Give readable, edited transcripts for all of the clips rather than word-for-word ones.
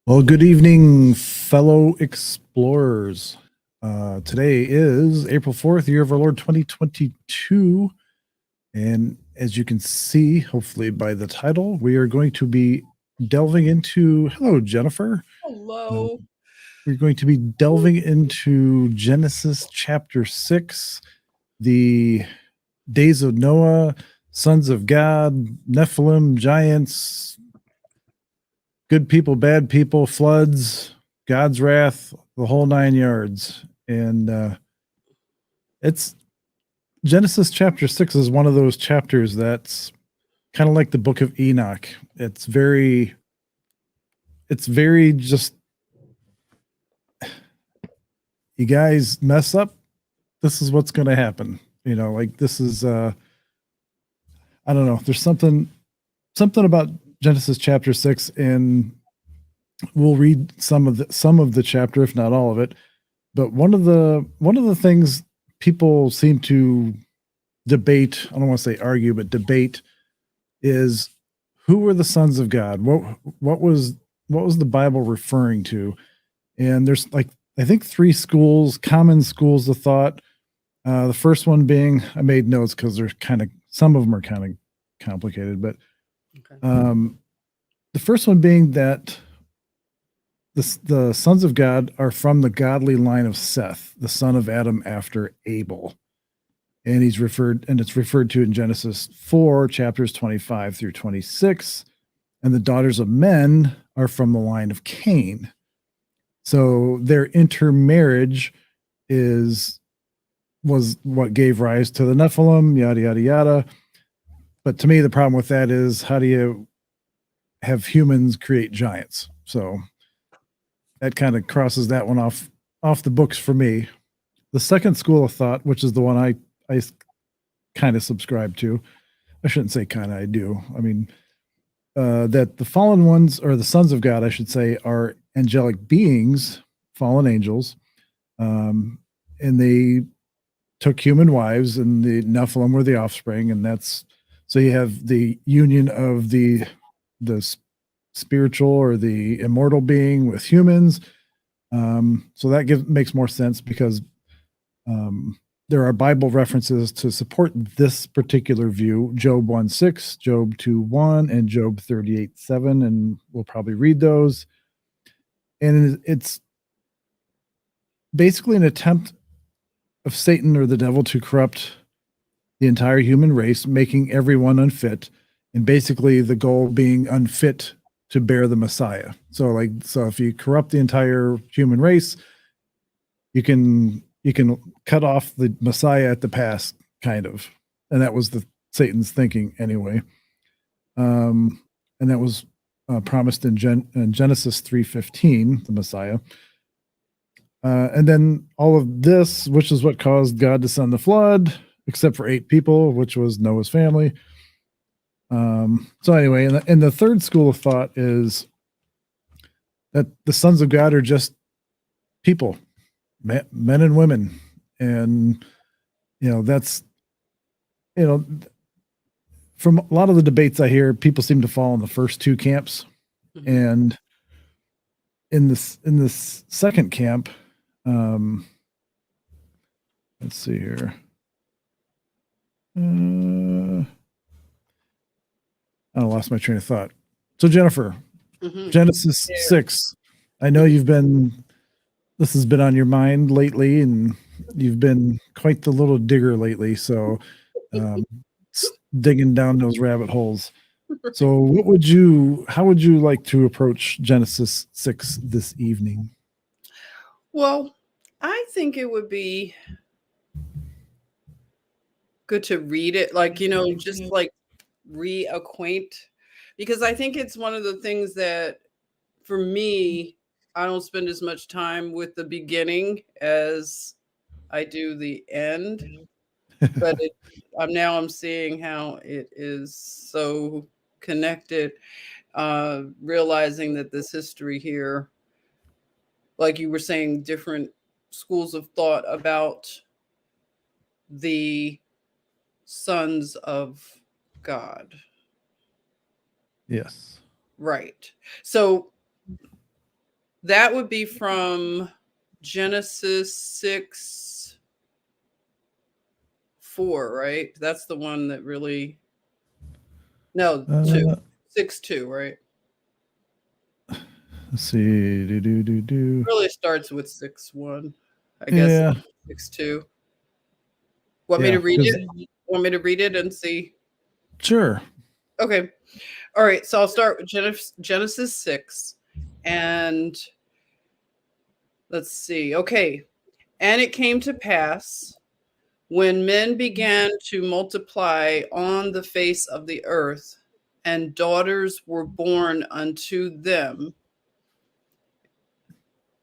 Well, good evening, fellow explorers. Today is April 4th, year of our Lord 2022. And as you can see, hopefully by the title, we are going to be delving into. Hello, Jennifer. Uh, Hello. we're going to be delving into Genesis chapter 6, the days of Noah, sons of God, Nephilim, giants, good people, bad people, floods, God's wrath, the whole 9 yards. And it's Genesis chapter 6 is one of those chapters that's kind of like the book of Enoch. It's very just, you guys mess up, this is what's going to happen. Like this is I don't know, there's something about Genesis chapter 6, and we'll read some of the chapter, if not all of it. But one of the things people seem to debate, I don't want to say argue, but debate, is who were the sons of God? What was the Bible referring to? And there's, like, I think, three common schools of thought. The first one being, I made notes because there's some of them are kind of complicated, but Okay. the first one being that the sons of God are from the godly line of Seth, the son of Adam after Abel. And it's referred to in Genesis 4, chapters 25 through 26. And the daughters of men are from the line of Cain. So their intermarriage was what gave rise to the Nephilim, yada, yada, yada. But to me, the problem with that is, how do you have humans create giants? So that kind of crosses that one off the books for me. The second school of thought, which is the one I kind of subscribe to, I shouldn't say kind of, I do. I mean, that the fallen ones, or the sons of God, I should say, are angelic beings, fallen angels, and they took human wives, and the Nephilim were the offspring, and that's so you have the union of the spiritual or the immortal being with humans. So that makes more sense, because there are Bible references to support this particular view: Job 1:6, Job 2:1, and Job 38:7, and we'll probably read those. And it's basically an attempt of Satan or the devil to corrupt the entire human race, making everyone unfit, and basically the goal being unfit to bear the Messiah. So if you corrupt the entire human race, you can cut off the Messiah at the pass, kind of. And that was Satan's thinking anyway. And that was promised in Genesis 3:15, the Messiah. And then all of this, which is what caused God to send the flood, except for 8 people, which was Noah's family. So anyway, and the third school of thought is that the sons of God are just people, men and women. And, that's, from a lot of the debates I hear, people seem to fall in the first two camps. Mhm. And in this second camp, let's see here. I lost my train of thought. So, Jennifer, Mhm. Genesis Yeah. 6. I know this has been on your mind lately, and you've been quite the little digger lately. So, um, digging down those rabbit holes. So, how would you like to approach Genesis 6 this evening? Well, I think it would be good to read it, like, just like reacquaint, because I think it's one of the things that, for me, I don't spend as much time with the beginning as I do the end. But I'm seeing how it is so connected, realizing that this history here, like you were saying, different schools of thought about the sons of God. Yes. Right. So That would be from Genesis 6:4, right? That's the one that really. No, 2. 6:2, right? Let's see. Really starts with 6:1. I guess Yeah, 6:2. Want me yeah. to read 'Cause- it? Want me to read it and see? Sure. Okay. All right. So I'll start with Genesis 6. And let's see. Okay. And it came to pass when men began to multiply on the face of the earth, and daughters were born unto them,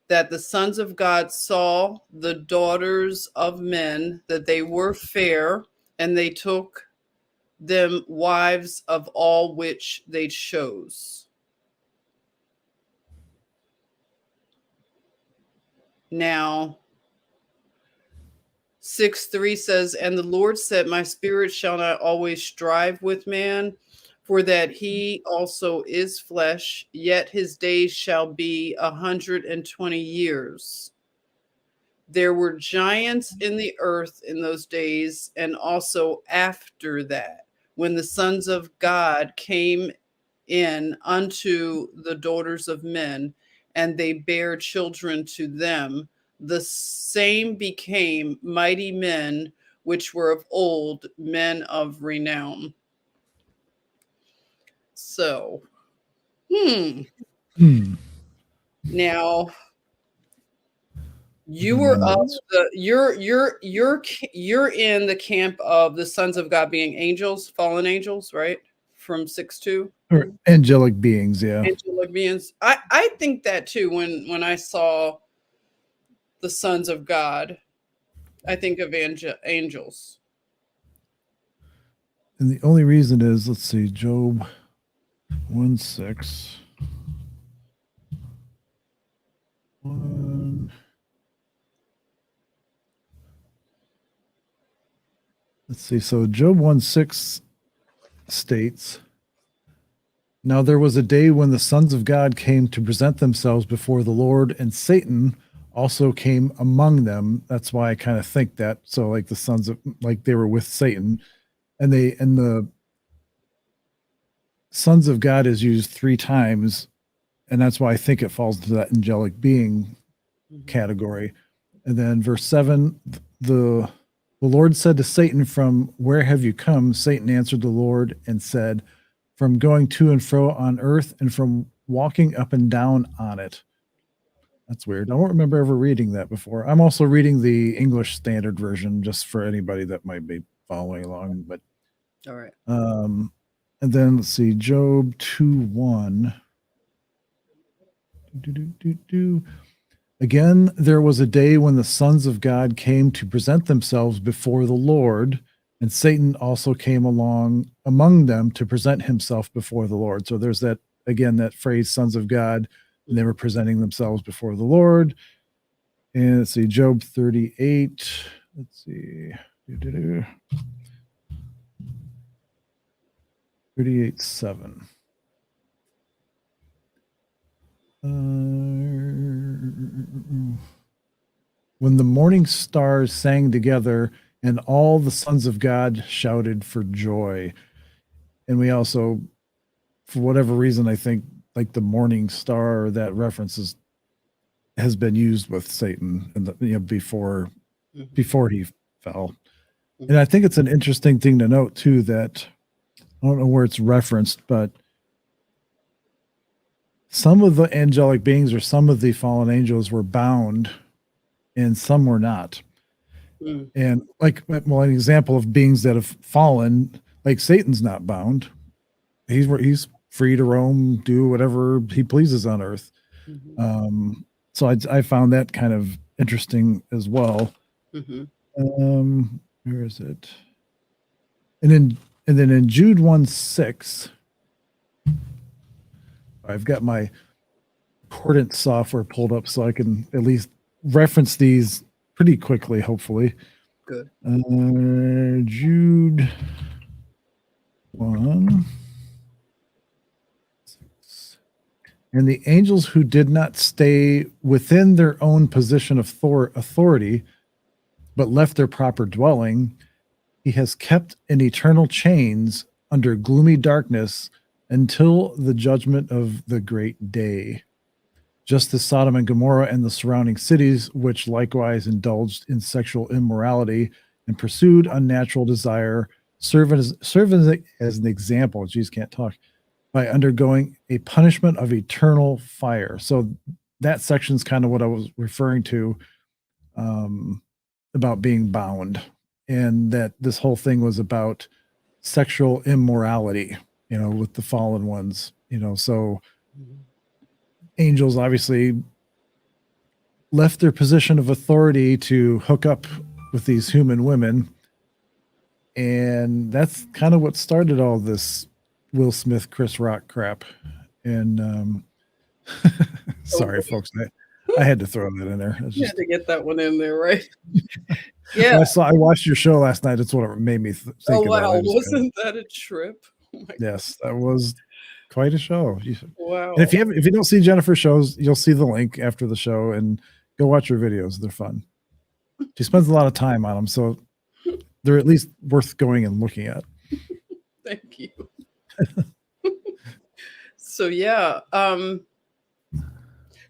that the sons of God saw the daughters of men, that they were fair, and they took them wives of all which they chose. Now, 6:3 says, and the Lord said, my spirit shall not always strive with man, for that he also is flesh, yet his days shall be 120 years. There were giants in the earth in those days, and also after that, when the sons of God came in unto the daughters of men, and they bare children to them. The same became mighty men, which were of old, men of renown. So, Hmm. now you My were of notes. the you're in the camp of the sons of God being angels, fallen angels, right? From 6:2. Or angelic beings, yeah. Angelic beings. I think that too when I saw the sons of God. I think of angels. And the only reason is, let's see, Job 1:6. 1. Let's see. So Job 1:6 states, now there was a day when the sons of God came to present themselves before the Lord, and Satan also came among them. That's why I kind of think that. So like the sons of, like they were with Satan, and the sons of God is used 3 times, and that's why I think it falls into that angelic being category. And then verse 7, the the Lord said to Satan, from where have you come? Satan answered the Lord and said, from going to and fro on earth and from walking up and down on it. That's weird. I don't remember ever reading that before. I'm also reading the English Standard Version just for anybody that might be following along. But All right. and then let's see, Job 2:1. Again, there was a day when the sons of God came to present themselves before the Lord, and Satan also came along among them to present himself before the Lord. So there's that, again, that phrase, sons of God, and they were presenting themselves before the Lord. And let's see, Job 38. Let's see. 38:7. When the morning stars sang together and all the sons of God shouted for joy. And we also, for whatever reason, I think like the morning star, that reference has been used with Satan and before he fell. And I think it's an interesting thing to note too, that I don't know where it's referenced, but some of the angelic beings or some of the fallen angels were bound and some were not. And like, well, an example of beings that have fallen, like Satan's not bound. He's free to roam, do whatever he pleases on earth. So I found that kind of interesting as well. Where is it? And then in Jude 1:6, I've got my concordance software pulled up so I can at least reference these pretty quickly, hopefully. Good. Jude 1. And the angels who did not stay within their own position of authority, but left their proper dwelling, he has kept in eternal chains under gloomy darkness until the judgment of the great day. Just as Sodom and Gomorrah and the surrounding cities, which likewise indulged in sexual immorality and pursued unnatural desire, serve as an example. Geez, can't talk. By undergoing a punishment of eternal fire. So that section's kind of what I was referring to, about being bound, and that this whole thing was about sexual immorality, with the fallen ones, so angels obviously left their position of authority to hook up with these human women. And that's kind of what started all this Will Smith, Chris Rock crap. And sorry, folks, I had to throw that in there. You had to get that one in there, right? Yeah. I watched your show last night. It's what it made me think Oh, about. wow. Wasn't that a trip? Oh yes, that was quite a show. Wow. And if you don't see Jennifer's shows, you'll see the link after the show, and go watch her videos. They're fun. She spends a lot of time on them, so they're at least worth going and looking at. Thank you. So yeah,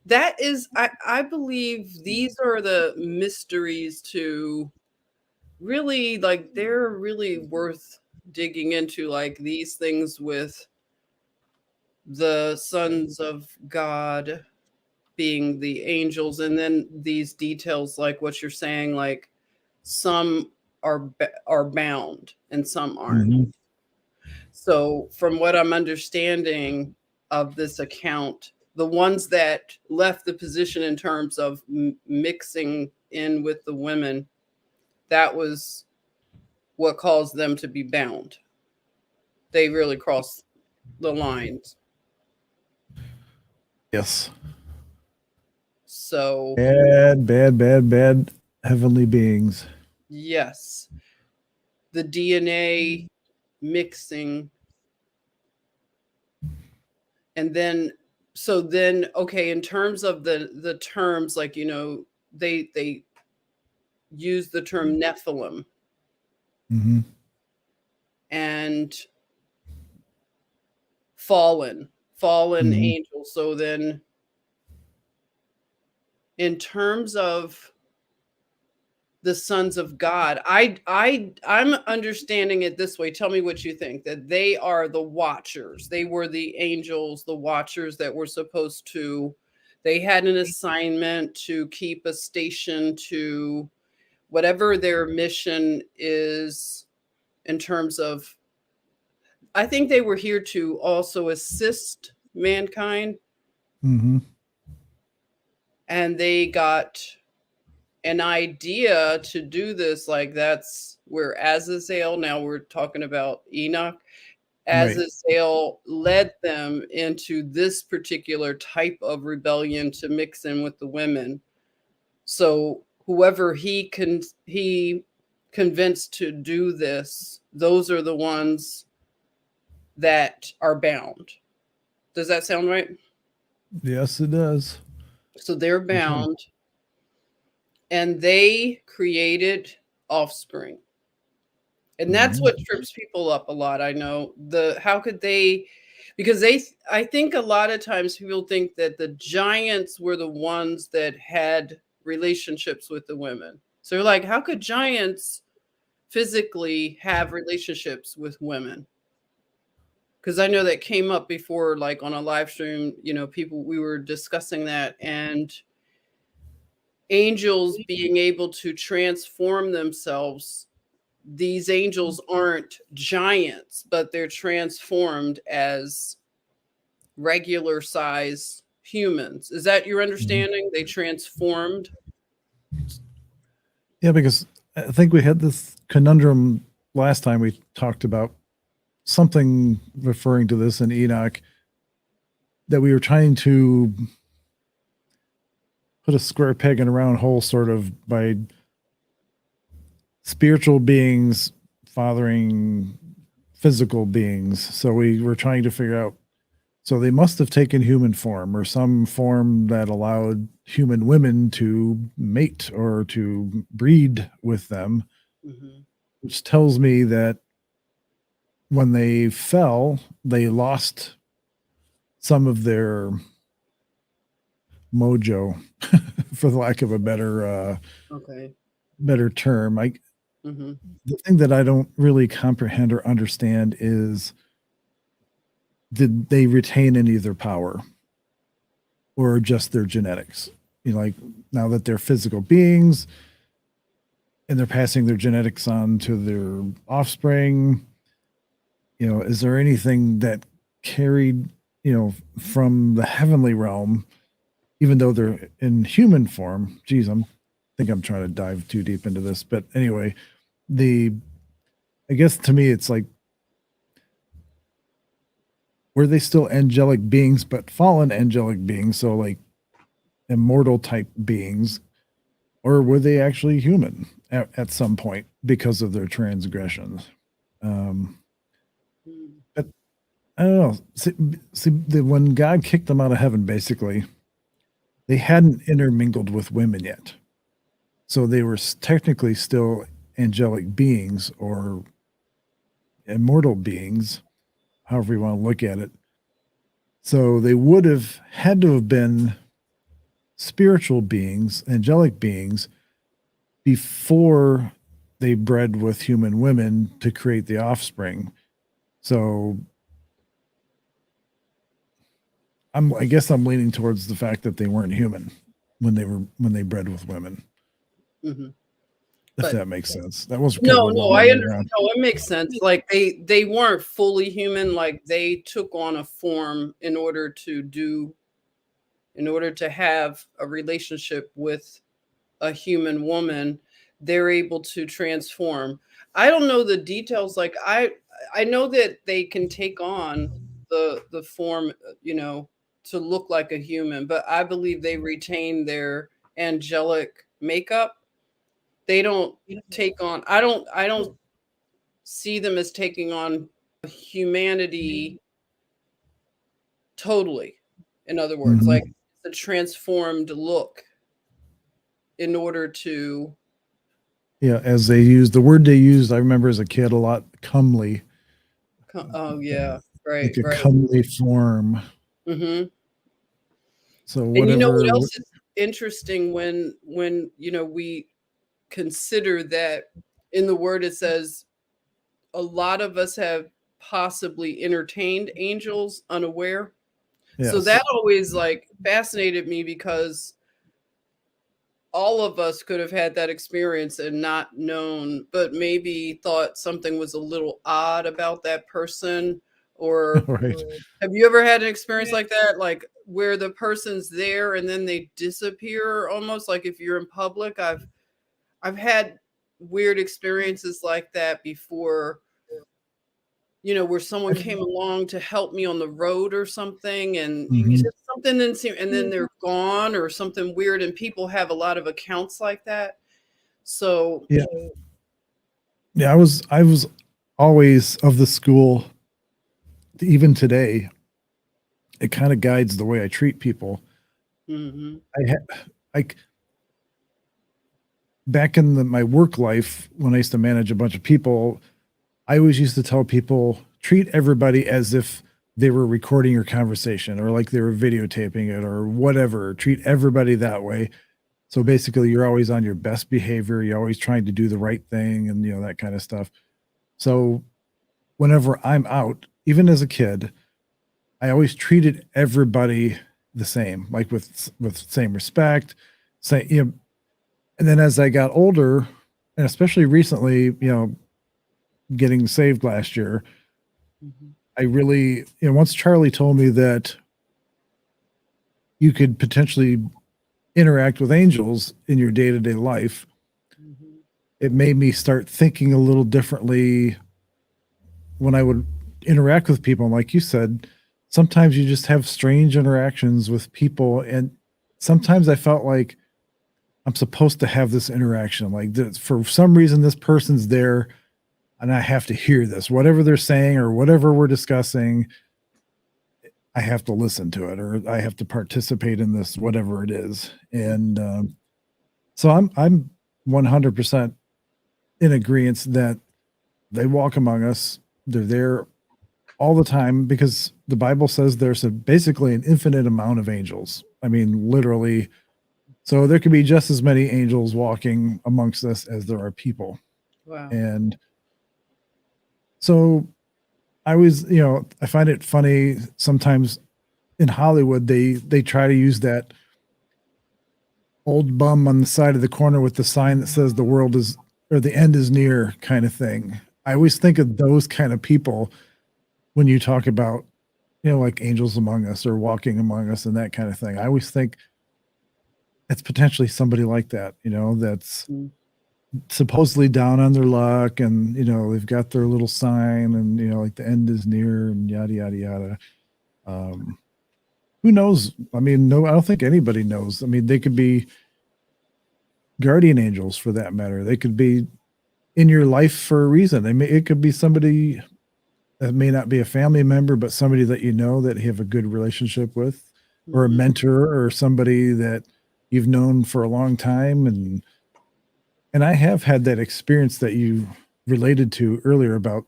that is, I believe these are the mysteries to really, like, they're really worth digging into, like these things with the sons of God being the angels, and then these details like what you're saying, like some are bound and some aren't. Mhm. So from what I'm understanding of this account, the ones that left the position in terms of mixing in with the women, that was what caused them to be bound. They really crossed the lines. Yes. So Bad heavenly beings. yes, the DNA mixing, and then okay, in terms of the terms, like, they use the term Nephilim Mhm. and fallen Mhm. angels. So then in terms of the sons of God, I'm understanding it this way. Tell me what you think. That they are the watchers. They were the angels, the watchers that were supposed to, they had an assignment to keep a station, to whatever their mission is, in terms of, I think they were here to also assist mankind. Mhm. And they got an idea to do this. Like, that's where Azazel, now we're talking about Enoch, Right. Azazel led them into this particular type of rebellion to mix in with the women. So whoever he convinced to do this, those are the ones that are bound. Does that sound right? Yes, it does. So they're bound, and they created offspring. And that's what trips people up a lot. I know, how could they, because I think a lot of times people think that the giants were the ones that had relationships with the women. So you're like, how could giants physically have relationships with women? Because I know that came up before, like on a live stream, people, we were discussing that, and angels being able to transform themselves. These angels aren't giants, but they're transformed as regular size humans. Is that your understanding? They transformed? Yeah, because I think we had this conundrum last time we talked about something referring to this in Enoch, that we were trying to put a square peg in a round hole, sort of, by spiritual beings fathering physical beings. So we were trying to figure out So they must have taken human form or some form that allowed human women to mate or to breed with them, Mhm. which tells me that when they fell, they lost some of their mojo, for the lack of a Okay. better term. Mhm. The thing that I don't really comprehend or understand is, did they retain any of their power or just their genetics? Like, now that they're physical beings and they're passing their genetics on to their offspring, is there anything that carried, from the heavenly realm, even though they're in human form? Geez, think I'm trying to dive too deep into this, but anyway, the I guess to me it's like, were they still angelic beings, but fallen angelic beings, so like immortal type beings, or were they actually human at some point because of their transgressions? Um, Mm. but I don't know. When God kicked them out of heaven, basically, they hadn't intermingled with women yet, so they were technically still angelic beings or immortal beings, however you want to look at it. So they would have had to have been spiritual beings, angelic beings, before they bred with human women to create the offspring. So I guess I'm leaning towards the fact that they weren't human when they bred with women, Mhm. if But that makes sense. That was kind of no, a no, long I way understand. around. No, it makes sense. Like they weren't fully human, like they took on a form in order to have a relationship with a human woman, they're able to transform. I don't know the details, like, I know that they can take on the form, to look like a human, but I believe they retain their angelic makeup. They don't take on I don't see them as taking on humanity totally, in other words, like, Mhm. the transformed look in order to Yeah, as they used the word they used, I remember as a kid a lot, comely, oh, yeah. Right, like a right. comely form. Mhm. So And you know whatever. what else is interesting when, we consider that in the word it says a lot of us have possibly entertained angels unaware. So that Yes. always, like, fascinated me because all of us could have had that experience and not known, but maybe thought something was a little odd about that person. Or Right. have you ever had an experience like that? Like where the person's there and then they disappear almost like if you're in public? I've had weird experiences like that before, where someone came along to help me on the road or something, and Mhm. just something didn't seem, and then they're gone or something weird, and people have a lot of accounts like that. So Yeah. Yeah, I was always of the school, even today, it kinda guides the way I treat people. mhm, I ha like, back in my work life, when I used to manage a bunch of people, I always used to tell people, treat everybody as if they were recording your conversation or like they were videotaping it or whatever. Treat everybody that way. So basically, you're always on your best behavior. You're always trying to do the right thing and, that kind of stuff. So whenever I'm out, even as a kid, I always treated everybody the same, like with same respect. Say, and then as I got older, and especially recently, getting saved last year, mhm, I really, once Charlie told me that you could potentially interact with angels in your day to day life, mhm, it made me start thinking a little differently when I would interact with people. And like you said, sometimes you just have strange interactions with people. And sometimes I felt like I'm supposed to have this interaction. Like for some reason, this person's there and I have to hear this, whatever they're saying or whatever we're discussing. I have to listen to it or I have to participate in this, whatever it is. And so I'm 100% in agreement that they walk among us. They're there all the time because the Bible says there's basically an infinite amount of angels. I mean, literally. So there could be just as many angels walking amongst us as there are people. Wow. And so I find it funny sometimes in Hollywood, they try to use that old bum on the side of the corner with the sign that says the world is or the end is near kind of thing. I always think of those kind of people when you talk about, like angels among us or walking among us and that kind of thing. I always think it's potentially somebody like that, that's Mm. supposedly down on their luck and, they've got their little sign and, like the end is near and yada, yada, yada. Who knows? I mean, no, I don't think anybody knows. I mean, they could be guardian angels for that matter. They could be in your life for a reason. It could be somebody that may not be a family member, but somebody that that you have a good relationship with, or a Mhm. mentor, or somebody that you've known for a long time. And I have had that experience that you related to earlier about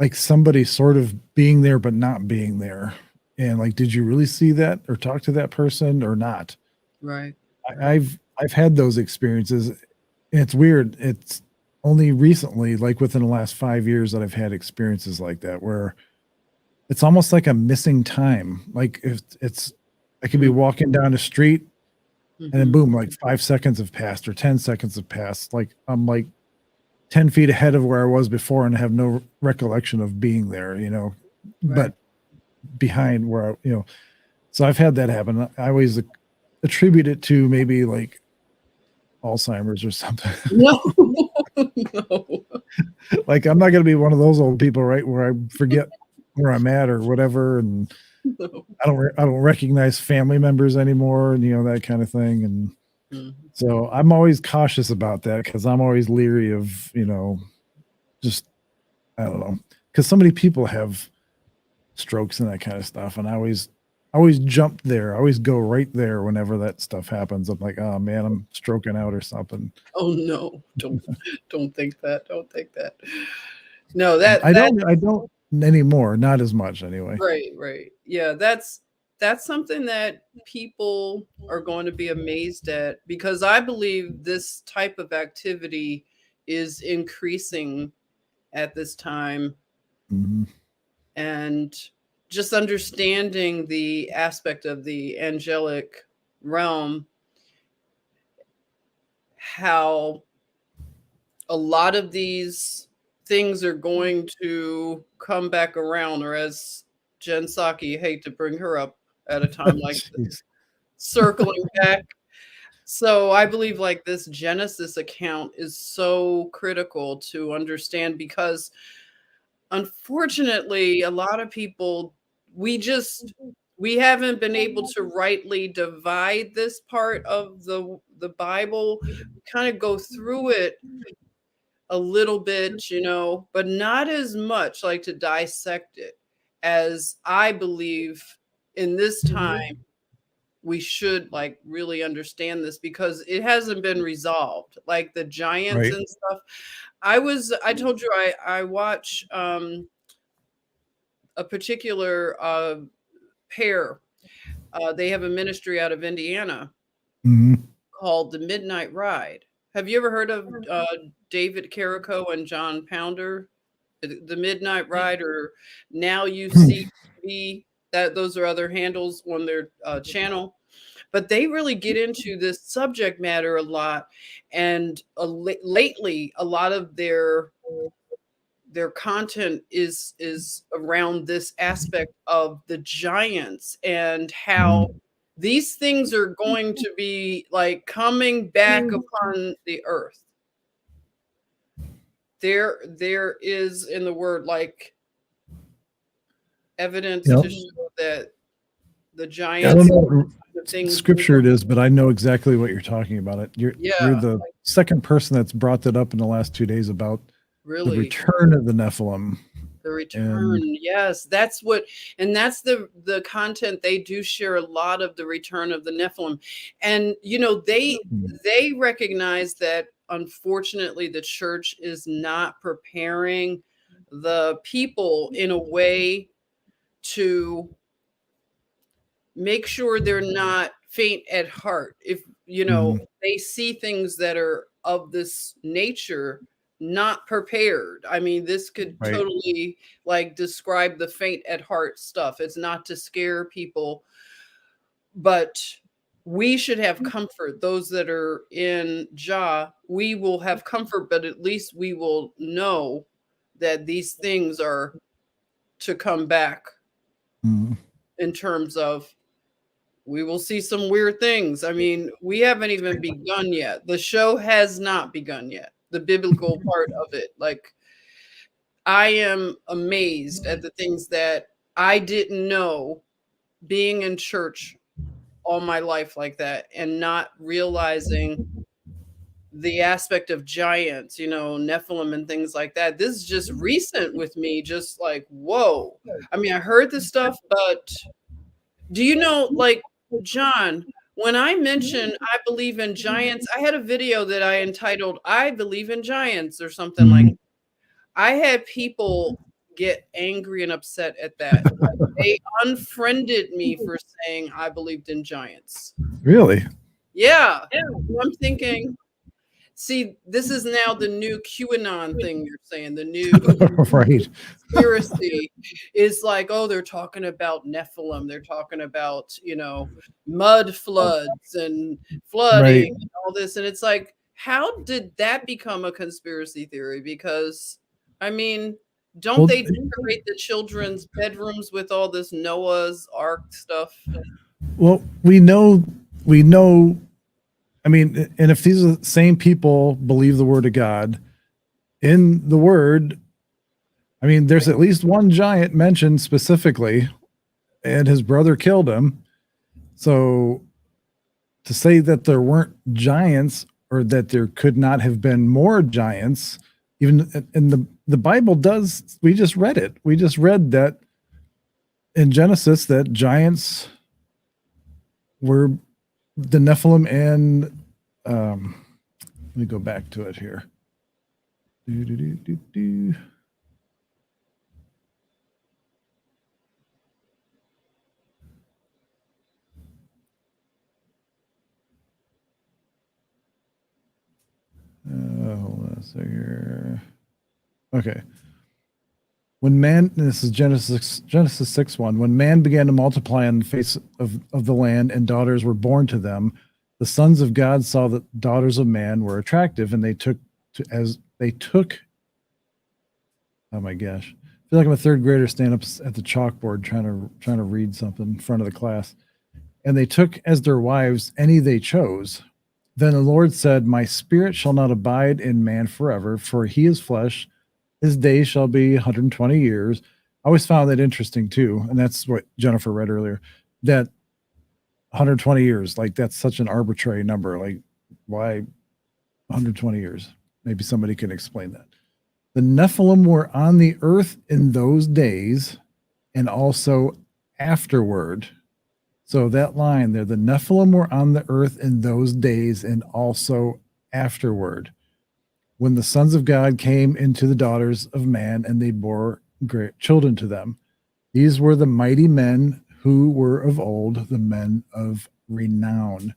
like somebody sort of being there but not being there. And like, did you really see that or talk to that person or not? Right. I, Right. I've had those experiences. And it's weird. It's only recently, like within the last 5 years, that I've had experiences like that where it's almost like a missing time. Like if I could be walking down the street and then Mm-hmm. boom, like 5 seconds have passed or 10 seconds have passed. Like I'm like 10 feet ahead of where I was before and have no recollection of being there, Right. but behind where so I've had that happen. I always attribute it to maybe like Alzheimer's or something. No. No. Like I'm not going to be one of those old people, right, where I forget where I'm at or whatever, and No. I don't recognize family members anymore, and that kind of thing. And Mhm. so I'm always cautious about that because I'm always leery of just I don't know, because so many people have strokes and that kind of stuff, and I always jump there. I always go right there whenever that stuff happens. I'm like, oh man, I'm stroking out or something. Oh, no. Don't think that. Don't think that. No, that that I don't anymore, not as much anyway. right, right. Yeah, that's something that people are going to be amazed at because I believe this type of activity is increasing at this time, Mhm. and just understanding the aspect of the angelic realm, how a lot of these things are going to come back around, or as Jen Psaki, hate to bring her up at a time like this, Jeez. circling back. So I believe like this Genesis account is so critical to understand because unfortunately a lot of people we just we haven't been able to rightly divide this part of the Bible. We kind of go through it a little bit, but not as much like to dissect it as I believe in this time we should like really understand this because it hasn't been resolved. Like the giants Right. and stuff. I told you I watch a particular pair. They have a ministry out of Indiana Mhm. called the Midnight Ride. Have you ever heard of David Carrico and John Pounder? The Midnight Ride or Now You See Me? That those are other handles on their channel, but they really get into this subject matter a lot. And lately, a lot of their content is around this aspect of the giants and how Mhm. these things are going to be like coming back upon the earth. There is in the word like evidence Yep. to show that the I don't giants know what the things scripture it is, but I know exactly what you're talking about. You're yeah, the second person that's brought that up in the last 2 days about the really return of the Nephilim. The And return, yes, that's what, and that's the content they do share a lot of the return of the Nephilim, and they recognize that unfortunately the church is not preparing the people in a way to make sure they're not faint at heart. If mhm, they see things that are of this nature, not prepared. I mean, this could right. totally like describe the faint at heart stuff. It's not to scare people, but we should have comfort. Those that are in Jah, we will have comfort, but at least we will know that these things are to come back Mhm. in terms of we will see some weird things. I mean, we haven't even begun yet. The show has not begun yet. The biblical part of it. Like, I am amazed at the things that I didn't know being in church all my life like that and not realizing the aspect of giants, Nephilim and things like that. This is just recent with me, just like, whoa. I mean, I heard this stuff, but do you know, like, John, when I mention I believe in giants, I had a video that I entitled I Believe in Giants or something like Mhm. I had people get angry and upset at that. Like they unfriended me for saying I believed in giants. Really? Yeah. I'm thinking, see, this is now the new QAnon thing you're saying, the new Right. conspiracy is like, oh, they're talking about Nephilim. They're talking about, mud floods and Right. flooding and all this. And it's like, how did that become a conspiracy theory? Because, I mean, don't Well, they decorate the children's bedrooms with all this Noah's Ark stuff? well, we know, I mean, and if these are the same people believe the word of God, in the word, I mean, there's Right. at least one giant mentioned specifically, and his brother killed him. So to say that there weren't giants or that there could not have been more giants, even in the Bible does, we just read it. We just read that in Genesis that giants were the Nephilim and let me go back to it here. Do, do, do, do, do. Hold on a second here. Okay. When man, this is Genesis 6:1. When man began to multiply on the face of the land and daughters were born to them, the sons of God saw that daughters of man were attractive, and they took oh my gosh. I feel like I'm a third grader standing up at the chalkboard trying to read something in front of the class. And they took as their wives any they chose. Then the Lord said, my spirit shall not abide in man forever, for he is flesh. His days shall be 120 years. I always found that interesting too. And that's what Jennifer read earlier, that 120 years, like that's such an arbitrary number. Like, why 120 years? Maybe somebody can explain that. The Nephilim were on the earth in those days and also afterward. So that line there, the Nephilim were on the earth in those days and also afterward, when the sons of God came into the daughters of man and they bore great children to them. These were the mighty men who were of old, the men of renown.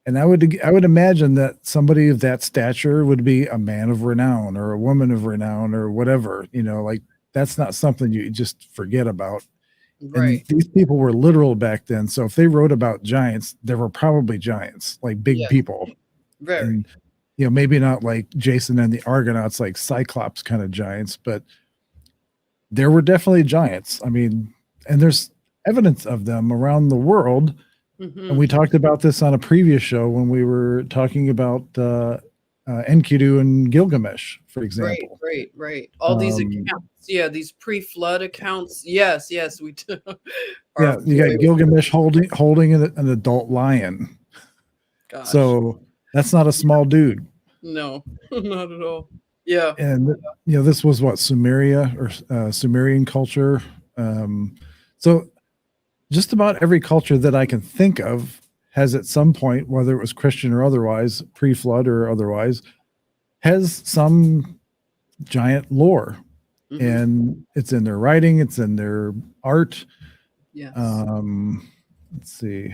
And I would imagine that somebody of that stature would be a man of renown or a woman of renown or whatever, like that's not something you just forget about. And Right. these people were literal back then. So if they wrote about giants, there were probably giants, like big Yes. people. Very. And maybe not like Jason and the Argonauts, like Cyclops kind of giants, but there were definitely giants. I mean, and there's evidence of them around the world. And Hmm. we talked about this on a previous show when we were talking about Enkidu and Gilgamesh, for Right, example. right, right. All these Um, accounts, yeah, these pre-flood accounts. Yes, yes, we do. Are yeah, you got very, Gilgamesh holding an adult lion. gosh, So that's not a small dude. no, not at all. Yeah. And this was what, Sumeria or Sumerian culture. So just about every culture that I can think of has at some point, whether it was Christian or otherwise, pre-flood or otherwise, has some giant lore, Mhm. and it's in their writing, it's in their art. Yes. Let's see,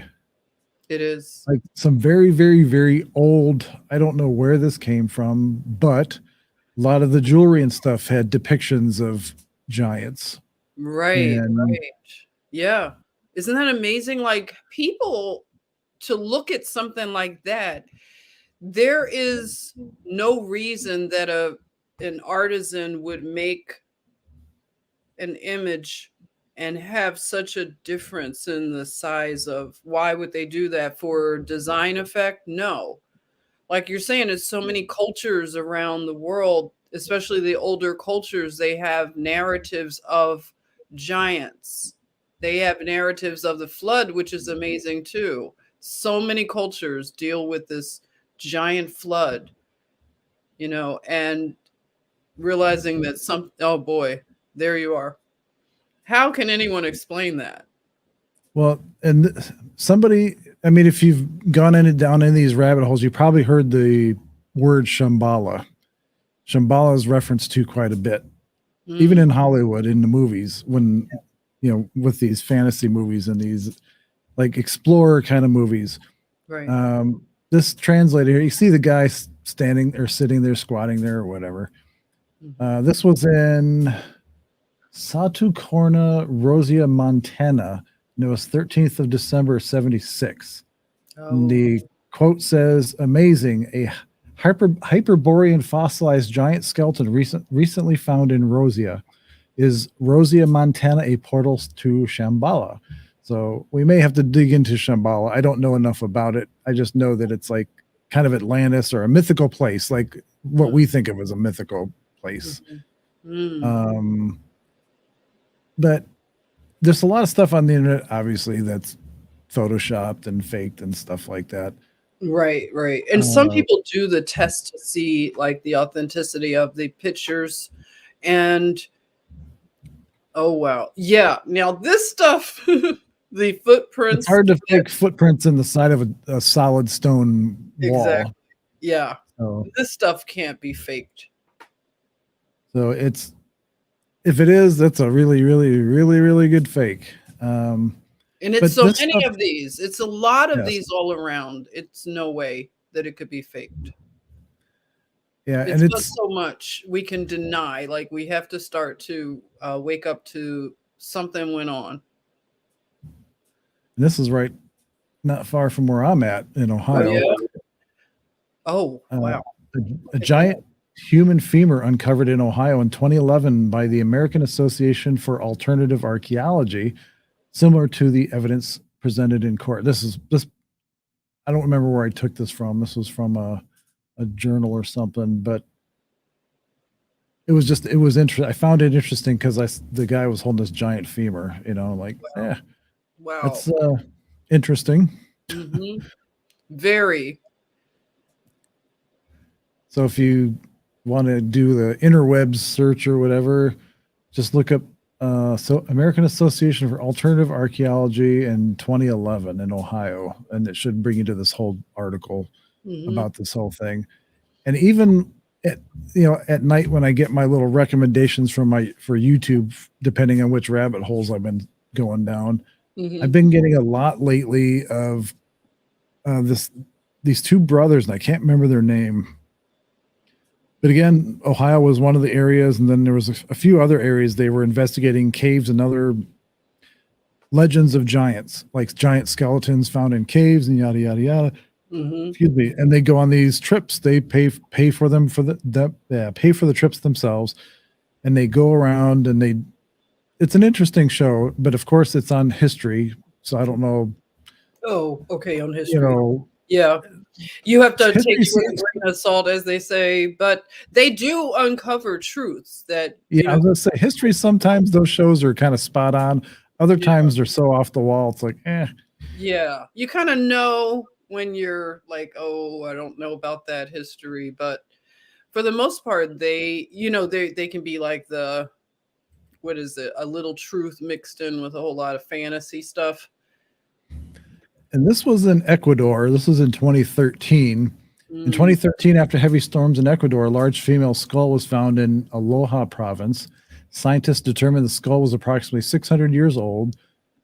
It is. like some very, very, very old. I don't know where this came from, but a lot of the jewelry and stuff had depictions of giants, Right, and right. Yeah. Isn't that amazing? Like, people to look at something like that, there is no reason that an artisan would make an image and have such a difference in the size of why would they do that? For design effect? No. Like you're saying, it's so many cultures around the world, especially the older cultures, they have narratives of giants. They have narratives of the flood, which is amazing too. So many cultures deal with this giant flood, and realizing that oh boy, there you are. How can anyone explain that? well, and somebody, I mean, if you've gone down in these rabbit holes, you probably heard the word Shambhala. Shambhala is referenced to quite a bit, even Mm, in Hollywood, in the movies, when, with these fantasy movies and these like explorer kind of movies. right. This translator here, you see the guy standing or sitting there, squatting there, or whatever. Mhm. This was in Satu Corna, Rosia, Montana. And it was 13th of December, 76. And Oh. the quote says, amazing, a Hyperborean fossilized giant skeleton recently found in Rosia. Is Rosia, Montana a portal to Shambhala? So we may have to dig into Shambhala. I don't know enough about it. I just know that it's like kind of Atlantis or a mythical place, like what Mm, we think of as a mythical place. mhm. Mm. Um, but there's a lot of stuff on the internet, obviously, that's photoshopped and faked and stuff like that. Right, right. And some Uh, people do the test to see like the authenticity of the pictures and oh wow. Yeah. Now this stuff, the it's footprints hard to that fake footprints in the side of a solid stone exactly. wall. Yeah. So, This stuff can't be faked. so it's if it is, that's a really, really, really, really good fake. And it's But so this many stuff, of these. It's a lot of yes, these all around. It's no way that it could be faked. yeah, and It's just so much we can deny. Like we have to start to wake up to something went on. this is right not far from where I'm at in Oh Ohio. yeah. Oh Uh, wow. a Look at that. giant human femur uncovered in Ohio in 2011 by the American Association for Alternative Archaeology, similar to the evidence presented in court. This. I don't remember where I took this from. This was from a journal or something, but it was interesting. I found it interesting because the guy was holding this giant femur. Like, yeah, Wow. that's interesting. Mhm. Very. So if you want to do the interwebs search or whatever, just look up American Association for Alternative Archaeology in 2011 in Ohio, and it should bring you to this whole article Mhm. about this whole thing. And even at at night when I get my little recommendations for YouTube, depending on which rabbit holes I've been going down, I've Mhm. been getting a lot lately of these two brothers, and I can't remember their name. But again, Ohio was one of the areas, and then there was a few other areas they were investigating caves and other legends of giants, like giant skeletons found in caves and yada yada yada. Mhm. Excuse me. And they go on these trips. They pay for them for pay for the trips themselves, and they go around and they. It's an interesting show, but of course it's on history, so I don't know. Oh, okay, on You history. know, Yeah. You have to take history it with a seems. grain of salt, as they say, but they do uncover truths that, Yeah, I was gonna say history. Sometimes those shows are kind of spot on. Other yeah, times they're so off the wall. It's like, eh. yeah. You kinda know when you're like, "Oh, I don't know about that history," but for the most part, they, you know, they can be like the, what is it? A little truth mixed in with a whole lot of fantasy stuff. And this was in Ecuador. This was in 2013. In Mm, 2013, after heavy storms in Ecuador, a large female skull was found in Aloha province. Scientists determined the skull was approximately 600 years old.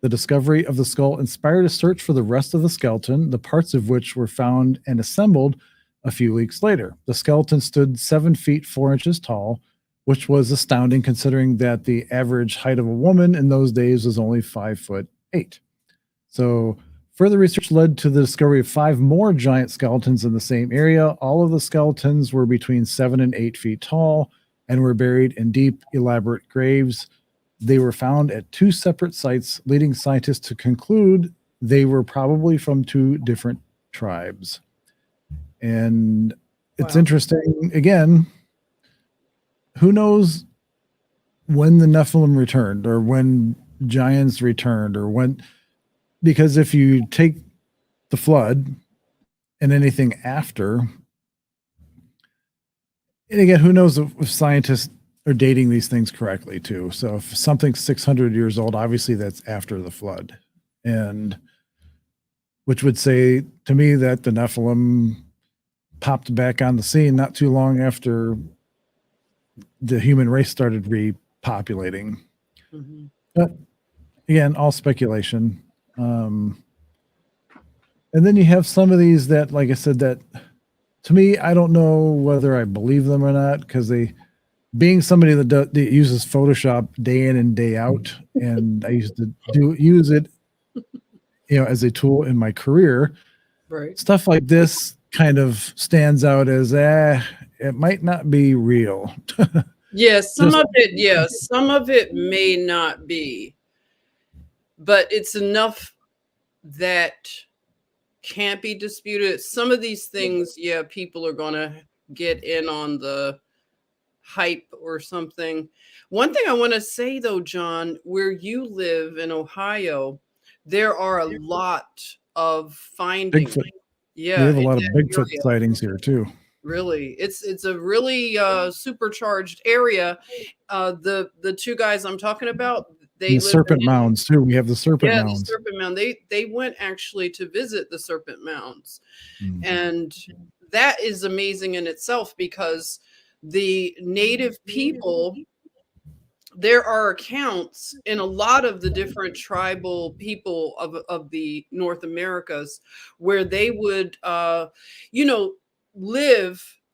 The discovery of the skull inspired a search for the rest of the skeleton, the parts of which were found and assembled a few weeks later. The skeleton stood 7 feet 4 inches tall, which was astounding considering that the average height of a woman in those days was only 5'8". So further research led to the discovery of 5 more giant skeletons in the same area. All of the skeletons were between 7 and 8 feet tall and were buried in deep, elaborate graves. They were found at 2 separate sites, leading scientists to conclude they were probably from 2 different tribes. And it's wow. interesting, again, who knows when the Nephilim returned or when giants returned or when, because if you take the flood and anything after, and again, who knows if scientists are dating these things correctly too. So if something's 600 years old, obviously that's after the flood, and which would say to me that the Nephilim popped back on the scene not too long after the human race started repopulating. Mm-hmm. But again, all speculation. And then you have some of these that, like I said, that to me, I don't know whether I believe them or not, because they, being somebody that uses Photoshop day in and day out, and I used to use it, as a tool in my career. Right. Stuff like this kind of stands out as, it might not be real. Yes, Just- some of it may not be, but it's enough that can't be disputed. Some of these things, yeah, people are going to get in on the hype or something. One thing I want to say though, John, where you live in Ohio, there are a lot of findings. Bigfoot. Yeah, We have a in lot of that Bigfoot area. sightings here too. Really, it's a really supercharged area. The 2 guys I'm talking about, they And the live serpent in, mounds too. We have the serpent yeah, the mounds. Serpent Mound. They went actually to visit the Serpent Mounds, Mm. and that is amazing in itself because the native people, there are accounts in a lot of the different tribal people of the North Americas where they would, you know,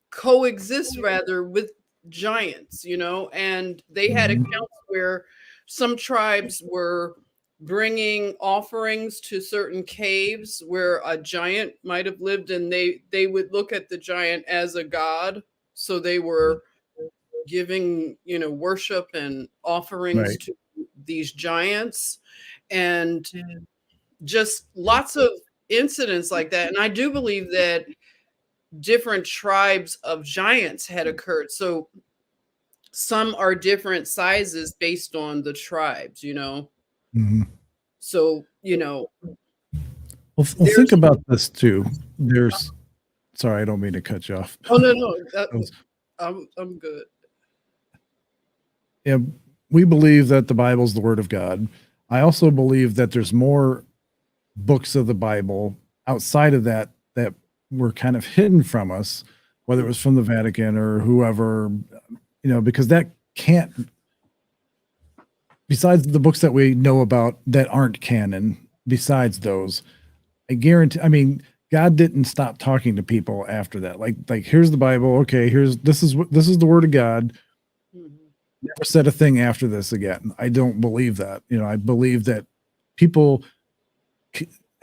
coexist rather with giants, and they had Mhm. accounts where some tribes were bringing offerings to certain caves where a giant might have lived, and they would look at the giant as a god, so they were giving, worship and offerings Right. to these giants, and just lots of incidents like that. And I do believe that different tribes of giants had occurred. So some are different sizes based on the tribes. Mhm. So, Well, think there's, about this too. Sorry, I don't mean to cut you off. oh, no, That was- I'm good. yeah, we believe that the Bible's the Word of God. I also believe that there's more books of the Bible outside of that that were kind of hidden from us, whether it was from the Vatican or whoever, because that can't, besides the books that we know about that aren't canon, besides those, I guarantee, I mean, God didn't stop talking to people after that. Like here's the Bible. Okay, this is the Word of God. Mhm. Never said a thing after this again. I don't believe that. I believe that people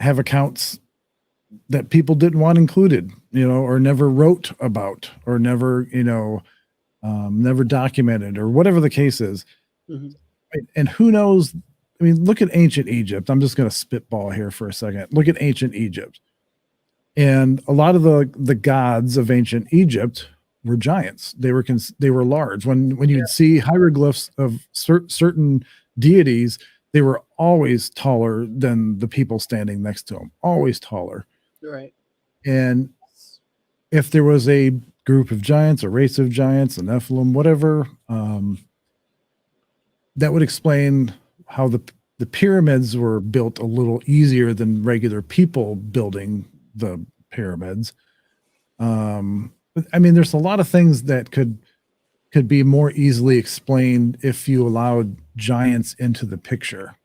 have accounts that people didn't want included, or never wrote about, or never, never documented, or whatever the case is. Mhm. And who knows? I mean, look at ancient Egypt. I'm just going to spitball here for a second. Look at ancient Egypt. And a lot of the gods of ancient Egypt were giants. They were large. When you'd see hieroglyphs of certain deities, they were always taller than the people standing next to them. Always taller. Right. And if there was a group of giants, a race of giants, a Nephilim, whatever. That would explain how the pyramids were built a little easier than regular people building the pyramids. But, I mean, there's a lot of things that could be more easily explained if you allowed giants into the picture.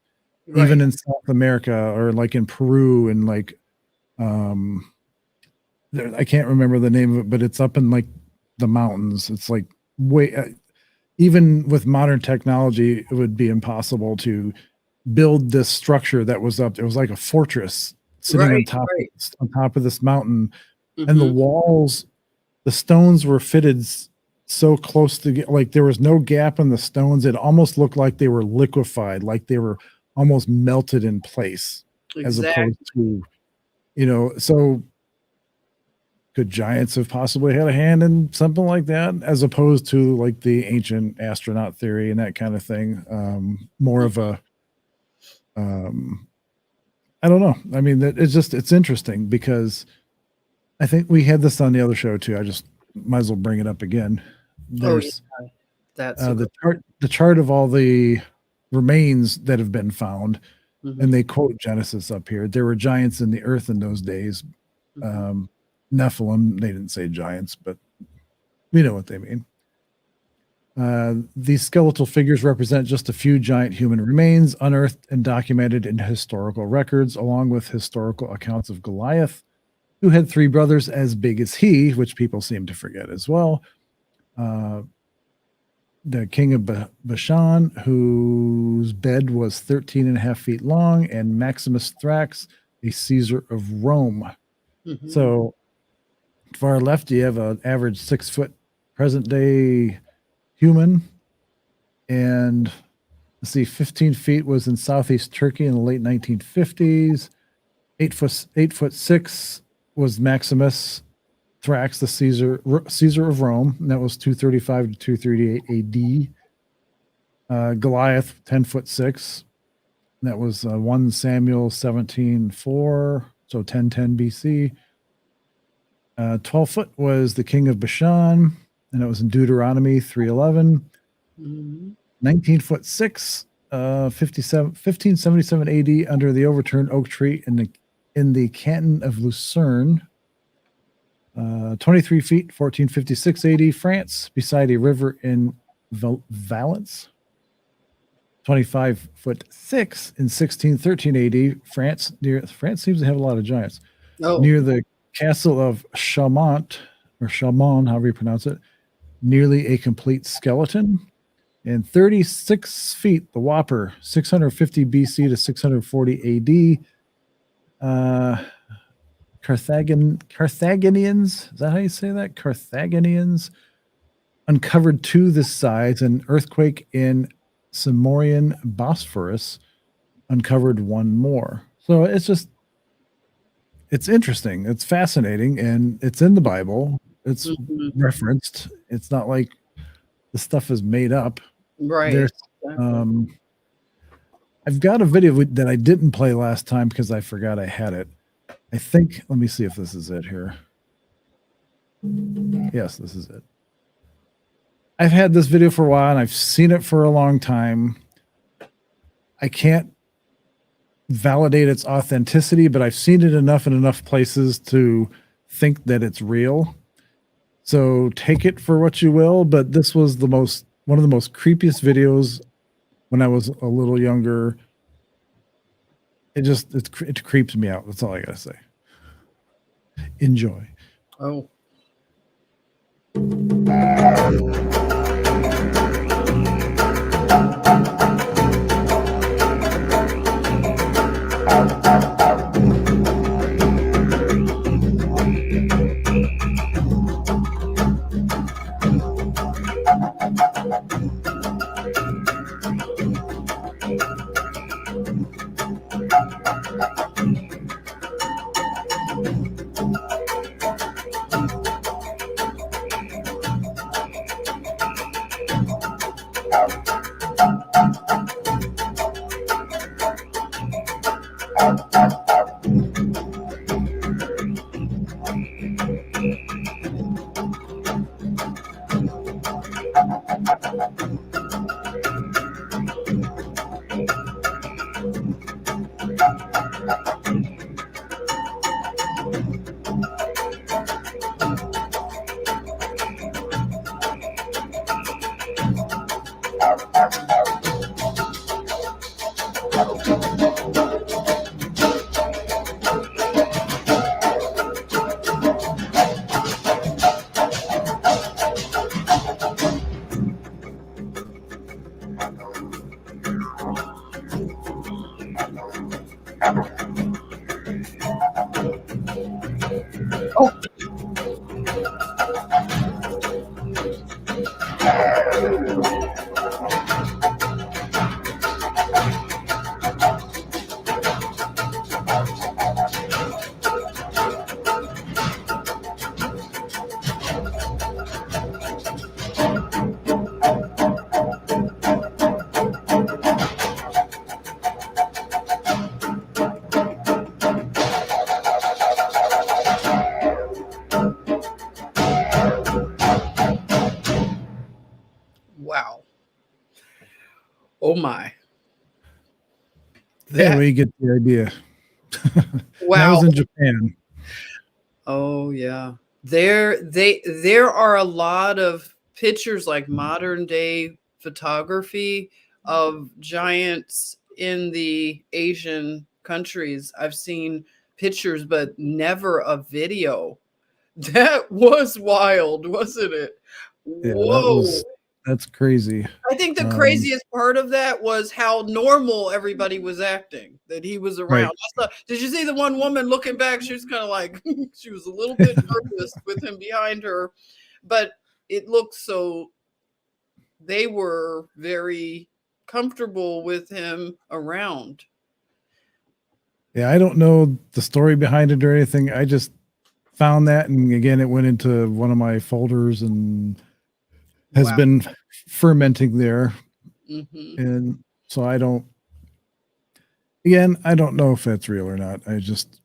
Even Right. in South America or like in Peru and like I can't remember the name of it, but it's up in like the mountains. It's like way even with modern technology, it would be impossible to build this structure that was up. It was like a fortress sitting Right. Right. on top of this mountain, and the Mhm. walls, the stones were fitted so close to like there was no gap in the stones. It almost looked like they were liquefied, like they were almost melted in place, as opposed Exactly. to, so could giants have possibly had a hand in something like that, as opposed to like the ancient astronaut theory and that kind of thing? More of a, um, I don't know. I mean, it's interesting because I think we had this on the other show too. I just might as well bring it up again. Oh, yeah. There's That's a good the chart of all the remains that have been found, and Mhm. they quote Genesis up here. There were giants in the earth in those days. Mhm. Um, Nephilim, they didn't say giants, but we know what they mean. These skeletal figures represent just a few giant human remains unearthed and documented in historical records, along with historical accounts of Goliath, who had three brothers as big as he, which people seem to forget as well. Uh, the king of Bashan, whose bed was 13 and a half feet long, and Maximus Thrax, a Caesar of Rome. Mhm. So far left, you have an average 6 foot present day human. And let's see, 15 feet was in southeast Turkey in the late 1950s. 8 foot 6 was Maximus Thrax, the Caesar of Rome, and that was 235 to 238 AD. Goliath, 10 foot 6, and that was 1 Samuel 17:4, so 1010 BC. 12 foot was the king of Bashan, and that was in Deuteronomy 3:11. Mhm. 19 foot 6, 1577 AD, under the overturned oak tree in the canton of Lucerne. 23 feet, 1456 AD, France, beside a river in Valence. 25 foot 6 in 1613 AD, France. France seems to have a lot of giants. Oh. Near the castle of Chaumont, or Chaumont, however you pronounce it, nearly a complete skeleton. And 36 feet, the Whopper, 650 BC to 640 AD. Carthaginians, is that how you say that? Carthaginians uncovered two this size. An earthquake in Samorian Bosphorus uncovered one more. So it's interesting. It's fascinating, and it's in the Bible. It's Mhm. referenced. It's not like the stuff is made up. Right. There's, Exactly. um, I've got a video that I didn't play last time because I forgot I had it. I think, let me see if this is it here. Yes, this is it. I've had this video for a while and I've seen it for a long time. I can't validate its authenticity, but I've seen it enough in enough places to think that it's real. So take it for what you will, but this was one of the most creepiest videos when I was a little younger. It creeps me out. That's all I gotta say. Enjoy. Oh. Wow. Oh my. That Anyway, you get the idea. And that wow. was in Japan. Oh yeah. There are a lot of pictures like modern day photography of giants in the Asian countries. I've seen pictures but never a video. That was wild, wasn't it? Yeah, Whoa. that's crazy. I think the Um, craziest part of that was how normal everybody was acting, that he was right. around. I saw did you see the one woman looking back? She was kinda like she was a little bit nervous with him behind her, but it looked so they were very comfortable with him around. Yeah, I don't know the story behind it or anything. I just found that, and again, it went into one of my folders and has Wow. been fermenting there. Mhm. And so I don't, again, I don't know if that's real or not. I just,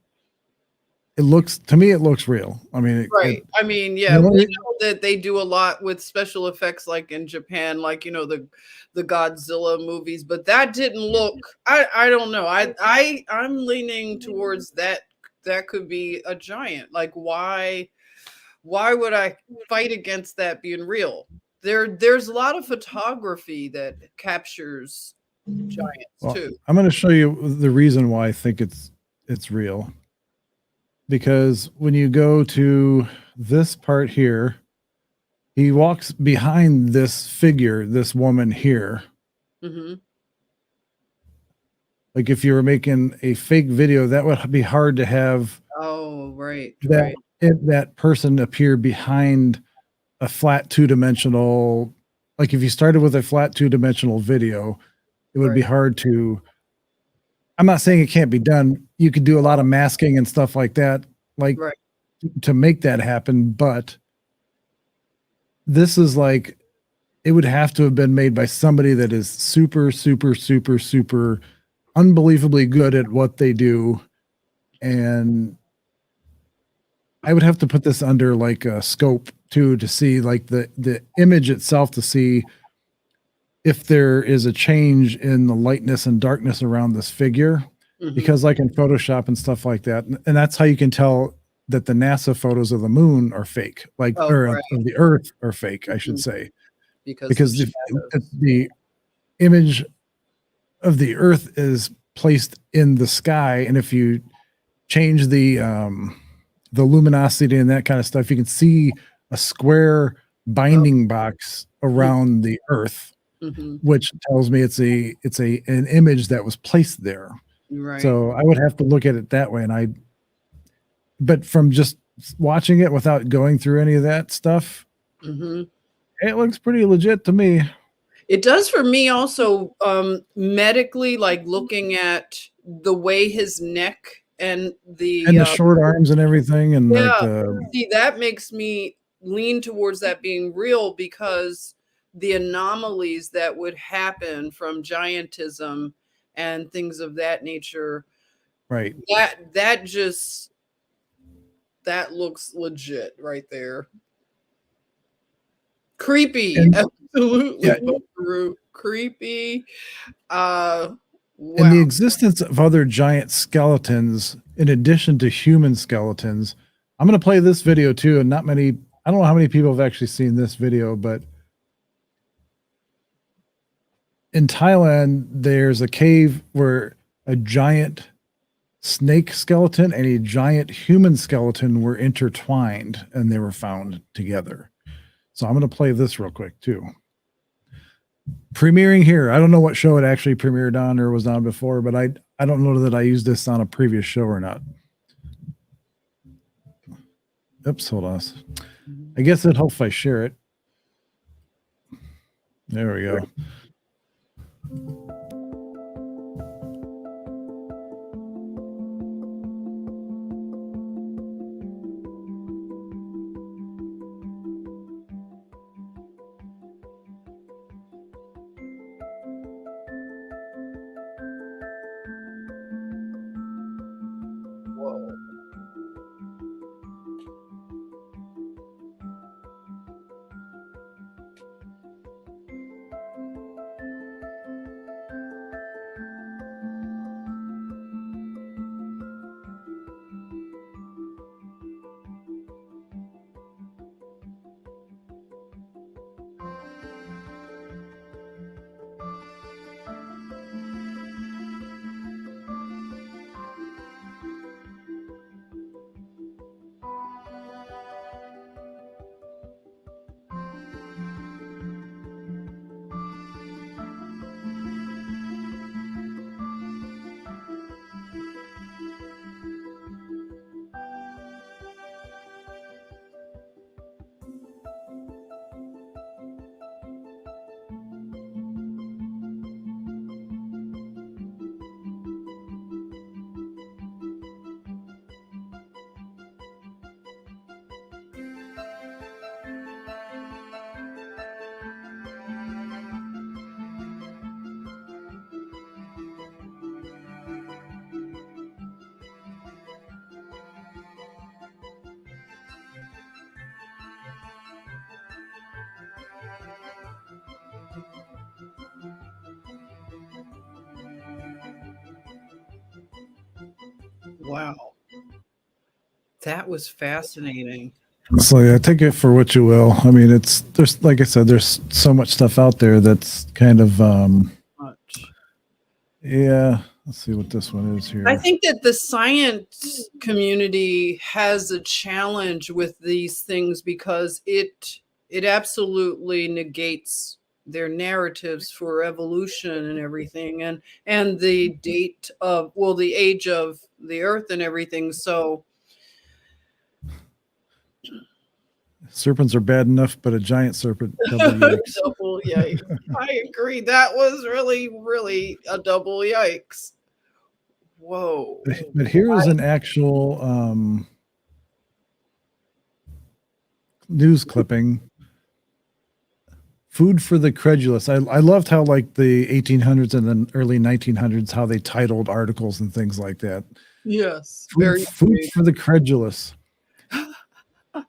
it looks, to me, it looks real. I mean, Right. I mean, yeah, the we only, know that they do a lot with special effects like in Japan, like, the Godzilla movies, but that didn't look I don't know. I'm leaning towards that could be a giant. Like why would I fight against that being real? There's a lot of photography that captures giants well, too. I'm going to show you the reason why I think it's real. Because when you go to this part here, he walks behind this figure, this woman here. Mhm. Like if you were making a fake video, that would be hard to have Oh, right, that right, that person appear behind a flat two-dimensional. Like if you started with a flat two-dimensional video, it would be right, hard to. I'm not saying it can't be done. You could do a lot of masking and stuff like that, like right. to make that happen. But this is like it would have to have been made by somebody that is super, super, super, super unbelievably good at what they do. And I would have to put this under like a scope too to see like the image itself to see if there is a change in the lightness and darkness around this figure. Mhm. Because like in Photoshop and stuff like that, and that's how you can tell that the NASA photos of the moon are fake, like Oh, or right. of the Earth are fake, I should Mhm. say, Because of because shadows. the image of the Earth is placed in the sky, and if you change the luminosity and that kind of stuff, you can see a square Oh, binding box mm, around the Earth, mhm. which tells me it's an image that was placed there. Right. So I would have to look at it that way, and but from just watching it without going through any of that stuff, Mhm. it looks pretty legit to me. It does for me also, medically, like, looking at the way his neck and And the short arms and everything, and like yeah, the see, that makes me lean towards that being real because the anomalies that would happen from giantism and things of that nature, right. that just that looks legit right there. Creepy, And absolutely, yeah, buckaroo, creepy, uh, and wow. the existence of other giant skeletons in addition to human skeletons. I'm going to play this video too, and not many. I don't know how many people have actually seen this video, but in Thailand, there's a cave where a giant snake skeleton and a giant human skeleton were intertwined and they were found together. So I'm going to play this real quick too. Premiering here. I don't know what show it actually premiered on or was on before, but I don't know that I used this on a previous show or not. Oops, hold on. I guess it helps if I share it. There we go. Whoa. Wow. That was fascinating. So yeah, take it for what you will. I mean, there's like I said, there's so much stuff out there that's kind of Much. yeah. Let's see what this one is here. I think that the science community has a challenge with these things because it absolutely negates their narratives for evolution and everything, and the date of, well, the age of the earth and everything. So Serpents are bad enough, but a giant serpent, double yikes. double yikes. I agree. That was really, really a double yikes. Whoa. But here is an actual news clipping. Food for the credulous. I loved how like the 1800s and then early 1900s, how they titled articles and things like that. Yes. Food for the credulous.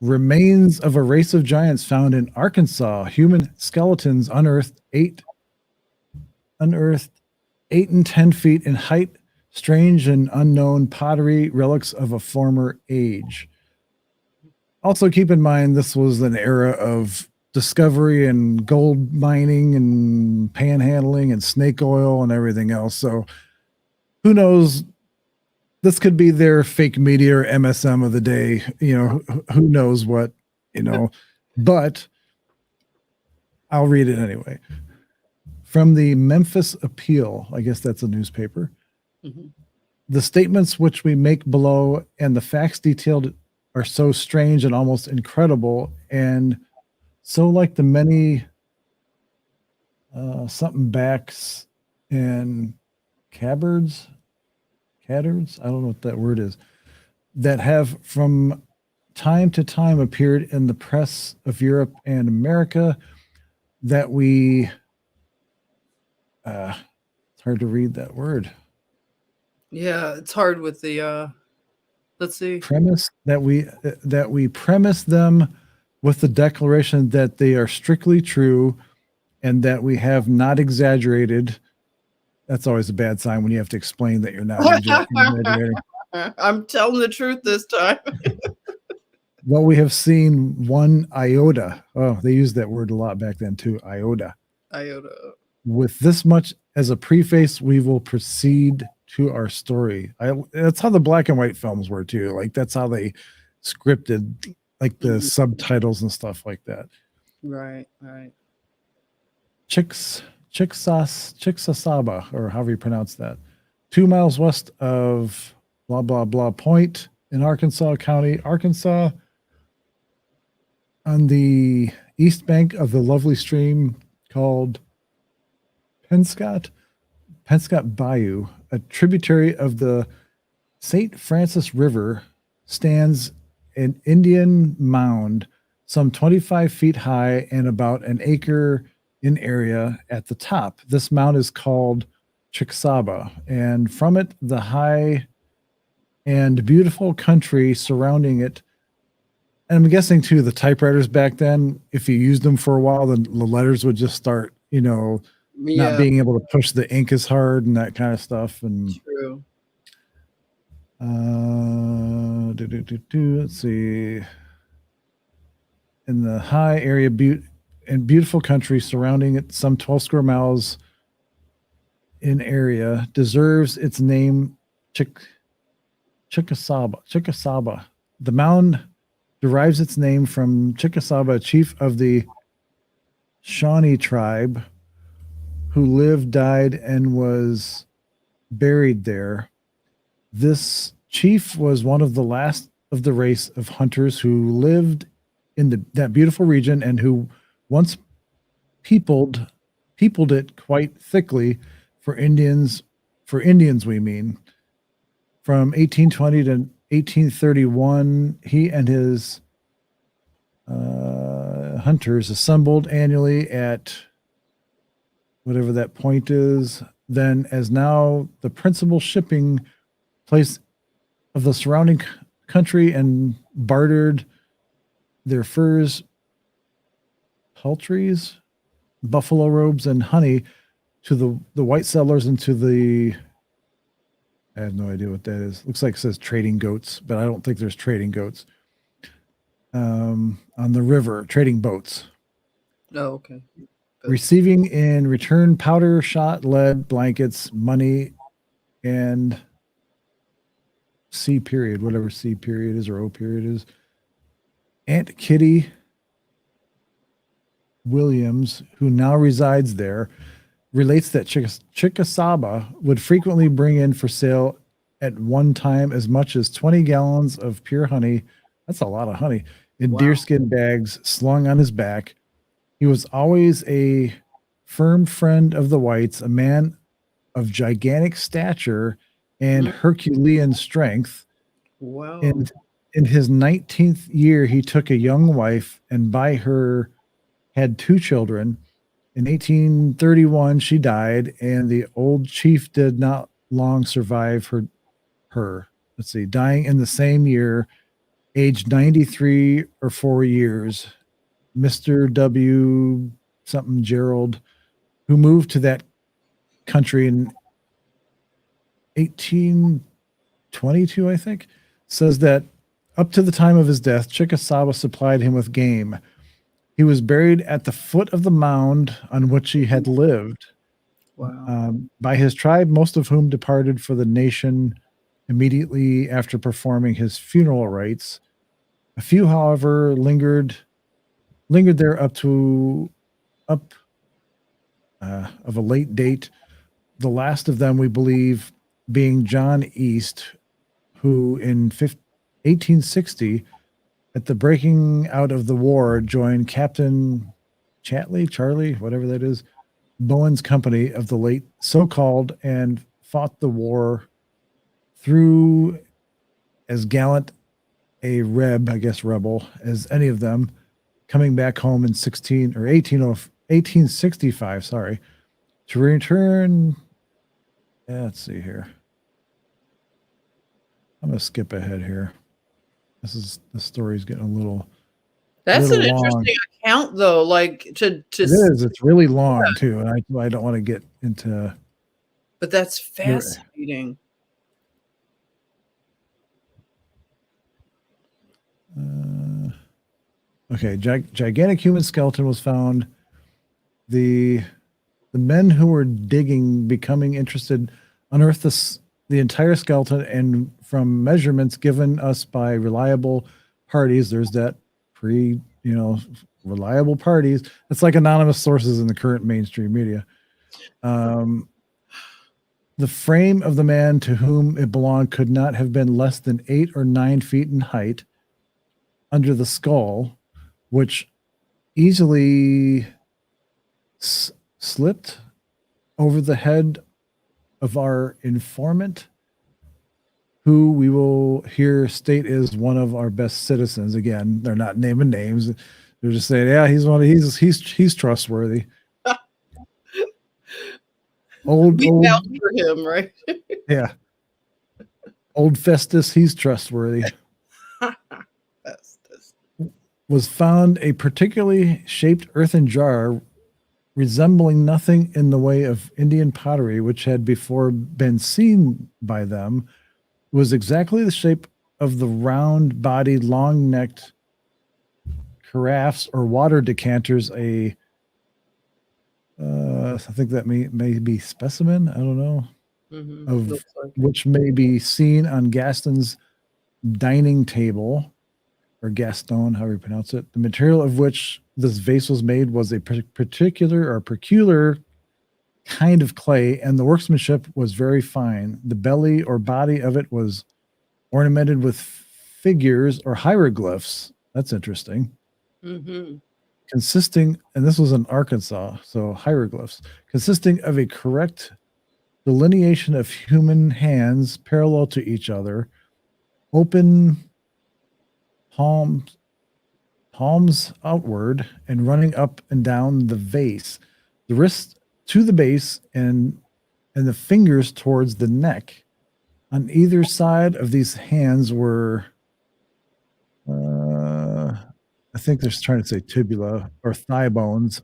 Remains of a race of giants found in Arkansas. Human skeletons unearthed 8 and 10 feet in height. Strange and unknown pottery, relics of a former age. Also keep in mind, this was an era of discovery and gold mining and panhandling and snake oil and everything else. So who knows? This could be their fake media or MSM of the day. You know, who knows what, you know, but I'll read it anyway. From the Memphis Appeal, I guess that's a newspaper. Mm-hmm. The statements which we make below and the facts detailed are so strange and almost incredible, and so like the many something backs and cattards, I don't know what that word is, that have from time to time appeared in the press of Europe and America, that we it's hard to read that word. Yeah, it's hard with the let's see. Premise that we premise them with the declaration that they are strictly true and that we have not exaggerated. That's always a bad sign when you have to explain that you're not exaggerating. I'm telling the truth this time. Well, we have seen one iota. Oh, they used that word a lot back then too. Iota. Iota. With this much as a preface, we will proceed to our story. That's how the black and white films were too. Like that's how they scripted like the Mhm. subtitles and stuff like that. Right, right. Chicksasaba, or however you pronounce that. 2 miles west of blah blah blah Point in Arkansas County, Arkansas, on the east bank of the lovely stream called Pennscott Bayou, a tributary of the St. Francis River, stands an Indian mound some 25 feet high and about an acre in area at the top. This mound is called Chicksaba, and from it, the high and beautiful country surrounding it. And I'm guessing too, the typewriters back then, if you used them for a while, then the letters would just start, not Yeah, being able to push the ink as hard and that kind of stuff. And true. let's see. In the high area and beautiful country surrounding it, some 12 square miles in area, deserves its name, Chickasaba. The mound derives its name from Chickasaba, chief of the Shawnee tribe, who lived, died, and was buried there. This chief was one of the last of the race of hunters who lived in that beautiful region and who once peopled it quite thickly for Indians. For Indians, we mean. From 1820 to 1831, he and his hunters assembled annually at whatever that point is, then as now the principal shipping place of the surrounding country, and bartered their furs, peltries, buffalo robes, and honey to the white settlers and to the, I have no idea what that is. Looks like it says trading goats, but I don't think there's trading goats. On the river, trading boats. Oh, okay. Receiving in return powder, shot, lead, blankets, money, and C period, whatever C period is or O period is. Aunt Kitty Williams, who now resides there, relates that Chickasaba would frequently bring in for sale at one time as much as 20 gallons of pure honey. That's a lot of honey in Wow. deerskin bags slung on his back. He was always a firm friend of the whites, a man of gigantic stature and Mm. Herculean strength. Wow. And in his 19th year, he took a young wife and by her had 2 children. In 1831, she died, and the old chief did not long survive her. Let's see, dying in the same year, aged 93 or 4 years. Mr. W. something Gerald, who moved to that country in 1822, I think, says that up to the time of his death, Chickasaba supplied him with game. He was buried at the foot of the mound on which he had lived. Wow. By his tribe, most of whom departed for the nation immediately after performing his funeral rites. A few, however, lingered there up of a late date. The last of them, we believe, being John East, who in 1860, at the breaking out of the war, joined Captain Charlie, whatever that is, Bowen's company of the late so-called, and fought the war through as gallant a rebel, as any of them, coming back home in 1865, to return. Let's see here. I'm going to skip ahead here. The story's getting a little That's an long. interesting account though, like to It is. It's really long too, and I don't want to get into. but that's fascinating. Okay, gigantic human skeleton was found. The The men who were digging, becoming interested, unearthed the entire skeleton, and from measurements given us by reliable parties, there's that reliable parties. It's like anonymous sources in the current mainstream media. The frame of the man to whom it belonged could not have been less than 8 or 9 feet in height. Under the skull, which easily slipped over the head of our informant, who we will here state is one of our best citizens. Again, they're not naming names. They're just saying, yeah, he's trustworthy. We vouch for him, right? Yeah. Old Festus, he's trustworthy. Festus. Was found a particularly shaped earthen jar resembling nothing in the way of Indian pottery, which had before been seen by them. It was exactly the shape of the round-bodied, long-necked carafes or water decanters. I think that may be specimen. I don't know. Of which may be seen on Gaston's dining table, or Gaston, however you pronounce it. The material of which this vase was made was a peculiar kind of clay, and the workmanship was very fine. The belly or body of it was ornamented with figures or hieroglyphs. That's interesting. Consisting, and this was in Arkansas, so hieroglyphs, consisting of a correct delineation of human hands parallel to each other, open palms outward and running up and down the vase, the wrist to the base, and the fingers towards the neck. On either side of these hands were, I think they're trying to say tibula or thigh bones,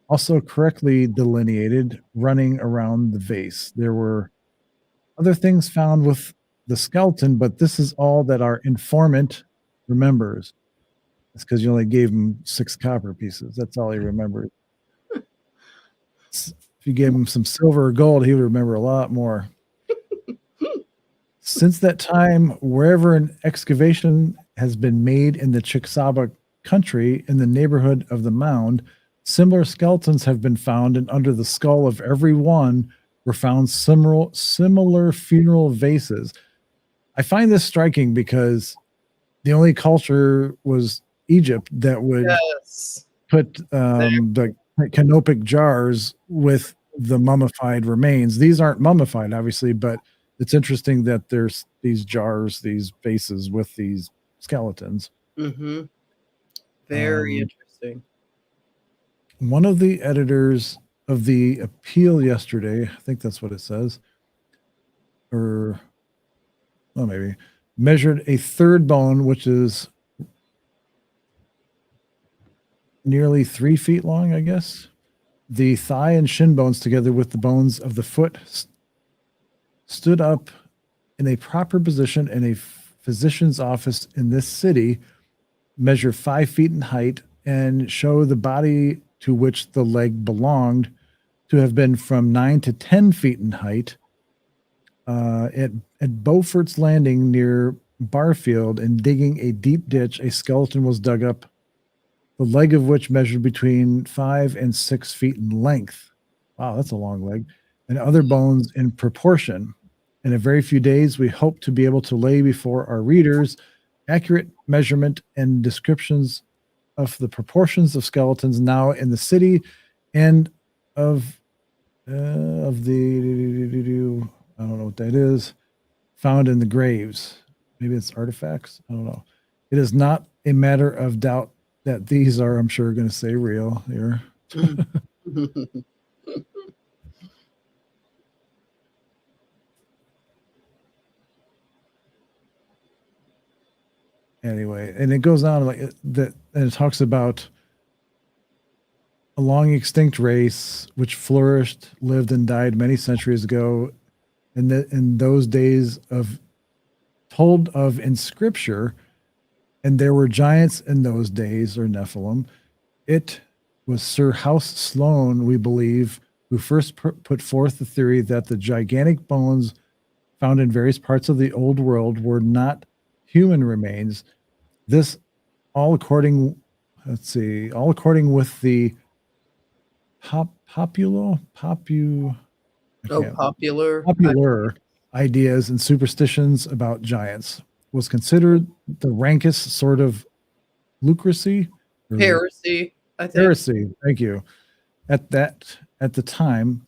also correctly delineated, running around the vase. There were other things found with the skeleton, but this is all that our informant remembers. It's because you only gave him 6 copper pieces. That's all he remembered. If you gave him some silver or gold, he would remember a lot more. Since that time, wherever an excavation has been made in the Chickasaw country in the neighborhood of the mound, similar skeletons have been found, and under the skull of every one were found similar funeral vases. I find this striking because the only culture was Egypt that would put the canopic jars with the mummified remains. These aren't mummified, obviously, but it's interesting that there's these jars, these vases with these skeletons. Very interesting. One of the editors of the appeal yesterday, I think that's what it says, or maybe, measured a third bone, which is nearly 3 feet long, I guess. The thigh and shin bones, together with the bones of the foot, stood up in a proper position in a physician's office in this city, measure 5 feet in height, and show the body to which the leg belonged to have been from 9 to 10 feet in height. At Beaufort's Landing near Barfield, and digging a deep ditch, a skeleton was dug up, the leg of which measured between 5 and 6 feet in length. Wow, that's a long leg. And other bones in proportion. In a very few days, we hope to be able to lay before our readers accurate measurement and descriptions of the proportions of skeletons now in the city, and of the I don't know what that is, found in the graves. Maybe it's artifacts. I don't know. It is not a matter of doubt that these are, I'm sure, going to say real here. Anyway, and it goes on like that, and it talks about a long extinct race which flourished, lived, and died many centuries ago, and that in those days of told of in Scripture, and there were giants in those days, or Nephilim. It was Sir House Sloane, we believe, who first put forth the theory that the gigantic bones found in various parts of the old world were not human remains. This all according, all according with the I Oh, can't, popular. popular ideas and superstitions about giants, was considered the rankest sort of lucracy or Heresy, I think. heresy. Thank you. At the time,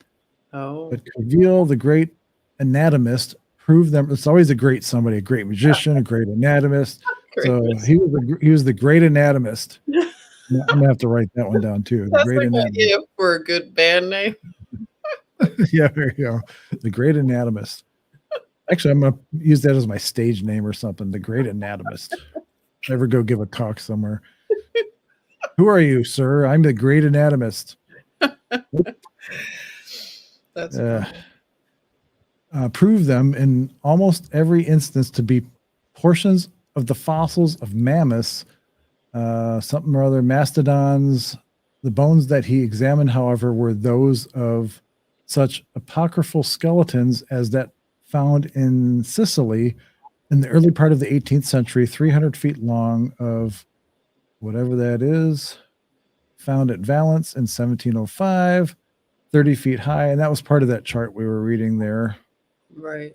Oh, but Cavil, the great anatomist, proved them. It's always a great somebody, a great magician, a great anatomist. great. So he was the great anatomist. I'm gonna have to write that one down too. The That's great like an anatomist. idea for a good band name. Yeah, there you go. The great anatomist. Actually, I'm gonna use that as my stage name or something. The great anatomist. Ever go give a talk somewhere? Who are you, sir? I'm the great anatomist. That's funny. Prove them in almost every instance to be portions of the fossils of mammoths, something or other, mastodons. The bones that he examined, however, were those of such apocryphal skeletons as that found in Sicily in the early part of the 18th century, 300 feet long, of whatever that is, found at Valence in 1705, 30 feet high. And that was part of that chart we were reading there. Right.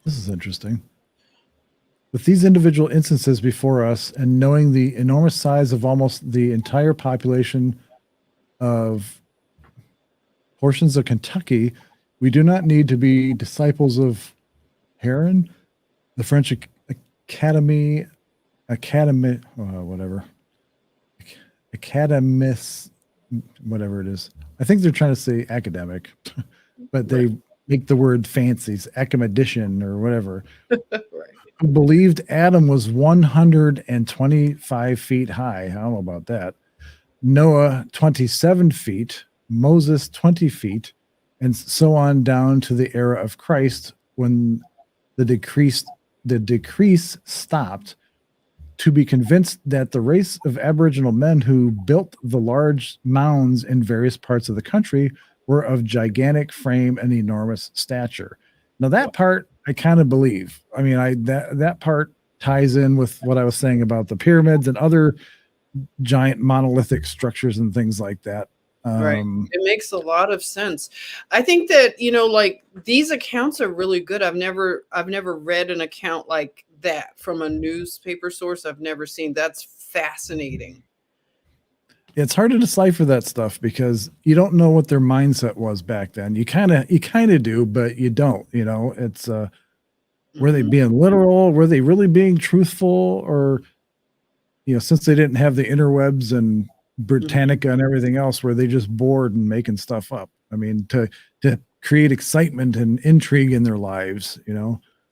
This is interesting. With these individual instances before us and knowing the enormous size of almost the entire population of portions of Kentucky, we do not need to be disciples of Heron, the French Academy, whatever, academists, whatever it is. I think they're trying to say academic, but they make the word fancies, academician or whatever. Right. Who believed Adam was 125 feet high. I don't know about that. Noah, 27 feet, Moses, 20 feet, and so on down to the era of Christ when the decrease stopped, to be convinced that the race of Aboriginal men who built the large mounds in various parts of the country were of gigantic frame and enormous stature. Now that part I kind of believe. I mean, that part ties in with what I was saying about the pyramids and other giant monolithic structures and things like that. Right. It makes a lot of sense. I think that, like these accounts are really good. I've never read an account like that from a newspaper source. I've never seen. That's fascinating. It's hard to decipher that stuff because you don't know what their mindset was back then. You kind of do, but you don't, it's were they being literal? Were they really being truthful? Or, since they didn't have the interwebs and Britannica and everything else, were they just bored and making stuff up? I mean, to create excitement and intrigue in their lives,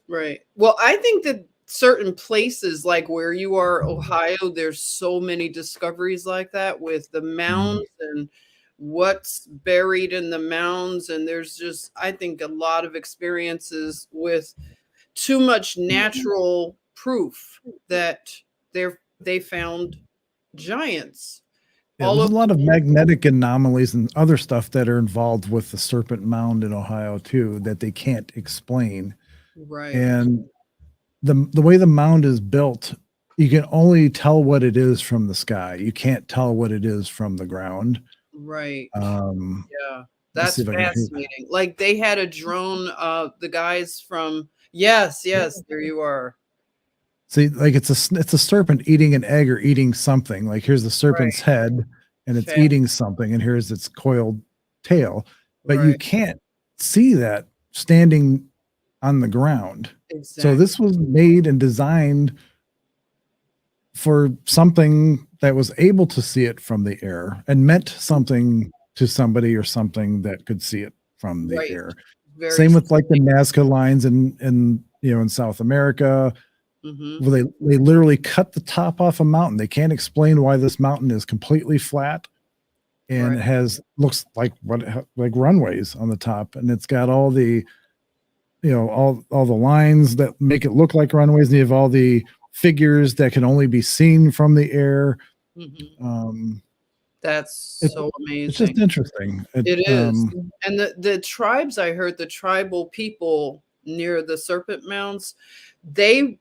Right. Well, I think that certain places like where you are, Ohio, there's so many discoveries like that with the mounds and what's buried in the mounds. And there's just, I think, a lot of experiences with too much natural proof that they found giants. Yeah, there's a lot of magnetic anomalies and other stuff that are involved with the Serpent Mound in Ohio too that they can't explain. Right. And the way the mound is built, you can only tell what it is from the sky. You can't tell what it is from the ground. Right. Yeah, that's fascinating. Like they had a drone, the guys from yes, there you are. See, like it's a serpent eating an egg or eating something. Like here's the serpent's head and it's eating something, and here's its coiled tail. But you can't see that standing on the ground. Exactly. So this was made and designed for something that was able to see it from the air and meant something to somebody or something that could see it from the air. Same with like the Nazca lines in South America. Where they literally cut the top off a mountain. They can't explain why this mountain is completely flat and it looks like runways on the top, and it's got all the all the lines that make it look like runways, and you have all the figures that can only be seen from the air. Um, That's it, so it's just amazing. interesting. It is. And the tribes, I heard the tribal people near the serpent mounds, they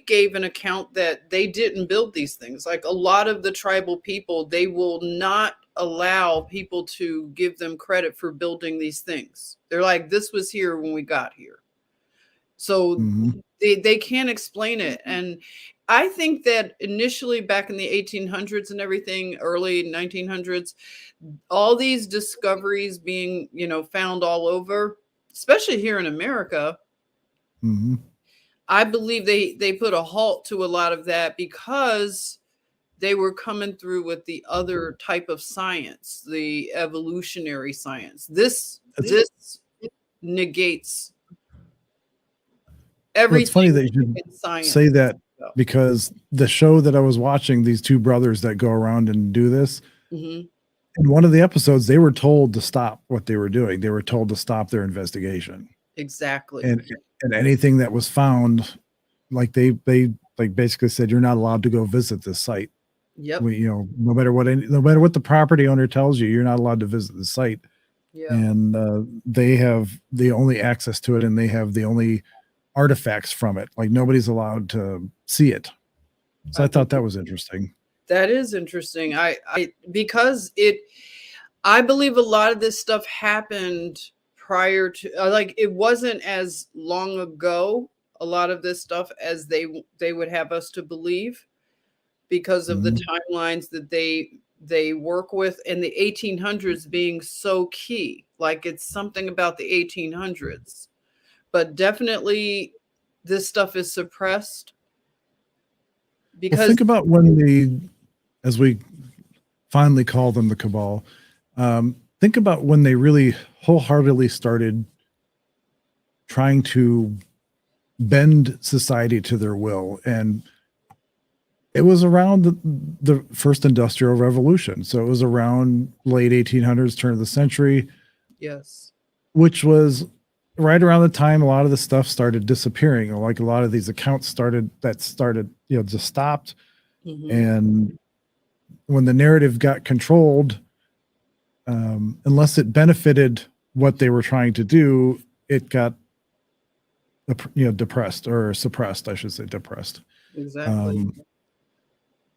gave an account that they didn't build these things. Like a lot of the tribal people, they will not allow people to give them credit for building these things. They're like, this was here when we got here. So they can't explain it. And I think that initially back in the 1800s and everything, early 1900s, all these discoveries being, found all over, especially here in America, I believe they put a halt to a lot of that because they were coming through with the other type of science, the evolutionary science. This negates Well, it's funny everything that you in science. say that, because the show that I was watching, these two brothers that go around and do this, in one of the episodes, they were told to stop what they were doing. They were told to stop their investigation. Exactly. And anything that was found, like they like basically said, you're not allowed to go visit this site. Yep. No matter what the property owner tells you, you're not allowed to visit the site. Yeah. And they have the only access to it, and they have the only artifacts from it. Like nobody's allowed to see it. So I thought that was interesting. That is interesting. Because I believe a lot of this stuff happened prior to, like, it wasn't as long ago, a lot of this stuff, as they would have us to believe, because of the timelines that they work with, and the 1800s being so key. Like, it's something about the 1800s, but definitely this stuff is suppressed because, well, think about when as we finally call them the cabal, think about when they really wholeheartedly started trying to bend society to their will. And it was around the first industrial revolution. So it was around late 1800s, turn of the century. Yes. Which was right around the time a lot of the stuff started disappearing. Like a lot of these accounts started, just stopped. And when the narrative got controlled, unless it benefited what they were trying to do, it got, depressed, or suppressed, I should say, depressed. Exactly.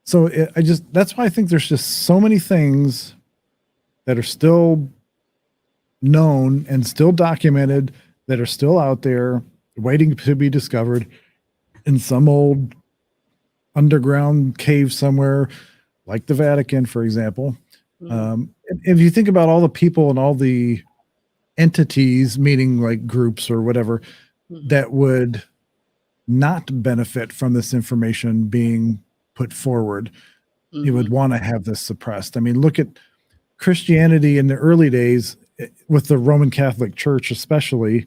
So that's why I think there's just so many things that are still known and still documented, that are still out there waiting to be discovered in some old underground cave somewhere, like the Vatican, for example. If you think about all the people and all the entities, meaning like groups or whatever, that would not benefit from this information being put forward, you would want to have this suppressed. I mean, look at Christianity in the early days with the Roman Catholic Church, especially.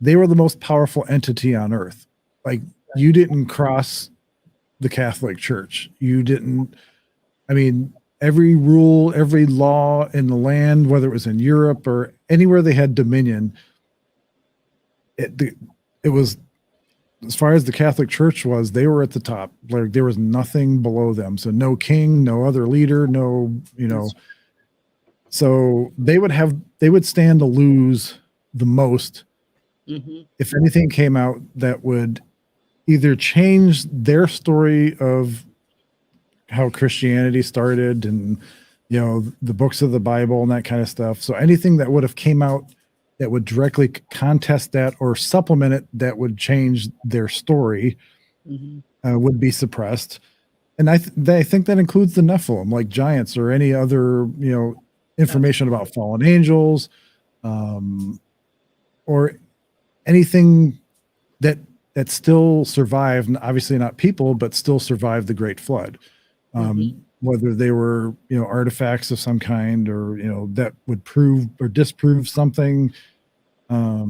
They were the most powerful entity on earth. Like, you didn't cross the Catholic Church. You didn't, I mean, every rule, every law in the land, whether it was in Europe or anywhere they had dominion, it was, as far as the Catholic Church was, they were at the top. Like, there was nothing below them. So no king, no other leader, no, so they would stand to lose the most if anything came out that would either change their story of how Christianity started, and the books of the Bible and that kind of stuff. So anything that would have came out that would directly contest that or supplement it, that would change their story, would be suppressed. And I think that includes the Nephilim, like giants, or any other information about fallen angels, or anything that still survived, and obviously not people, but still survived the Great Flood. Whether they were, artifacts of some kind, or, that would prove or disprove something. I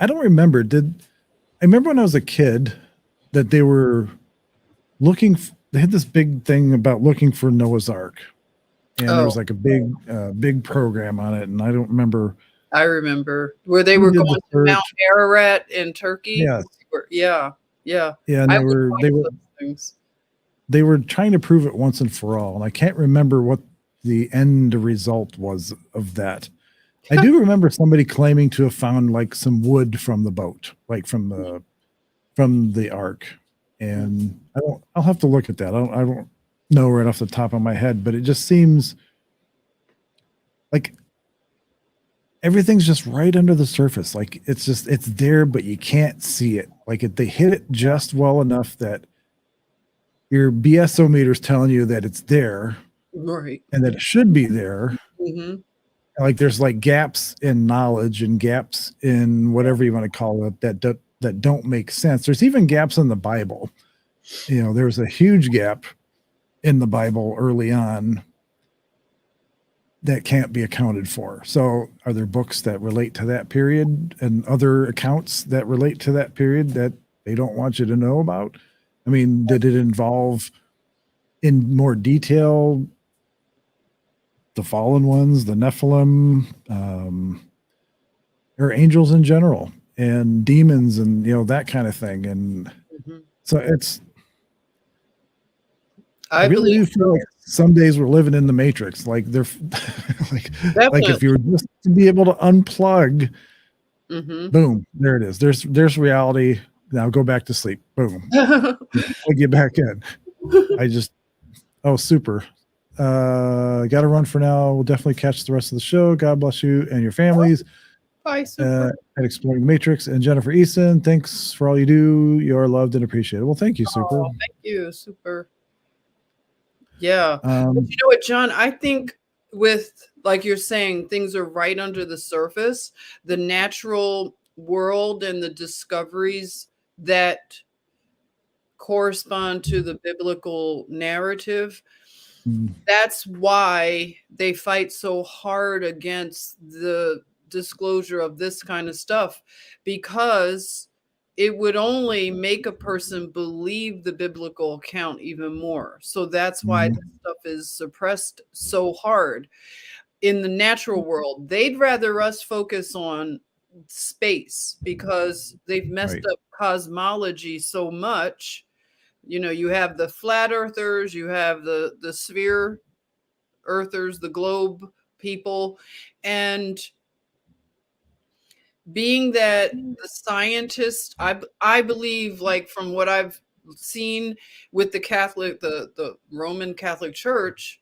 don't remember. I remember when I was a kid that they were they had this big thing about looking for Noah's Ark. And there was like a big program on it. And I don't remember. I remember where they Who were did the going to Mount search? Ararat in Turkey. Yes. Yeah, yeah. Yeah, and I they would were watch they were those things. they were trying to prove it once and for all, and I can't remember what the end result was of that. I do remember somebody claiming to have found like some wood from the boat, like from the ark, and I'll have to look at that. I don't know right off the top of my head, but it just seems like everything's just right under the surface. Like it's there, but you can't see it. Like they hit it just well enough that your BSO meter is telling you that it's there Right. and that it should be there. Mhm. Like there's like gaps in knowledge and gaps in whatever you want to call it that don't make sense. There's even gaps in the Bible. You know, there's a huge gap in the Bible early on that can't be accounted for. So, are there books that relate to that period and other accounts that relate to that period that they don't want you to know about? I mean, did it involve in more detail the fallen ones, the Nephilim, or angels in general, and demons, and that kind of thing? And Mhm. so it's I I really believe do feel like some days we're living in the Matrix. Like they're like if definitely. you were just to be able to unplug, Mhm. boom, there it is. There's reality. Now go back to sleep. Boom. Plug you back in. I just oh super. Gotta run for now. We'll definitely catch the rest of the show. God bless you and your families. Bye, super. At Exploring the Matrix. And Jennifer Eason, thanks for all you do. You're loved and appreciated. Well, thank you, super. Oh, thank you, super. Yeah. But Um, you know what, John? I think with, like you're saying, things are right under the surface. The natural world and the discoveries that correspond to the biblical narrative. mm, That's why they fight so hard against the disclosure of this kind of stuff, because it would only make a person believe the biblical account even more. So that's why mm, this stuff is suppressed so hard. In the natural world, they'd rather us focus on space because they've messed right. up cosmology so much. You know, you have the flat earthers, you have the sphere earthers, the globe people, and being that the scientists, I believe, like from what I've seen with the Catholic, the Roman Catholic Church,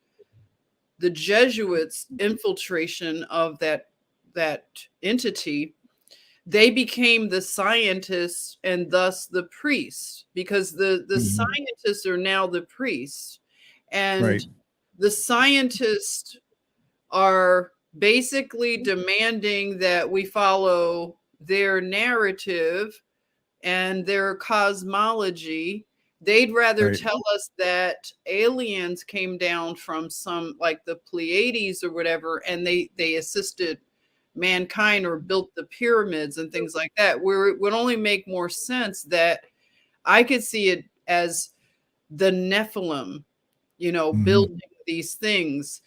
the Jesuits' infiltration of that entity, they became the scientists and thus the priests, because the Mhm, scientists are now the priests, right. and the scientists are basically demanding that we follow their narrative and their cosmology. They'd rather Right. tell us that aliens came down from some, like the Pleiades or whatever, and they assisted mankind or built the pyramids and things like that, where it would only make more sense that I could see it as the Nephilim, Mhm, building these things.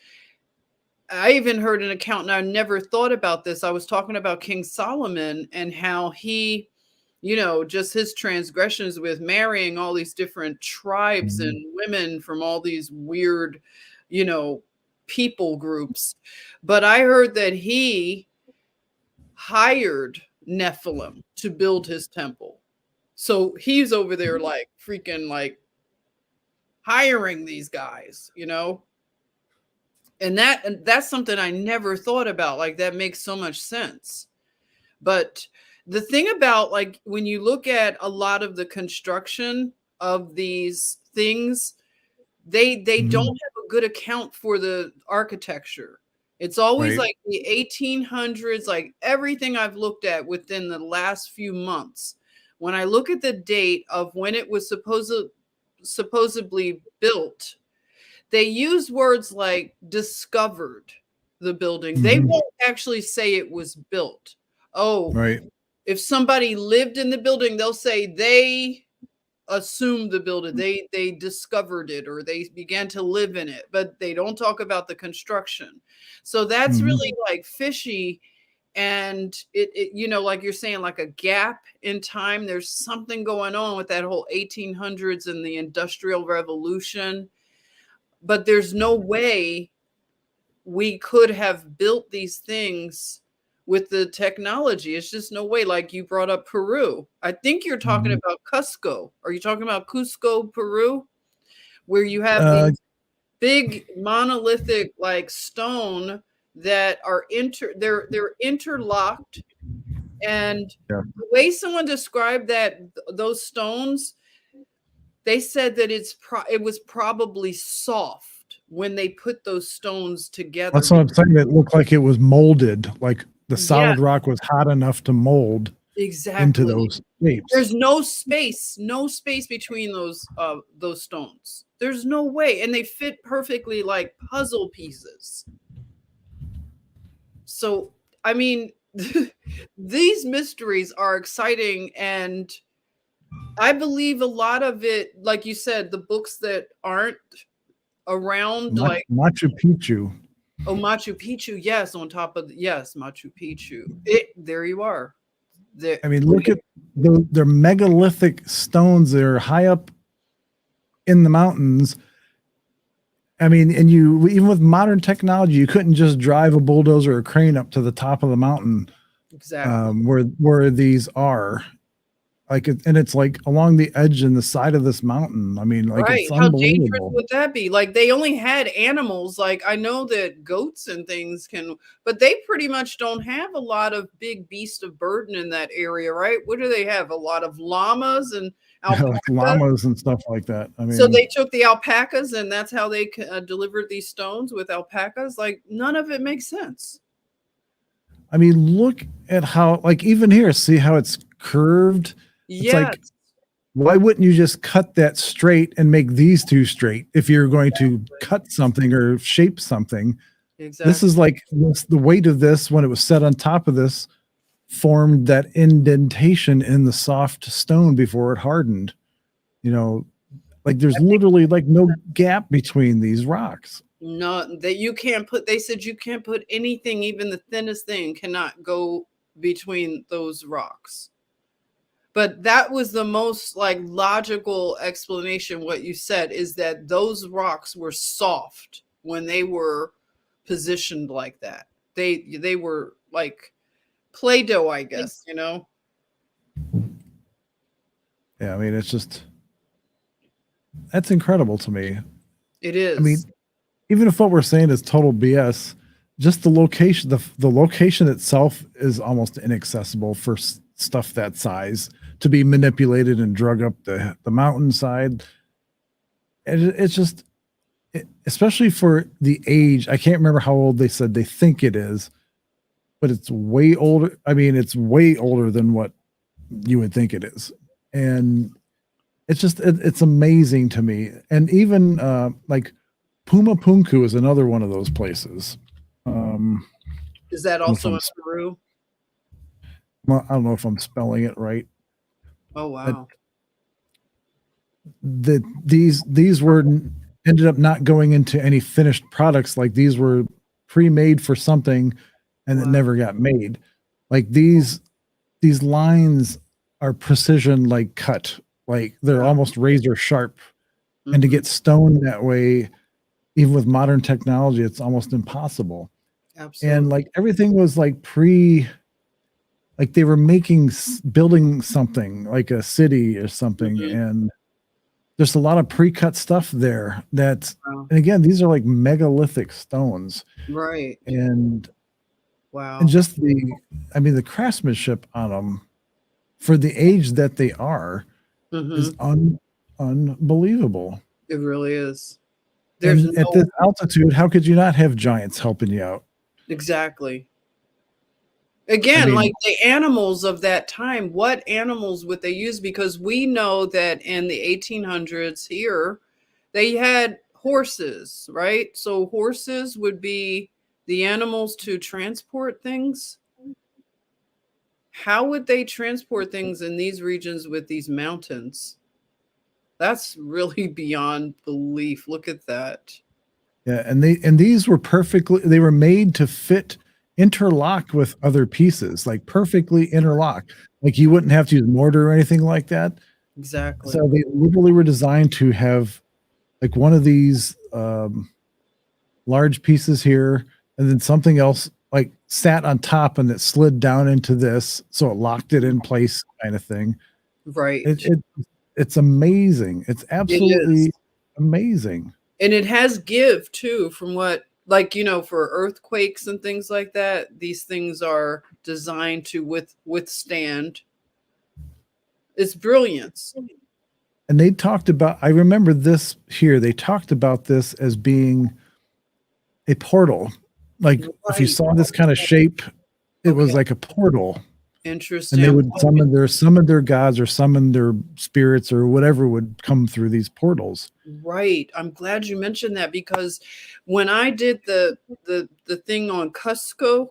I even heard an account, and I never thought about this. I was talking about King Solomon and how he, just his transgressions with marrying all these different tribes mhm, and women from all these weird, you know, people groups. But I heard that he hired Nephilim to build his temple. So he's over there like freaking like hiring these guys. And that's something I never thought about. Like that makes so much sense. But the thing about, like, when you look at a lot of the construction of these things, they don't mhm, have a good account for the architecture. It's always right. like the 1800s, like everything I've looked at within the last few months. When I look at the date of when it was supposedly built, they use words like discovered the building. They Mhm, won't actually say it was built. Oh, right. if somebody lived in the building, they'll say they assumed the building. They discovered it, or they began to live in it, but they don't talk about the construction. So that's Mhm, really like fishy. and it you know, like you're saying, like a gap in time. There's something going on with that whole 1800s and the Industrial Revolution, but there's no way we could have built these things with the technology. It's just no way. Like you brought up Peru. I think you're talking Mhm. about Cusco. Are you talking about Cusco, Peru, where you have Uh, these big monolithic like stone that are they're interlocked, and yeah. the way someone described that those stones, they said that it was probably soft when they put those stones together. That's what I'm saying. It looked like it was molded, like the Yeah, solid rock was hot enough to mold into exactly. those shapes. There's no space between those stones. There's no way, and they fit perfectly like puzzle pieces. So, I mean, these mysteries are exciting, and I believe a lot of it, like you said, the books that aren't around, like Machu Picchu. oh, Machu Picchu, yes, on top of yes, Machu Picchu. There you are. There, I mean, look at they're megalithic stones that are high up in the mountains. I mean, and you even with modern technology, you couldn't just drive a bulldozer or a crane up to the top of the mountain exactly. where these are. Like, and it's like along the edge and the side of this mountain. I mean, like Right. it's How dangerous unbelievable. would that be? Like they only had animals. Like I know that goats and things can, but they pretty much don't have a lot of big beast of burden in that area, right? What do they have? A lot of llamas and Yeah, like alpacas. llamas and stuff like that. I So mean, they took the alpacas, and that's how they delivered these stones with alpacas. Like none of it makes sense. look at how, like, even here, see how it's curved? It's like, Yes, why wouldn't you just cut that straight and make these two straight if you're going to exactly. cut something or shape something? This Exactly. is like the weight of this when it was set on top of this formed that indentation in the soft stone before it hardened. You know, like there's I think literally like no gap between these rocks. no, that you can't put. They said you can't put anything, even the thinnest thing, cannot go between those rocks. But that was the most like logical explanation. What you said is that those rocks were soft when they were positioned like that. They were like Play-Doh, I guess, you know? Yeah, I mean, it's just that's incredible to me. It I mean, is. even if what we're saying is total BS, just the location itself is almost inaccessible for stuff that size to be manipulated and drug up the mountainside. And it's just, especially for the age. I can't remember how old they said they think it is, but it's way older. I mean, it's way older than what you would think it is, and it's just it's amazing to me. And even like Puma Punku is another one of those places. Is that I don't know if also I'm in Peru? well, I don't know if I'm spelling it right, Oh, but wow. these were ended up not going into any finished products. Like these were pre-made for something, and it Wow. never got made. Like these lines are precision like cut, like they're Wow. almost razor sharp. And to Mhm. get stone that way, even with modern technology, it's almost impossible. And Absolutely. like everything was like like they were building something like a city or something, Mhm. and there's a lot of pre-cut stuff there that, Wow. and again, these are like megalithic stones, Right. and Wow. just the craftsmanship on them for the age that they are is Mhm. unbelievable. It really is. There's And at no this altitude, how could you not have giants helping you out? exactly. I Again, like mean, the animals of that time, what animals would they use? Because we know that in the 1800s here, they had horses, right? So horses would be the animals to transport things. How would they transport things in these regions with these mountains? That's really beyond belief. Look at that. yeah, and these were perfectly they were made to fit interlocked with other pieces, like perfectly interlocked. Like you wouldn't have to use mortar or anything like that. Exactly. So they literally were designed to have like one of these large pieces here, and then something else like sat on top and it slid down into this, so it locked it in place, kind of thing. It, Right. it it's amazing. It's It is. absolutely amazing. And it has give too, from what, like, for earthquakes and things like that, these things are designed to withstand. It's brilliance. And they talked about, I remember this here, they talked about this as being a portal. Like if you Right. saw this kind of shape, it was Okay. like a portal. And they Interesting. would summon their gods or summon their spirits or whatever would come through these portals. Right. I'm glad you mentioned that, because when I did the thing on Cusco,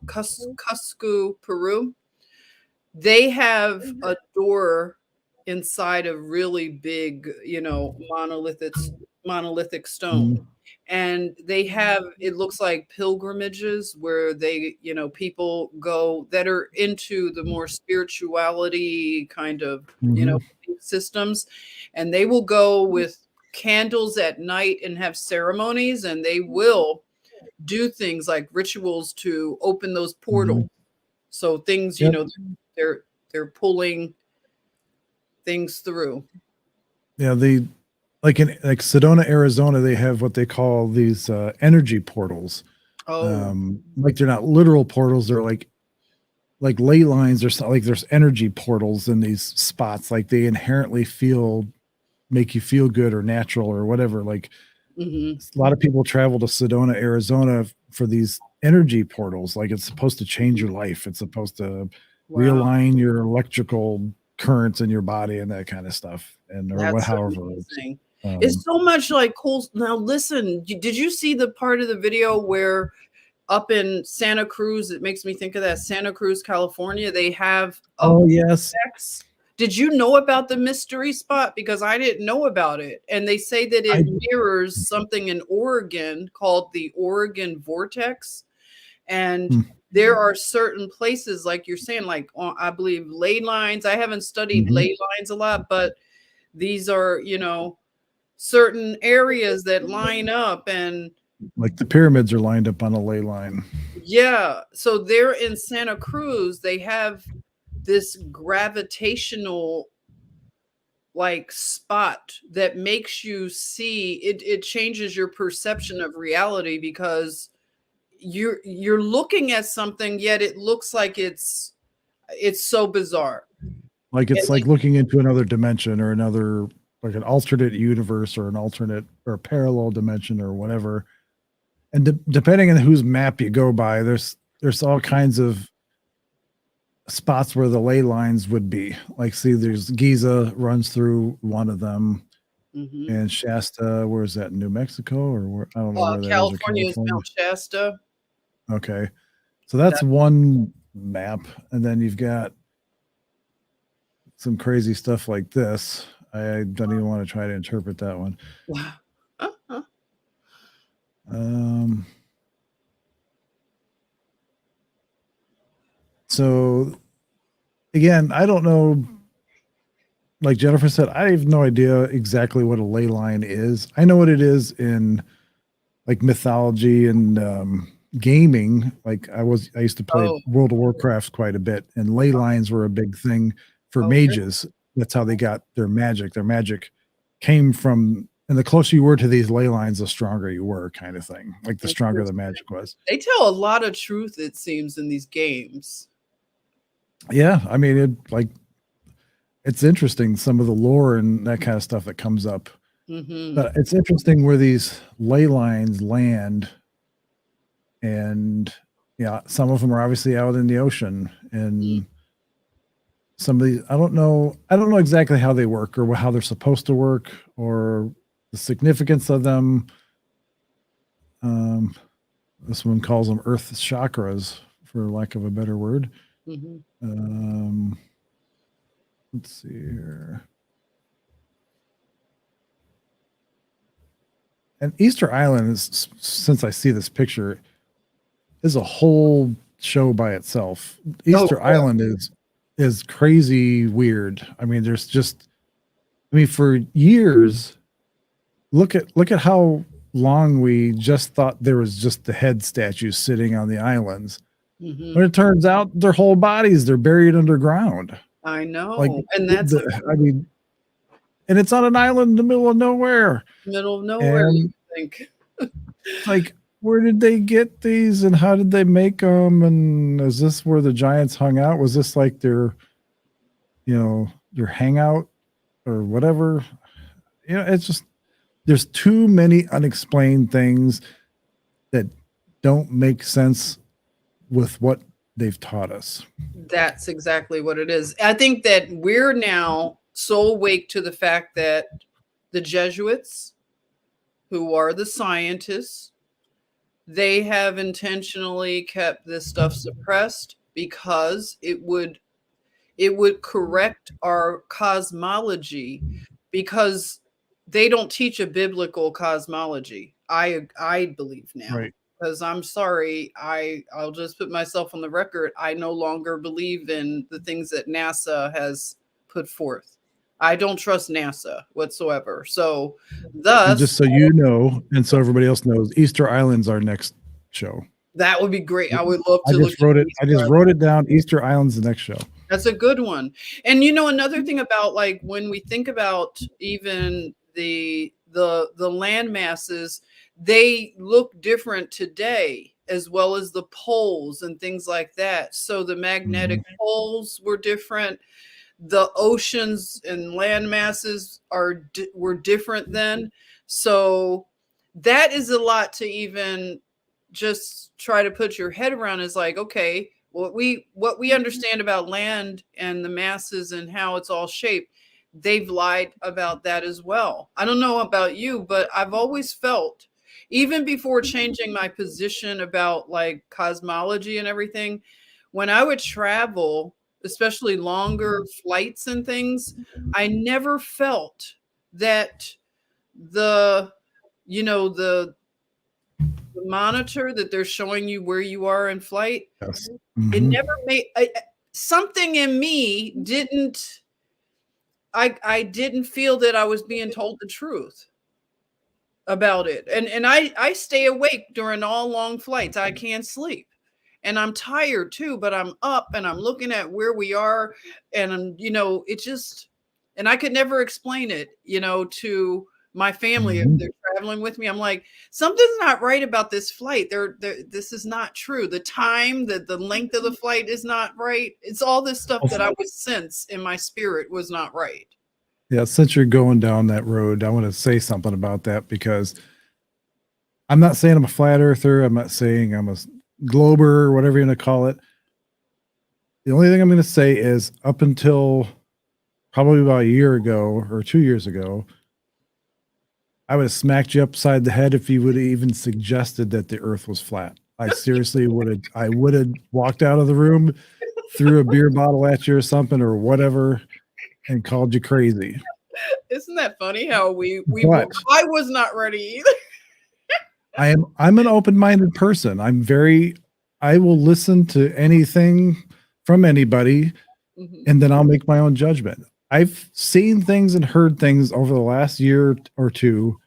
Peru, they have a door inside of really big, monolithic stone. Mhm, And they have, it looks like pilgrimages where they, people go that are into the more spirituality kind of, mhm, belief systems. And they will go with candles at night and have ceremonies, and they will do things like rituals to open those portals. mhm. So things, Yep. they're they're pulling things through. Yeah, they like in like Sedona, Arizona, they have what they call these energy portals. Oh, Like they're not literal portals, they're like ley lines or something. Like there's energy portals in these spots. Like they inherently make you feel good or natural or whatever. Like mhm. a lot of people travel to Sedona, Arizona for these energy portals. Like it's supposed to change your life. It's supposed to Wow, realign your electrical currents in your body and that kind of stuff. And or what that's however. amazing. It's Um, so much like cool. Now listen, did you see the part of the video where up in Santa Cruz, it makes me think of that Santa Cruz, California, they have a oh yes. vortex. Did you know about the mystery spot? Because I didn't know about it. And they say that I it mirrors something in Oregon called the Oregon vortex. And hmm, there are certain places, like you're saying, like I believe ley lines. I haven't studied mhm. ley lines a lot, but these are, certain areas that line up. And Like the pyramids are lined up on a ley line. yeah, so they're in Santa Cruz. They have this gravitational like spot that makes you see it. It changes your perception of reality, because you're looking at something, yet it looks like it's so bizarre. Like And it's like looking into another dimension or another like an alternate universe or an alternate or parallel dimension or whatever. And depending on whose map you go by, there's all kinds of spots where the ley lines would be. Like, see, there's Giza runs through one of them, Mhm. and Shasta, where is that? New Mexico or where? I don't know where that is. Or California is California. Mount Shasta. Okay, so that's That one map, and then you've got some crazy stuff like this. I don't even want to try to interpret that one. wow. Uh-huh. Um, so again, I don't know. Like Jennifer said, I have no idea exactly what a ley line is. I know what it is in like mythology and gaming. Like I used to play Oh, World of Warcraft quite a bit, and ley lines were a big thing for okay. mages. That's how they got their magic. Their magic came from, and the closer you were to these ley lines, the stronger you were, kind of thing. Like the stronger the Interesting. magic was. They tell a lot of truth, it seems, in these games. Yeah, I mean, it's interesting some of the lore and that kind of stuff that comes up. Mhm. But it's interesting where these ley lines land, and yeah, some of them are obviously out in the ocean, Mm. and some of these I don't know exactly how they work or how they're supposed to work or the significance of them. Um, this one calls them Earth chakras, for lack of a better word. Mhm. Um, let's see here. And Easter Island is, since I see this picture, is a whole show by itself. Oh, Easter yeah. Island is crazy weird. I mean, there's just, I mean, for years, look at how long we just thought there was just the head statues sitting on the islands. Mhm. When it turns out their whole bodies, they're buried underground. I Like know, and that's like I mean, and it's on an island in the middle of nowhere. middle of nowhere, you And think. it's like, where did they get these and how did they make them? And is this where the giants hung out? Was this like their hangout or whatever? It's just, there's too many unexplained things that don't make sense with what they've taught us. That's exactly what it is. I think that we're now so awake to the fact that the Jesuits, who are the scientists, they have intentionally kept this stuff suppressed because it would correct our cosmology, because they don't teach a biblical cosmology. I believe now. Right. Because I'm sorry, I'll just put myself on the record. I no longer believe in the things that NASA has put forth. I don't trust NASA whatsoever. So, And just thus, so you know, and so everybody else knows, Easter Island's our next show. that would be great. I would love to look at I just these. wrote it down. Easter Island's the next show. That's a good one. And another thing about, like, when we think about even the land masses, they look different today, as well as the poles and things like that. So the magnetic poles were different. The oceans and land masses were different then. So that is a lot to even just try to put your head around. Is like, okay, what we understand about land and the masses and how it's all shaped, they've lied about that as well. I don't know about you, but I've always felt, even before changing my position about like cosmology and everything, when I would travel, especially longer flights and things, I never felt that the the monitor that they're showing you where you are in flight, Yes. it never made something in me didn't. I didn't feel that I was being told the truth about it, and I stay awake during all long flights. I can't sleep, and I'm tired too, but I'm up and I'm looking at where we are, and it just, and I could never explain it, to my family if they're traveling with me. I'm like, something's not right about this flight. This is not true. The time, the length of the flight is not right. It's all this stuff that I would sense in my spirit was not right. Yeah, since you're going down that road, I want to say something about that because I'm not saying I'm a flat earther. I'm not saying I'm a glober or whatever you're going to call it. The only thing I'm going to say is up until probably about a year ago or 2 years ago, I would have smacked you upside the head if you would have even suggested that the earth was flat. I seriously I would have walked out of the room, threw a beer bottle at you or something or whatever, and called you crazy. Isn't that funny how But I was not ready either. I'm an open-minded person. I will listen to anything from anybody and then I'll make my own judgment. I've seen things and heard things over the last year or two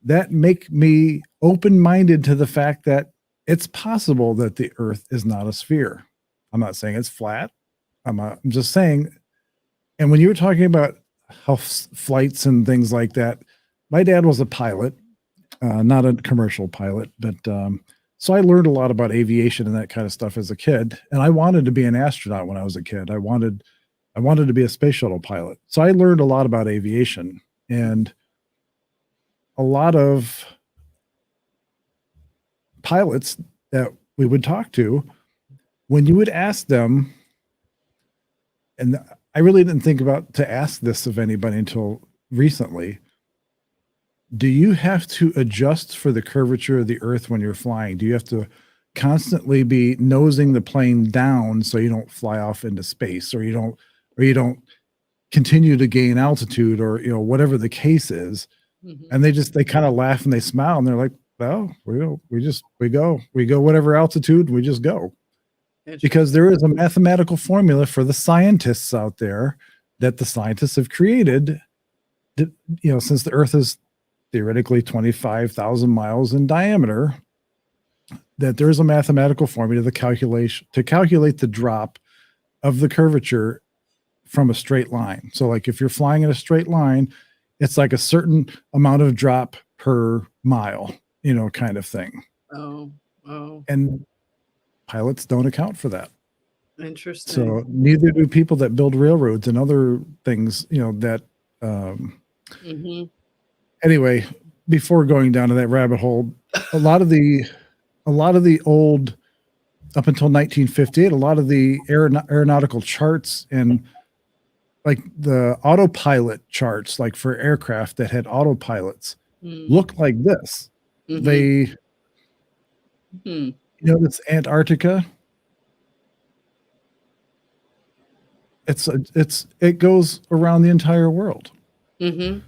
that make me open-minded to the fact that it's possible that the earth is not a sphere. I'm not saying it's flat. I'm just saying, and when you were talking about how flights and things like that, my dad was a pilot, not a commercial pilot, but so I learned a lot about aviation and that kind of stuff as a kid. And I wanted to be an astronaut when I was a kid. I wanted to be a space shuttle pilot. So I learned a lot about aviation, and a lot of pilots that we would talk to, when you would ask them, and I really didn't think about to ask this of anybody until recently, do you have to adjust for the curvature of the earth when you're flying? Do you have to constantly be nosing the plane down so you don't fly off into space, or you don't continue to gain altitude, or whatever the case is? And they kind of laugh and they smile and they're like, No, we don't. We go whatever altitude, we just go. Because there is a mathematical formula for the scientists out there that the scientists have created, since the Earth is theoretically 25,000 miles in diameter, that there's a mathematical formula to calculate the drop of the curvature from a straight line. So like if you're flying in a straight line, it's like a certain amount of drop per mile, kind of thing. Oh. And pilots don't account for that. Interesting. So neither do people that build railroads and other things, that anyway, before going down to that rabbit hole, a lot of the old, up until 1958, a lot of the aeronautical charts and like the autopilot charts, like for aircraft that had autopilots, look like this. They, it's Antarctica. It goes around the entire world. It's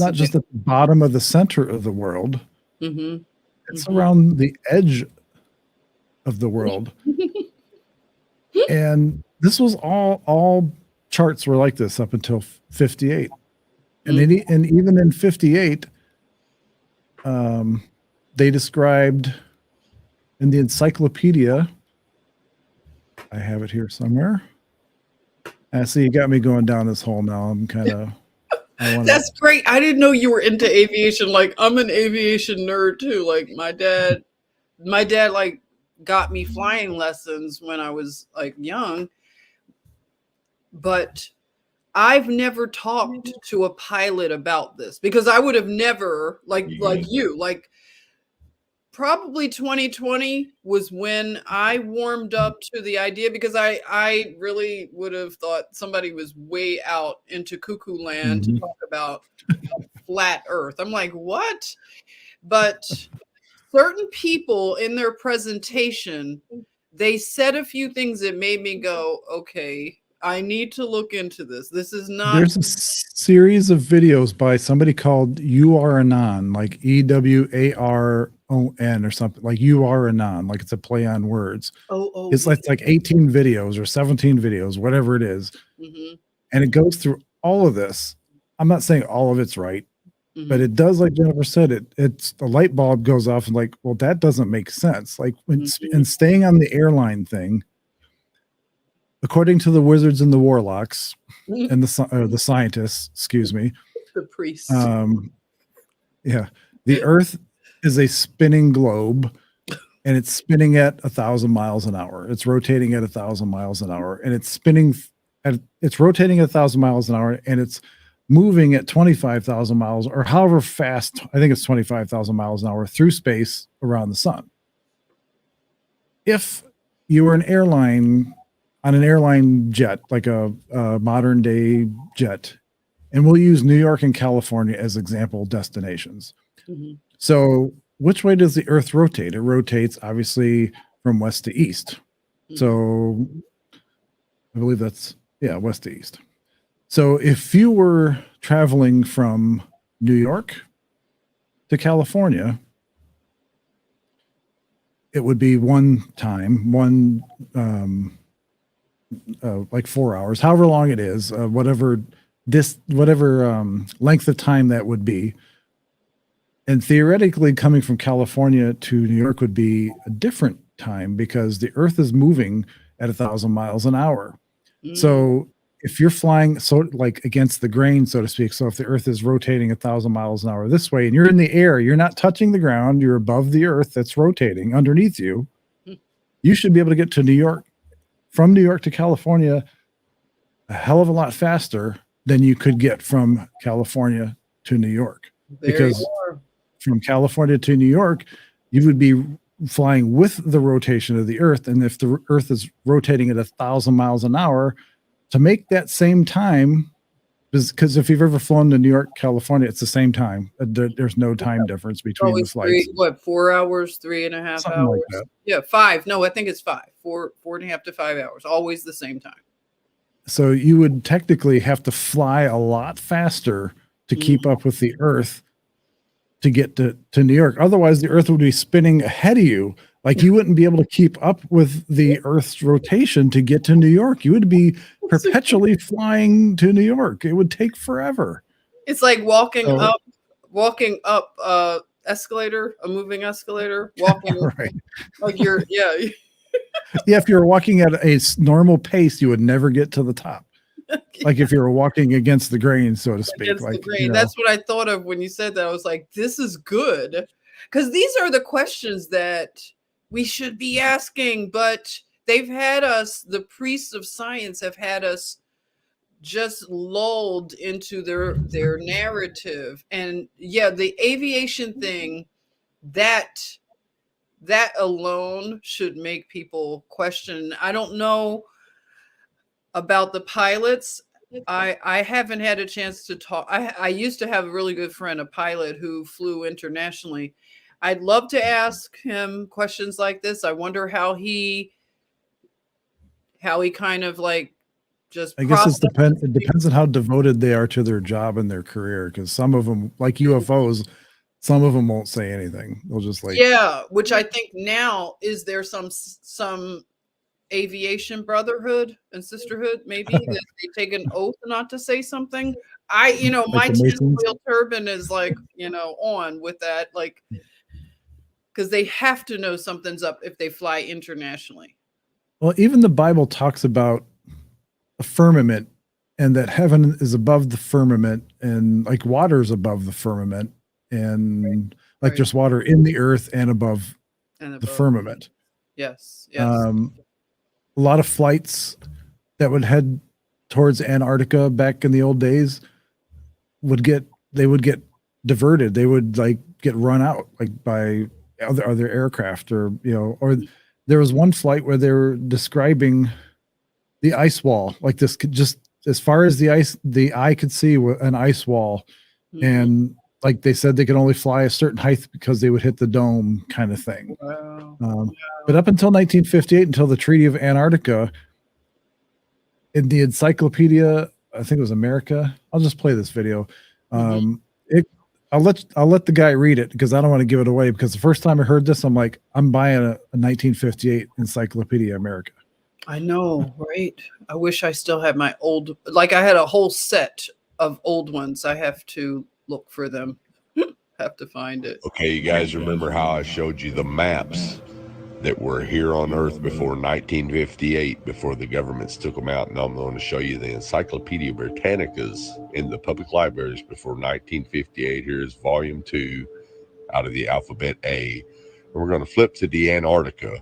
not just at the bottom of the center of the world. It's around the edge of the world. And this was all charts were like this up until 58. And even in 58, they described in the encyclopedia, I have it here somewhere. I see you got me going down this hole now. I'm kind of That's great. I didn't know you were into aviation. Like I'm an aviation nerd too. Like my dad like got me flying lessons when I was like young. But I've never talked to a pilot about this because I would have never like you, like probably 2020 was when I warmed up to the idea because I really would have thought somebody was way out into cuckoo land to talk about a flat earth. I'm like, what? But certain people in their presentation, they said a few things that made me go, okay, I need to look into this. This is not. There's a series of videos by somebody called You Are Anon, like EWARON or something, like You Are Anon, like it's a play on words. It's like 18 videos or 17 videos, whatever it is. And it goes through all of this. I'm not saying all of it's right, but it does, like Jennifer said, it's the light bulb goes off and like, well, that doesn't make sense. Like and staying on the airline thing, according to the wizards and the warlocks and the scientists, excuse me, the priests. The Earth is a spinning globe, and it's spinning at 1,000 miles an hour. It's rotating at 1,000 miles an hour, and it's rotating at 1,000 miles an hour, and it's moving at 25,000 miles or however fast. I think it's 25,000 miles an hour through space around the sun. If you were on an airline jet, like a modern day jet, and we'll use New York and California as example destinations. So which way does the Earth rotate? It rotates obviously from west to east. So I believe that's, west to east. So if you were traveling from New York to California, it would be like 4 hours, however long it is, whatever length of time that would be. And theoretically, coming from California to New York would be a different time because the Earth is moving at 1,000 miles an hour. So if you're flying like against the grain, so to speak, so if the Earth is rotating 1,000 miles an hour this way and you're in the air, you're not touching the ground, you're above the Earth that's rotating underneath you, you should be able to get to New York, from New York to California, a hell of a lot faster than you could get from California to New York. Because from California to New York, you would be flying with the rotation of the Earth. And if the Earth is rotating at 1,000 miles an hour, to make that same time, because if you've ever flown to New York, California, it's the same time. There's no time difference between the flights. 4 hours, 3.5 Something hours? like that. Yeah, 5. No, I think it's 5. 4.5 to 5 hours. Always the same time. So you would technically have to fly a lot faster to keep up with the Earth to get to New York. Otherwise, the Earth would be spinning ahead of you. Like you wouldn't be able to keep up with the Earth's rotation to get to New York. You would be perpetually flying to New York. It would take forever. It's like walking So, up escalator, a moving escalator, walking right. like you're Yeah, if you were walking at a normal pace, you would never get to the top. Like if you were walking against the grain, so to speak. against the Like, grain. That's what I thought of when you said that. I was like, this is good. Because these are the questions that we should be asking, but they've had us, the priests of science have had us just lulled into their narrative. And yeah, the aviation thing, that alone should make people question. I don't know about the pilots. I haven't had a chance to talk. I used to have a really good friend, a pilot who flew internationally. I'd love to ask him questions like this. I wonder how he kind of like just I guess it depends on how devoted they are to their job and their career. Because some of them, like UFOs, some of them won't say anything. They'll just like, yeah, which I think now, is there some aviation brotherhood and sisterhood maybe that they take an oath not to say something? like My the Masons. tinfoil turban is like, on with that, like, because they have to know something's up if they fly internationally. Well, even the Bible talks about a firmament and that heaven is above the firmament and like water is above the firmament and like Right. there's water in the earth and above the firmament. Yes. A lot of flights that would head towards Antarctica back in the old days would get diverted. They would like get run out like by other aircraft or or there was one flight where they were describing the ice wall, like this could just as far as the eye could see an ice wall. And like they said, they could only fly a certain height because they would hit the dome kind of thing. Wow. But up until 1958, until the Treaty of Antarctica, in the encyclopedia, I think it was America. I'll just play this video. I'll let the guy read it because I don't want to give it away. Because the first time I heard this, I'm like, I'm buying a 1958 Encyclopedia America. I know, right? I wish I still had my old, like I had a whole set of old ones. I have to look for them. Have to find it. Okay, you guys remember how I showed you the maps that were here on Earth before 1958, before the governments took them out? And I'm going to show you the Encyclopedia Britannicas in the public libraries before 1958. Here's volume 2 out of the alphabet A. And we're going to flip to the Antarctica,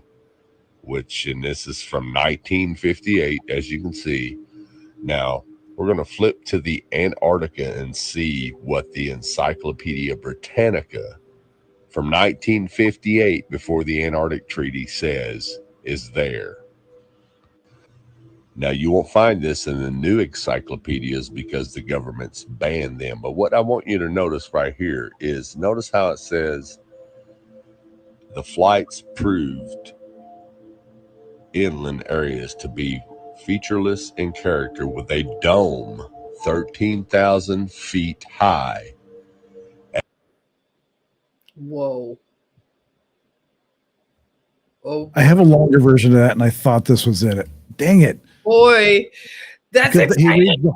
and this is from 1958, as you can see. Now, we're going to flip to the Antarctica and see what the Encyclopedia Britannica from 1958, before the Antarctic Treaty, says is there. Now, you won't find this in the new encyclopedias because the government's banned them. But what I want you to notice right here is, notice how it says the flights proved inland areas to be featureless in character, with a dome 13,000 feet high. Whoa. Oh, I have a longer version of that, and I thought this was it. Dang it! Boy, that's exciting. He reads the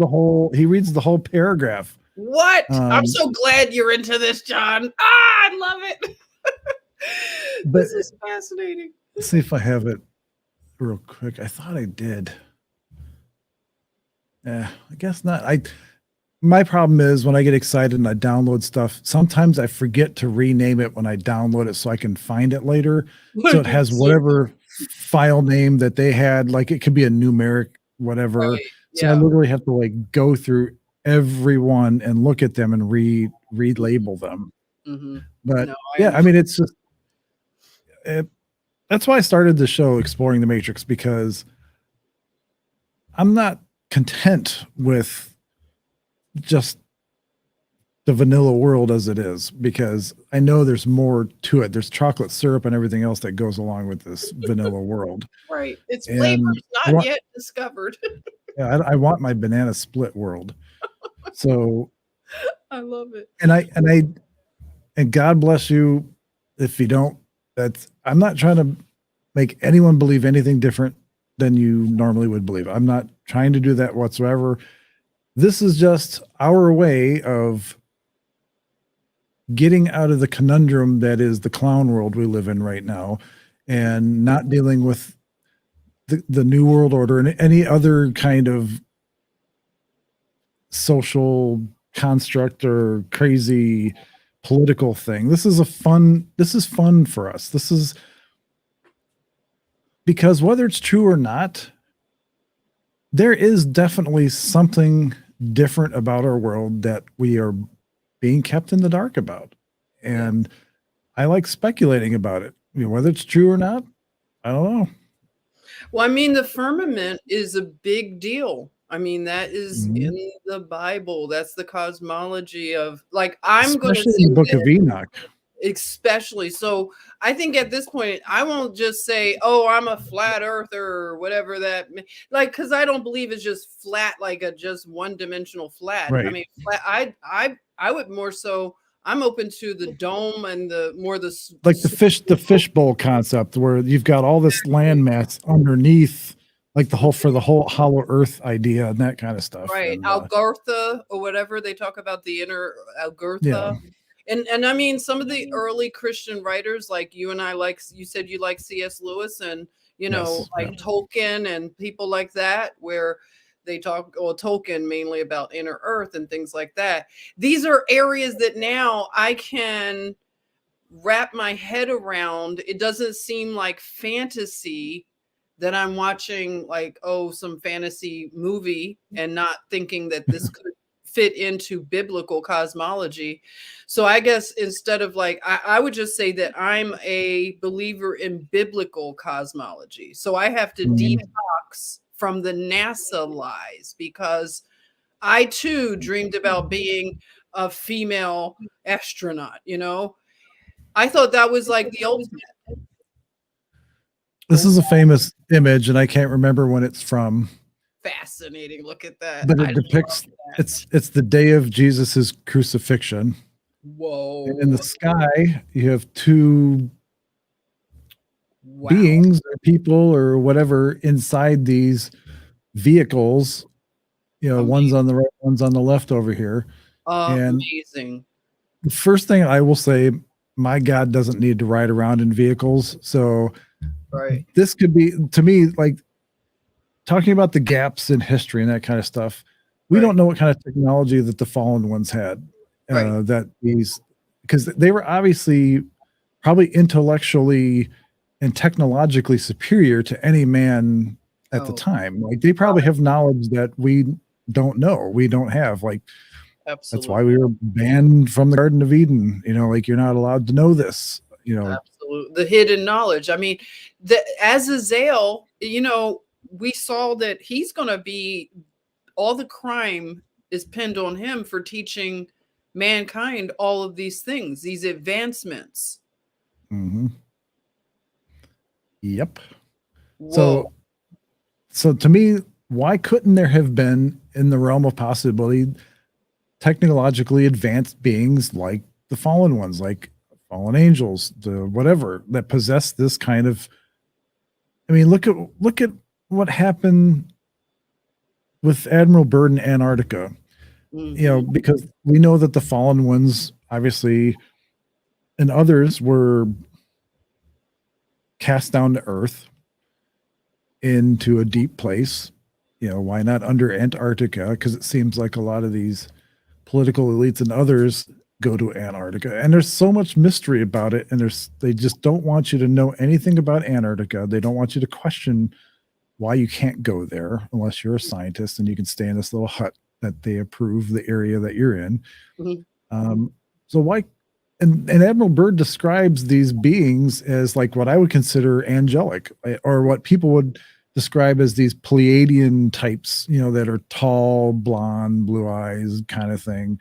whole. He reads the whole paragraph. What? I'm so glad you're into this, John. I love it. This is fascinating. Let's see if I have it real quick. I thought I did. I guess not. My problem is when I get excited and I download stuff, sometimes I forget to rename it when I download it so I can find it later. So it has whatever file name that they had, like it could be a numeric, whatever. Right. So I literally have to like go through every one and look at them and relabel them. But I mean, it's just, that's why I started the show Exploring the Matrix, because I'm not content with just the vanilla world as it is, because I know there's more to it. There's chocolate syrup and everything else that goes along with this vanilla world. Right. It's flavors not yet discovered. I want my banana split world. So I love it. And God bless you if you don't. I'm not trying to make anyone believe anything different than you normally would believe. I'm not trying to do that whatsoever. This is just our way of getting out of the conundrum that is the clown world we live in right now, and not dealing with the new world order and any other kind of social construct or crazy political thing. This is fun for us. This is because whether it's true or not, there is definitely something different about our world that we are being kept in the dark about. And I like speculating about it. Whether it's true or not, I don't know. Well, I mean, the firmament is a big deal. I mean, that is Mhm. in the Bible. That's the cosmology of, like, I'm going to Especially in the book of Enoch. especially. So I think at this point, I won't just say, oh, I'm a flat earther or whatever that, like, because I don't believe it's just flat, like a just one-dimensional flat. I Right. mean, flat, I would more so, I'm open to the dome and Like the fishbowl concept, where you've got all this landmass underneath, like the whole hollow earth idea and that kind of stuff. right, And, Algortha or whatever they talk about, the inner Algortha. yeah. And I mean, some of the early Christian writers, like you and I, like you said, you like C.S. Lewis and, Yes, like Tolkien and people like that, where they talk, well, Tolkien mainly about inner earth and things like that. These are areas that now I can wrap my head around. It doesn't seem like fantasy that I'm watching, like, oh, some fantasy movie, and not thinking that this could fit into biblical cosmology. So I guess instead of, like, I would just say that I'm a believer in biblical cosmology. So I have to detox from the NASA lies, because I too dreamed about being a female astronaut, I thought that was like the ultimate. This is a famous image, and I can't remember when it's from, Fascinating. Look at that. but I it depicts love that. it's the day of Jesus's crucifixion. Whoa. And in the sky, you have two Wow. beings or people or whatever inside these vehicles. One's on the right, one's on the left over here. And Amazing. the first thing I will say, my God doesn't need to ride around in vehicles. So Right. this could be, to me, like talking about the gaps in history and that kind of stuff. We Right. don't know what kind of technology that the fallen ones had. Right. Because they were obviously probably intellectually and technologically superior to any man at the Oh. time. Like they probably have knowledge that we don't know. We don't have. Like Absolutely. that's why we were banned from the Garden of Eden. Like you're not allowed to know this. Absolutely. The hidden knowledge. I mean, as Azazel, we saw that he's going to be, all the crime is pinned on him for teaching mankind all of these things, these advancements. Mm-hmm. Yep. Whoa. So to me, why couldn't there have been, in the realm of possibility, technologically advanced beings like the fallen ones, like fallen angels, the whatever, that possess this kind of, I mean, look at what happened with Admiral Byrd in Antarctica. Mm-hmm. Because we know that the fallen ones, obviously, and others were cast down to Earth into a deep place. Why not under Antarctica? Because it seems like a lot of these political elites and others go to Antarctica, and there's so much mystery about it, and they just don't want you to know anything about Antarctica. They don't want you to question why you can't go there unless you're a scientist and you can stay in this little hut that they approve the area that you're in. Mm-hmm. So why? And Admiral Byrd describes these beings as like what I would consider angelic, or what people would describe as these Pleiadian types, that are tall, blonde, blue eyes kind of thing.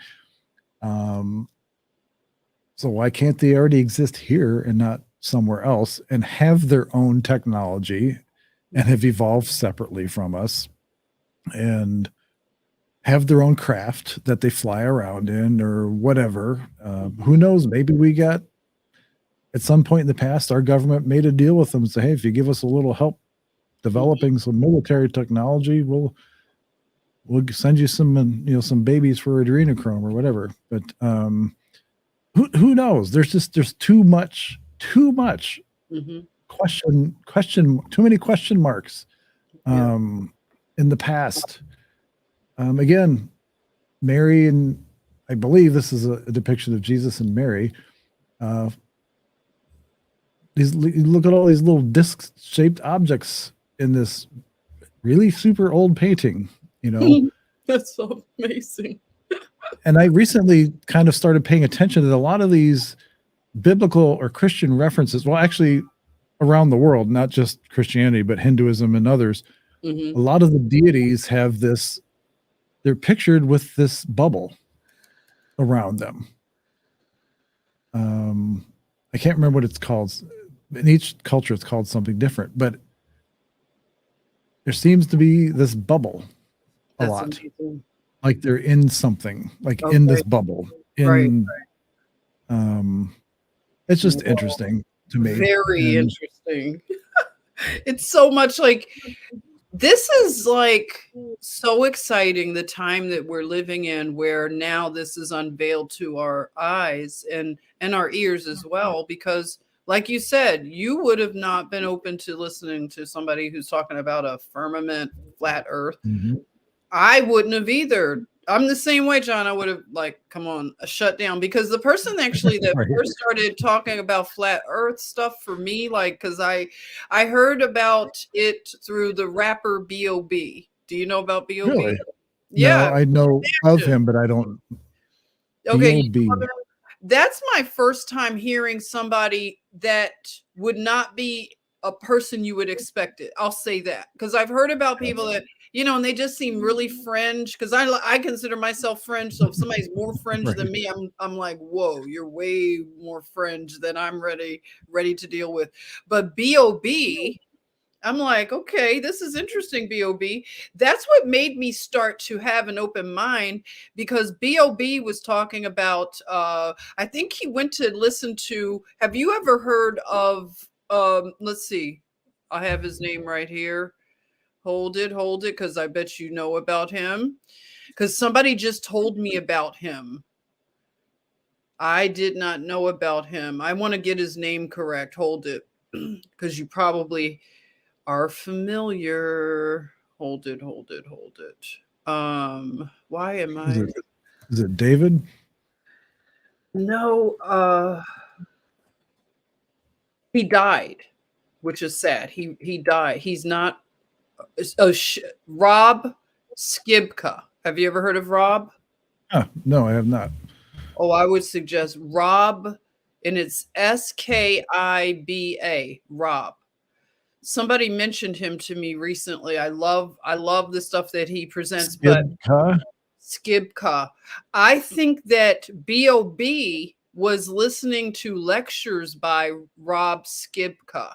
So why can't they already exist here and not somewhere else, and have their own technology and have evolved separately from us and have their own craft that they fly around in or whatever. Who knows? Maybe we got at some point in the past, our government made a deal with them and say, hey, if you give us a little help developing some military technology, we'll send you some, some babies for adrenochrome or whatever. But who knows? There's too much Mm-hmm. too many question marks in the past. Again, Mary, and I believe this is a depiction of Jesus and Mary. Look at all these little disc-shaped objects in this really super old painting, That's so amazing. And I recently kind of started paying attention to a lot of these biblical or Christian references. Well, actually, around the world, not just Christianity, but Hinduism and others. Mm-hmm. A lot of the deities have this, they're pictured with this bubble around them. I can't remember what it's called. In each culture, it's called something different, but there seems to be this bubble a lot. Amazing. Like they're in something, like in this bubble. It's just interesting to me. Very interesting. It's so much like, this is like so exciting, the time that we're living in, where now this is unveiled to our eyes and our ears as well, because like you said, you would have not been open to listening to somebody who's talking about a firmament, flat earth. Mm-hmm. I wouldn't have either. I'm the same way, John. I would have come on, shut down, because the person actually that Right. first started talking about flat earth stuff for me, because I heard about it through the rapper B.O.B. Do you know about B.O.B.? Really? Yeah. No, I know of him, but I don't. Okay. B.O.B. That's my first time hearing somebody that would not be a person you would expect it. I'll say that, because I've heard about people that, and they just seem really fringe, because I consider myself fringe. So if somebody's more fringe than me, I'm like, whoa, you're way more fringe than I'm ready to deal with. But B.O.B., I'm like, okay, this is interesting, B.O.B. That's what made me start to have an open mind, because B.O.B. was talking about, I think he went to listen to, have you ever heard of, let's see, I have his name right here. Hold it, because I bet you know about him, because somebody just told me about him. I did not know about him. I want to get his name correct. Hold it, because you probably are familiar. Hold it. Why am I? Is it David? No, he died, which is sad. He died. He's not. Rob Skibka. Have you ever heard of Rob? No, I have not. Oh, I would suggest Rob, and it's Skiba. Rob. Somebody mentioned him to me recently. I love the stuff that he presents. Skibka. I think that B.O.B. was listening to lectures by Rob Skibka.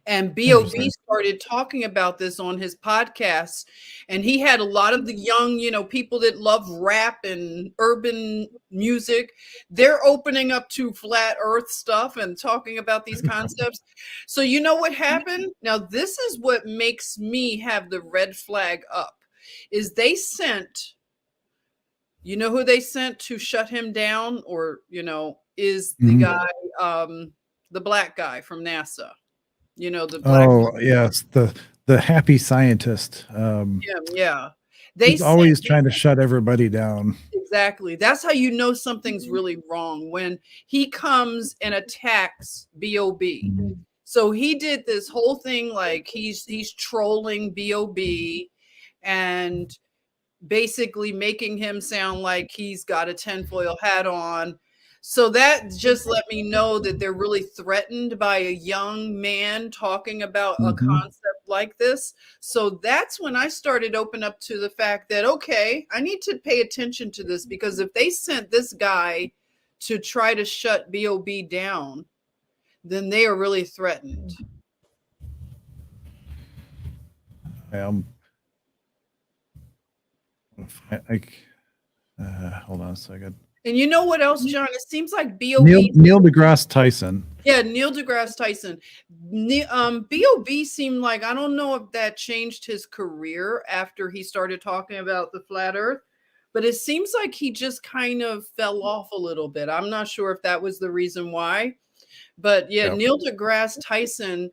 And B.O.B. started talking about this on his podcast. And he had a lot of the young, people that love rap and urban music. They're opening up to flat earth stuff and talking about these concepts. So you know what happened? Now, this is what makes me have the red flag up, is they sent, you know who they sent to shut him down, or, is the guy, the black guy from NASA. The black. Oh, yes, the happy scientist. Yeah. He's always trying to shut everybody down. Exactly. That's how you know something's really wrong, when he comes and attacks B.O.B. So he did this whole thing, like he's trolling B.O.B. and basically making him sound like he's got a tinfoil hat on. So that just let me know that they're really threatened by a young man talking about a concept like this. So that's when I started open up to the fact that, okay, I need to pay attention to this, because if they sent this guy to try to shut B.O.B. down, then they are really threatened. Hold on a second. And you know what else, John? It seems like B.O.B. Neil deGrasse Tyson. Yeah, Neil deGrasse Tyson. B.O.B. seemed like, I don't know if that changed his career after he started talking about the flat earth, but it seems like he just kind of fell off a little bit. I'm not sure if that was the reason why, but yeah, Yeah. Neil deGrasse Tyson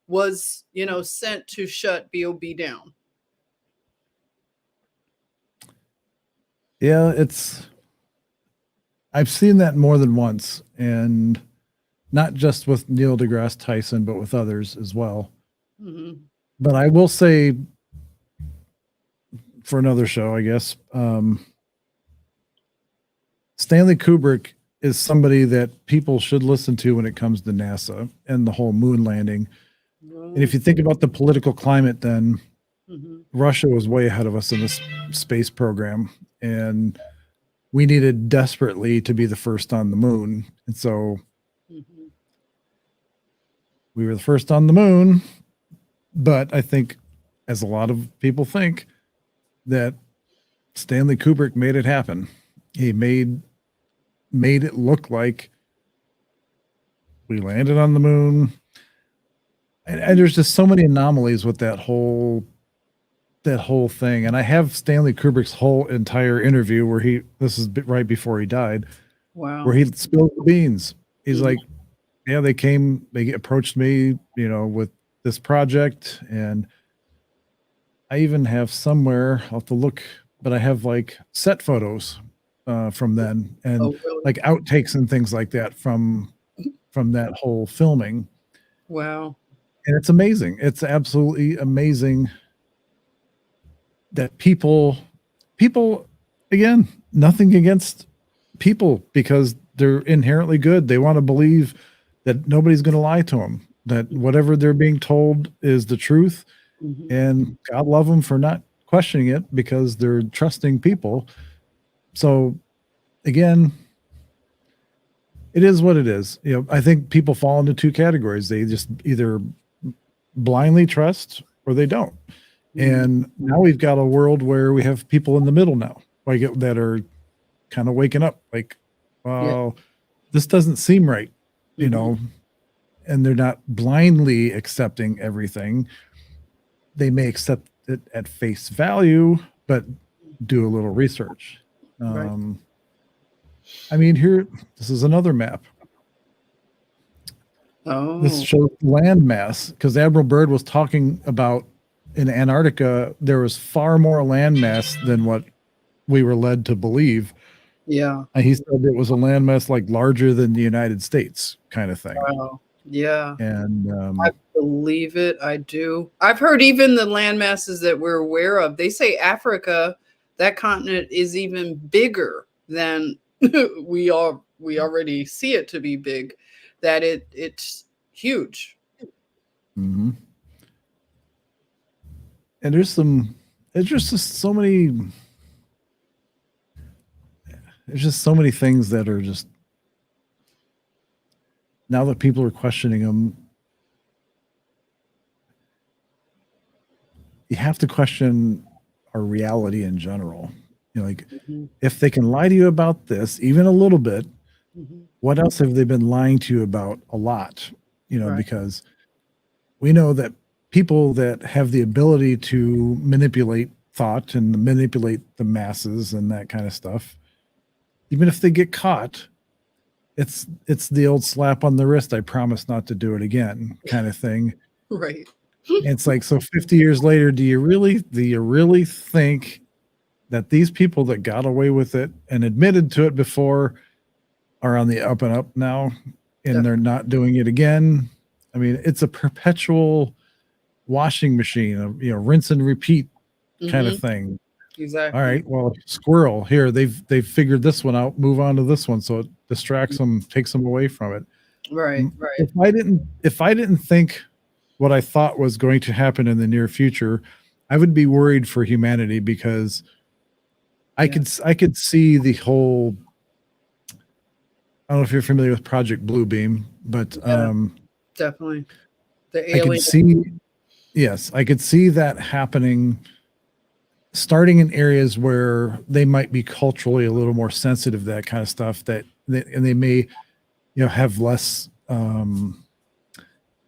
was, sent to shut B.O.B. down. Yeah, I've seen that more than once, and not just with Neil deGrasse Tyson, but with others as well. Mm-hmm. But I will say, for another show, I guess, Stanley Kubrick is somebody that people should listen to when it comes to NASA and the whole moon landing. And if you think about the political climate, then Russia was way ahead of us in this space program, and we needed desperately to be the first on the moon. And so we were the first on the moon. But I think, as a lot of people think, that Stanley Kubrick made it happen. He made it look like we landed on the moon. And there's just so many anomalies with that whole thing. And I have Stanley Kubrick's whole entire interview where this is right before he died. Wow. Where he spilled the beans. He's like, yeah, they approached me, with this project. And I even have somewhere, I'll have to look, but I have like set photos from then, and really? like outtakes and things like that from that whole filming. Wow. And it's amazing. It's absolutely amazing that people, again, nothing against people, because they're inherently good. They want to believe that nobody's going to lie to them, that whatever they're being told is the truth. And God love them for not questioning it, because they're trusting people. So again, it is what it is. I think people fall into two categories. They just either blindly trust or they don't. And now we've got a world where we have people in the middle now, like that are kind of waking up, like, well, this doesn't seem right, and they're not blindly accepting everything. They may accept it at face value, but do a little research. Right. I mean, this is another map. Oh. This shows land mass, because Admiral Byrd was talking about in Antarctica, there was far more land mass than what we were led to believe. Yeah. And he said it was a land mass like larger than the United States, kind of thing. Wow. Yeah. And I believe it. I do. I've heard even the land masses that we're aware of, they say Africa, that continent, is even bigger than we already see it to be big, that it's huge. And there's just so many things that are just, now that people are questioning them, you have to question our reality in general. If they can lie to you about this, even a little bit, what else have they been lying to you about a lot? Right. Because we know that people that have the ability to manipulate thought and manipulate the masses and that kind of stuff, even if they get caught, it's the old slap on the wrist, I promise not to do it again kind of thing. Right. And it's like, so 50 years later, do you really think that these people that got away with it and admitted to it before are on the up and up now, and they're not doing it again? I mean, it's a perpetual washing machine of, rinse and repeat kind of thing. Exactly. All right, well, squirrel here, they've figured this one out, move on to this one, so it distracts them, takes them away from it. Right. If I didn't think what I thought was going to happen in the near future, I would be worried for humanity, because I could see the whole, I don't know if you're familiar with Project Bluebeam, but definitely the alien. I could see that happening starting in areas where they might be culturally a little more sensitive to that kind of stuff, and they may, have less,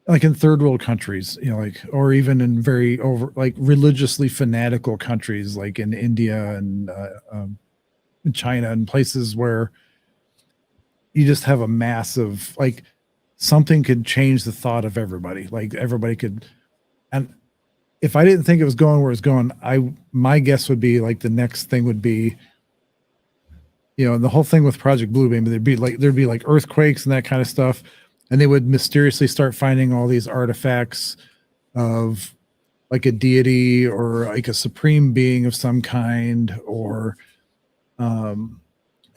like in third world countries, like, or even in very like religiously fanatical countries, like in India and in China and places where you just have a massive, like, something could change the thought of everybody. Like everybody could, and if I didn't think it was going where it's going, my guess would be like the next thing would be, and the whole thing with Project Bluebeam, there'd be like earthquakes and that kind of stuff, and they would mysteriously start finding all these artifacts of like a deity or like a supreme being of some kind, or and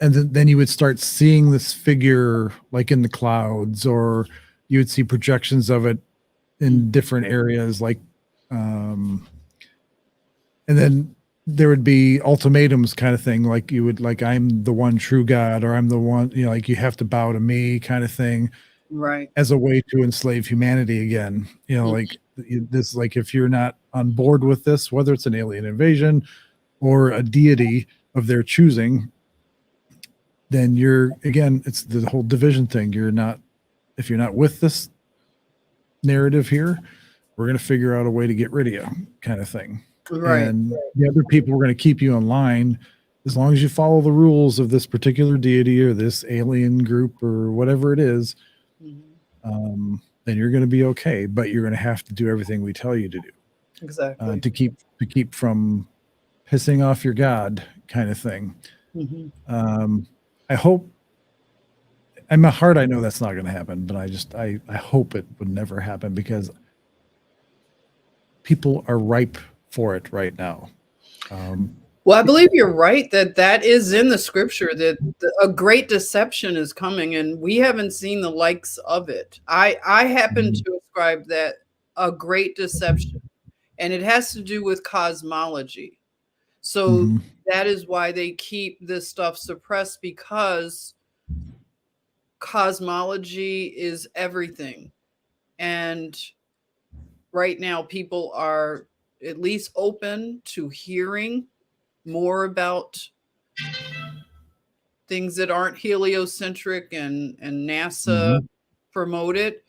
then you would start seeing this figure like in the clouds, or you would see projections of it in different areas, like and then there would be ultimatums kind of thing, like you would, like, I'm the one true God, or I'm the one, like you have to bow to me kind of thing, Right. as a way to enslave humanity again. Like this, like if you're not on board with this, whether it's an alien invasion or a deity of their choosing, then it's the whole division thing. If you're not with this narrative here, we're going to figure out a way to get rid of you, kind of thing. Right. And the other people are going to keep you in line as long as you follow the rules of this particular deity or this alien group or whatever it is. Then you're going to be okay, but you're going to have to do everything we tell you to do. Exactly. To keep from pissing off your God, kind of thing. I hope, in my heart, I know that's not going to happen, but I hope it would never happen, because people are ripe for it right now. Well, I believe you're right that is in the scripture, that a great deception is coming, and we haven't seen the likes of it. I happen to ascribe that a great deception, and it has to do with cosmology. So that is why they keep this stuff suppressed, because cosmology is everything. And right now people are at least open to hearing more about things that aren't heliocentric and NASA promote it.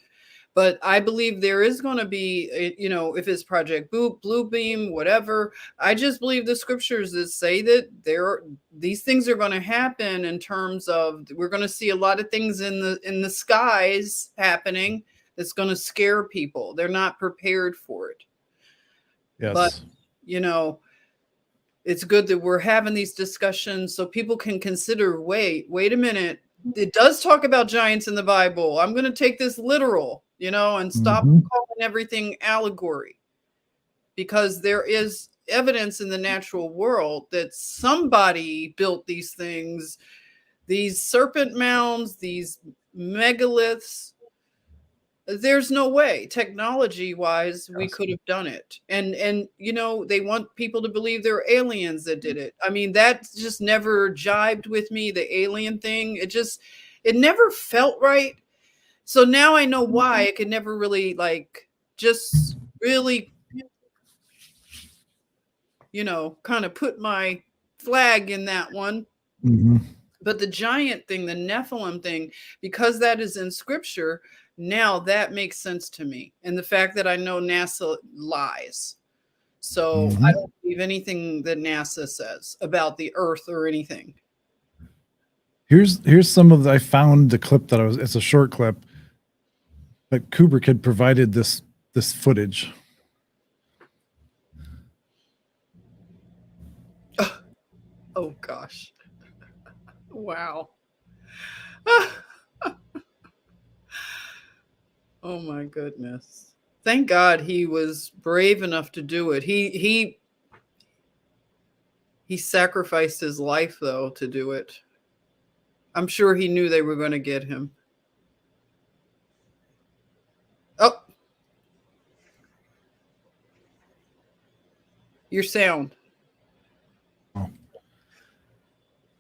But I believe there is going to be, if it's Project Bluebeam, whatever, I just believe the scriptures that say that these things are going to happen, in terms of we're going to see a lot of things in the skies happening that's going to scare people. They're not prepared for it. Yes. But, it's good that we're having these discussions so people can consider, wait a minute. It does talk about giants in the Bible. I'm going to take this literal, and stop calling everything allegory, because there is evidence in the natural world that somebody built these things, these serpent mounds, these megaliths. There's no way, technology wise, we could have done it. And they want people to believe they're aliens that did it. I mean, that just never jibed with me, the alien thing. It never felt right. So now I know why I could never really, just really, kind of put my flag in that one. But the giant thing, the Nephilim thing, because that is in scripture, now that makes sense to me. And the fact that I know NASA lies. So I don't believe anything that NASA says about the earth or anything. Here's some of I found the clip it's a short clip, but Kubrick had provided this footage. Oh gosh. Wow. Oh my goodness. Thank God he was brave enough to do it. He sacrificed his life, though, to do it. I'm sure he knew they were going to get him. Oh. Your sound.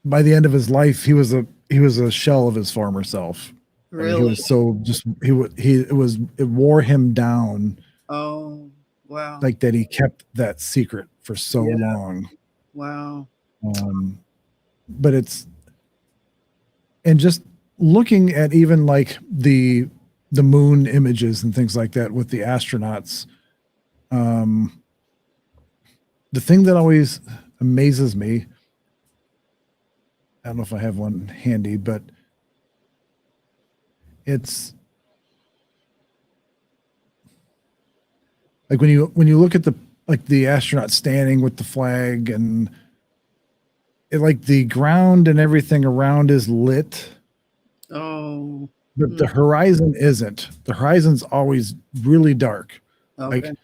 By the end of his life, he was a shell of his former self. Really? I mean, he was so just it wore him down. Oh, wow. Like that he kept that secret for so long. Wow. But and just looking at even like the moon images and things like that with the astronauts, the thing that always amazes me, I don't know if I have one handy, but it's like when you look at the astronaut standing with the flag, and it, like, the ground and everything around is lit, Oh. but the horizon isn't. The horizon's always really dark. Okay. Like,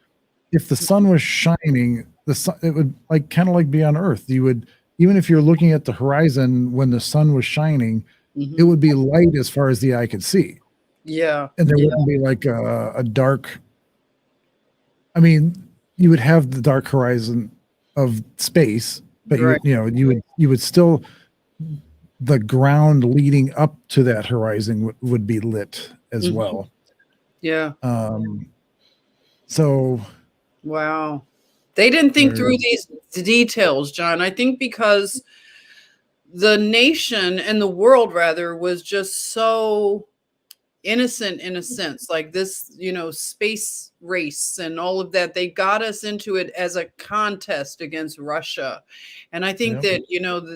if the sun was shining, the sun, it would like kind of like be on Earth. You would, even if you're looking at the horizon when the sun was shining, it would be light as far as the eye could see. Yeah. And there wouldn't be like a dark, I mean, you would have the dark horizon of space, but Right. you would still, the ground leading up to that horizon would be lit as well. Yeah. So Wow. They didn't think through these details, John. I think because the nation and the world, rather, was just so innocent in a sense, like this, space race and all of that. They got us into it as a contest against Russia. And I think that,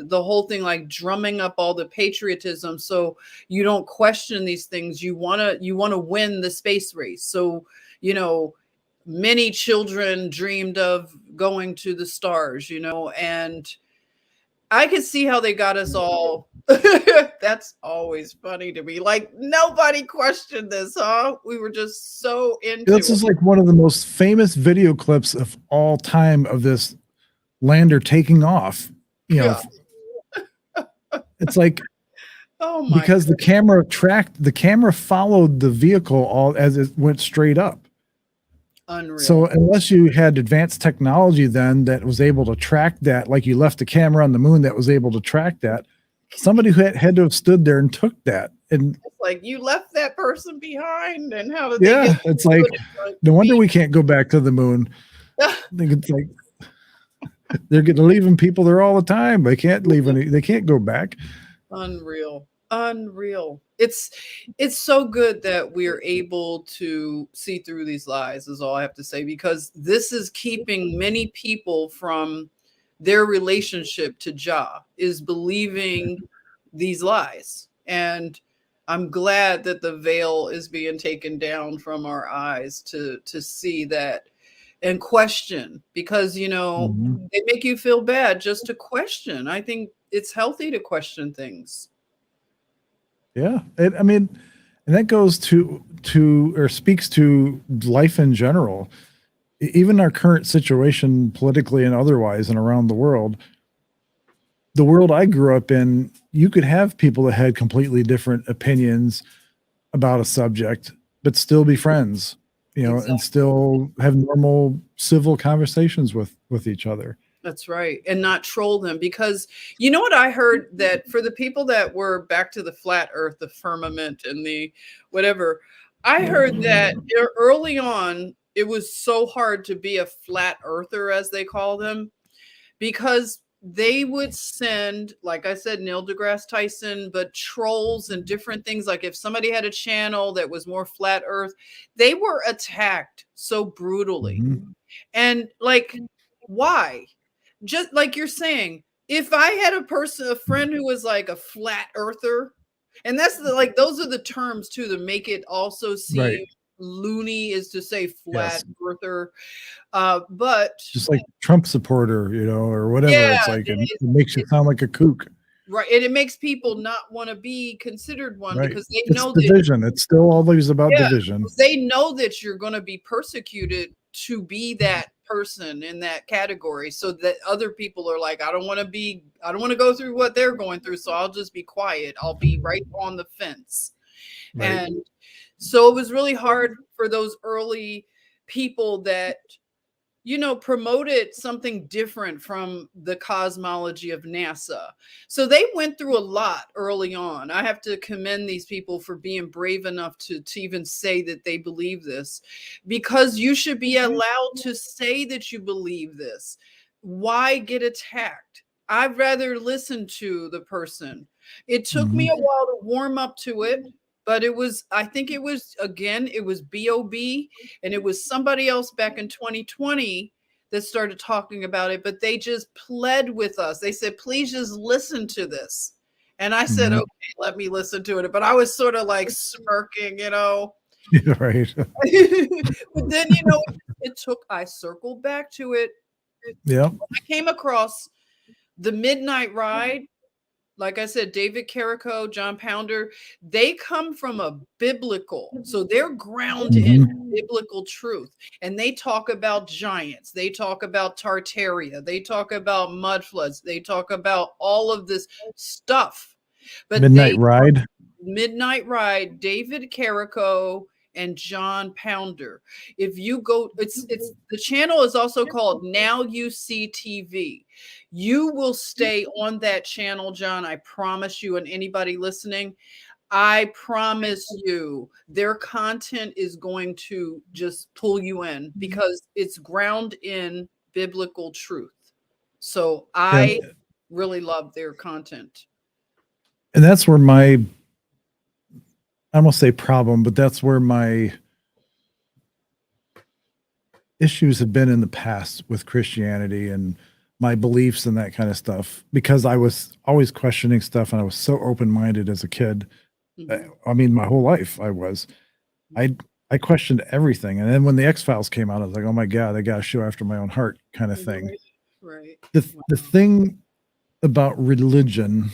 the whole thing, like drumming up all the patriotism so you don't question these things. You want to win the space race. So, many children dreamed of going to the stars, and I could see how they got us all. That's always funny to me. Like, nobody questioned this, huh? We were just so into this is like one of the most famous video clips of all time of this lander taking off. It's like, oh my because the camera followed the vehicle all as it went straight up. Unreal. So unless you had advanced technology then that was able to track that, like you left a camera on the moon that was able to track that, somebody who had to have stood there and took that. And it's like, you left that person behind, and how did they get it's like, no wonder we can't go back to the moon. I think it's like they're leaving people there all the time. They can't they can't go back. Unreal. It's so good that we're able to see through these lies, is all I have to say, because this is keeping many people from their relationship to Jah, is believing these lies. And I'm glad that the veil is being taken down from our eyes to see that and question, because they make you feel bad just to question. I think it's healthy to question things. Yeah. I mean, and that goes to or speaks to life in general. Even our current situation politically and otherwise and around the world I grew up in, you could have people that had completely different opinions about a subject, but still be friends, Exactly. and still have normal civil conversations with each other. That's right. And not troll them, because you know what I heard, that for the people that were back to the flat earth, the firmament and the whatever, I heard that early on, it was so hard to be a flat earther, as they call them, because they would send, like I said, Neil deGrasse Tyson, but trolls and different things. Like if somebody had a channel that was more flat earth, they were attacked so brutally. And like, why? Just like you're saying, if I had a friend who was like a flat earther, and that's those are the terms too, to make it also seem loony, is to say flat earther. But just like Trump supporter, or whatever. It's like, it makes you sound like a kook. Right. And it makes people not want to be considered one, because they know division. It's still always about division. They know that you're going to be persecuted to be that person in that category, so that other people are like, I don't want to go through what they're going through, so I'll just be quiet. I'll be right on the fence. Right. And so it was really hard for those early people that promoted something different from the cosmology of NASA. So they went through a lot early on. I have to commend these people for being brave enough to even say that they believe this, because you should be allowed to say that you believe this. why get attacked? I'd rather listen to the person. It took me Mhm. a while to warm up to it, but I think it was, again, it was B.O.B. and it was somebody else back in 2020 that started talking about it, but they just pled with us. They said, please just listen to this. And I said, Mhm. okay, let me listen to it. But I was sort of like smirking, Yeah, right. But then, I circled back to it. Yeah. I came across the Midnight Ride. Like I said, David Carrico, John Pounder, they come from a biblical, so they're grounded in Mhm. biblical truth. And they talk about giants, they talk about Tartaria, they talk about mud floods, they talk about all of this stuff. But Midnight Ride. Midnight Ride, David Carrico and John Pounder. If you go, it's the channel is also called Now You See TV. You will stay on that channel, John. I promise you, and anybody listening, I promise you, their content is going to just pull you in because it's ground in biblical truth. So I And really love their content. that's where I won't say problem, but that's where my issues have been in the past with Christianity and my beliefs and that kind of stuff, because I was always questioning stuff and I was so open-minded as a kid. Mhm. I mean, my whole life I was. I I questioned everything, and then when the X-Files came out, I was like, "Oh my god, I got a show after my own heart," kind of thing. Right. Right. The thing about religion,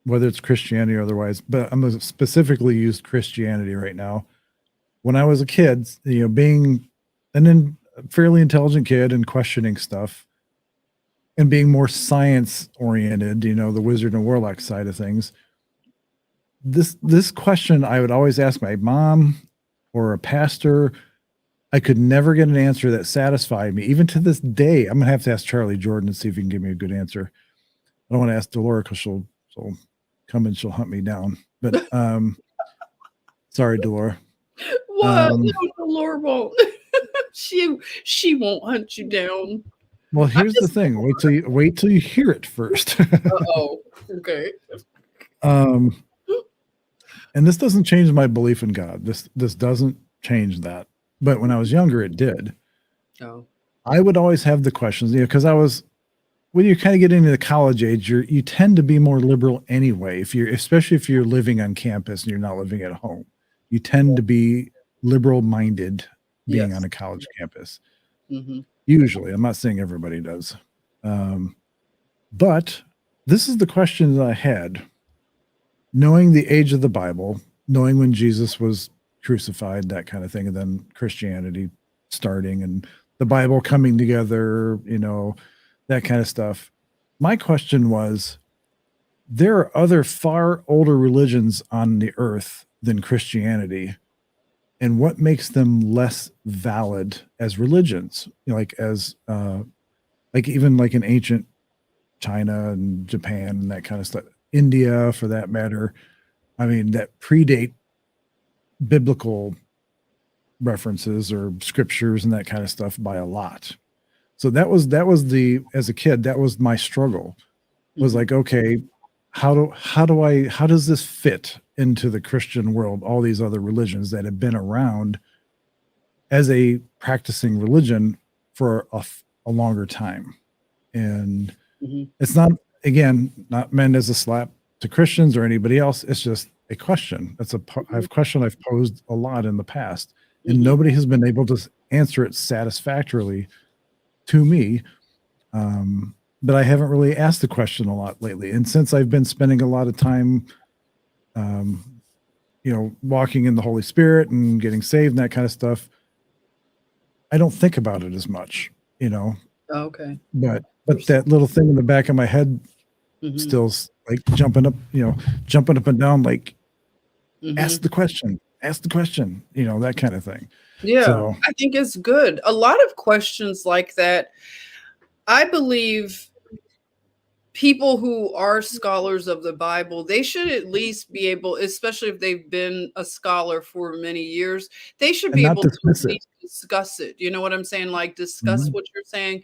whether it's Christianity or otherwise, but I'm gonna specifically use Christianity right now. When I was a kid, being a fairly intelligent kid and questioning stuff and being more science oriented, the wizard and warlock side of things. This question I would always ask my mom or a pastor. I could never get an answer that satisfied me. Even to this day, I'm gonna have to ask Charlie Jordan and see if he can give me a good answer. I don't want to ask Delora because she'll come and she'll hunt me down. But sorry, Delora. What? No, the Lord won't. she won't hunt you down. Well, I here's the just thing. Wait till you hear it first. oh, okay. um, and this doesn't change my belief in God. This doesn't change that. But when I was younger, it did. Oh. I would always have the questions, because when you kind of get into the college age, you tend to be more liberal anyway. Especially if you're living on campus and you're not living at home, you tend to be liberal minded being on Yes. a college campus. Mm-hmm. Usually, I'm not saying everybody does. But this is the question that I had, knowing the age of the Bible, knowing when Jesus was crucified, that kind of thing, and then Christianity starting and the Bible coming together, that kind of stuff. My question was, there are other far older religions on the earth than Christianity, and what makes them less valid as religions? Like even like in ancient China and Japan and that kind of stuff, India for that matter. I mean, that predate biblical references or scriptures and that kind of stuff by a lot. So that was as a kid, that was my struggle. Was Mm-hmm. like, okay, how does this fit into the Christian world? All these other religions that have been around as a practicing religion for a longer time. And Mm-hmm. it's not, again, not meant as a slap to Christians or anybody else. It's just a question. Question I've posed a lot in the past, and Mm-hmm. nobody has been able to answer it satisfactorily to me. But I haven't really asked the question a lot lately. And since I've been spending a lot of time, walking in the Holy Spirit and getting saved and that kind of stuff, I don't think about it as much, Okay. but that little thing in the back of my head Mm-hmm. still's like jumping up and down, like, Mm-hmm. ask the question, that kind of thing. Yeah, So, I think it's good. A lot of questions like that, I believe people who are scholars of the Bible, they should at least be able, especially if they've been a scholar for many years, they should and be not able to dismiss at it. least discuss it. You know what I'm saying? Like discuss Mhm. what you're saying.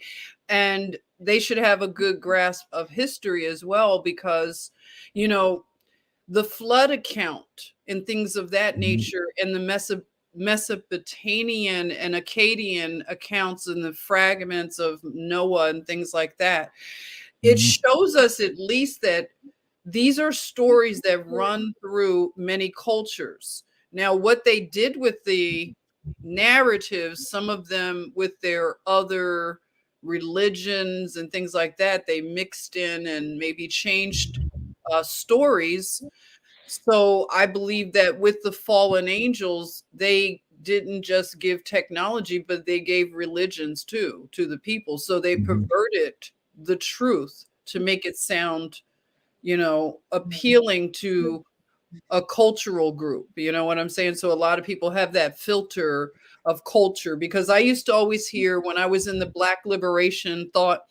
And they should have a good grasp of history as well, because, you know, the flood account and things of that nature, and the Mesopotamian and Akkadian accounts and the fragments of Noah and things like that, it shows us at least that these are stories that run through many cultures. Now, what they did with the narratives, some of them with their other religions and things like that, they mixed in and maybe changed stories. So I believe that with the fallen angels, they didn't just give technology, but they gave religions too to the people. So they perverted the truth to make it sound, you know, appealing to a cultural group. You know what I'm saying? So a lot of people have that filter of culture, because I used to always hear when I was in the Black liberation thought,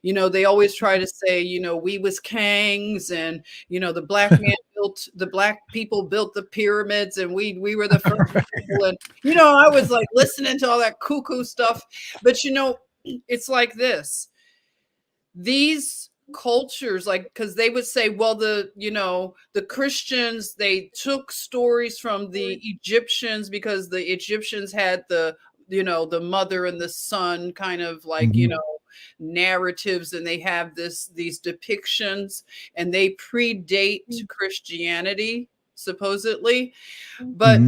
you know, they always try to say, you know, we was kings, and, you know, the black people built the pyramids, and we were the first people. And, you know, I was like listening to all that cuckoo stuff. But, you know, it's like this. These cultures, like, because they would say, well, the, you know, the Christians, they took stories from the Egyptians, because the Egyptians had the, you know, the mother and the son kind of like, you know, narratives, and they have these depictions, and they predate Christianity supposedly. But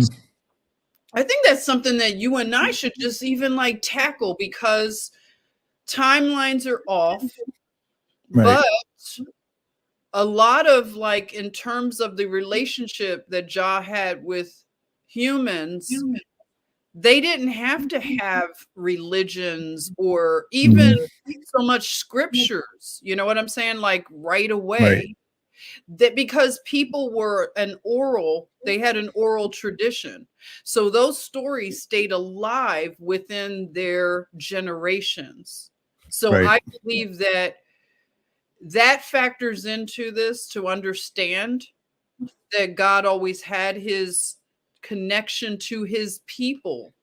I think that's something that you and I should just even like tackle, because timelines are off. But a lot of, like, in terms of the relationship that Jah had with humans, they didn't have to have religions or even so much scriptures. You know what I'm saying? Like right away. That because people were they had an oral tradition. So those stories stayed alive within their generations. So I believe that factors into this, to understand that God always had his connection to his people.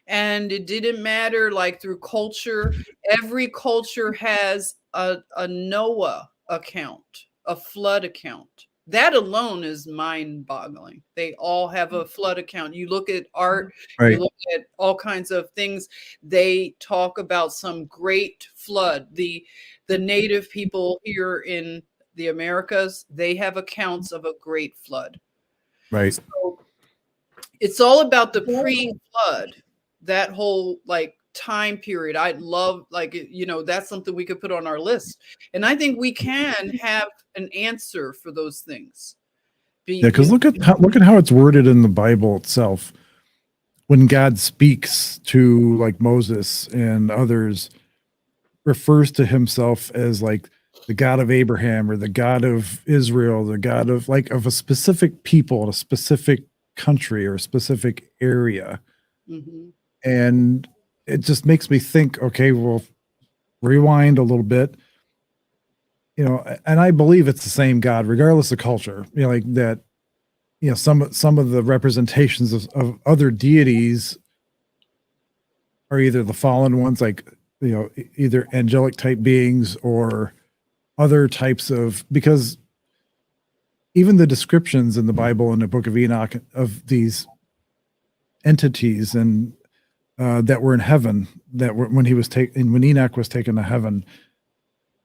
And it didn't matter, like, through culture. Every culture has a Noah account, a flood account. That alone is mind-boggling. They all have a flood account. You look at art, you look at all kinds of things. They talk about some great flood. The native people here in the Americas, they have accounts of a great flood. So it's all about the pre-flood, that whole like time period. I'd love, like, you know, that's something we could put on our list. And I think we can have an answer for those things. Because look at how it's worded in the Bible itself. When God speaks to like Moses and others, refers to himself as like the God of Abraham or the God of Israel, the God of like of a specific people in a specific country or a specific area. And it just makes me think, okay, well, rewind a little bit, you know, and I believe it's the same God, regardless of culture, you know, like that, you know, some of the representations of other deities are either the fallen ones, like, you know, either angelic type beings or other types of, because even the descriptions in the Bible in the book of Enoch of these entities and that were in heaven, that were when Enoch was taken to heaven,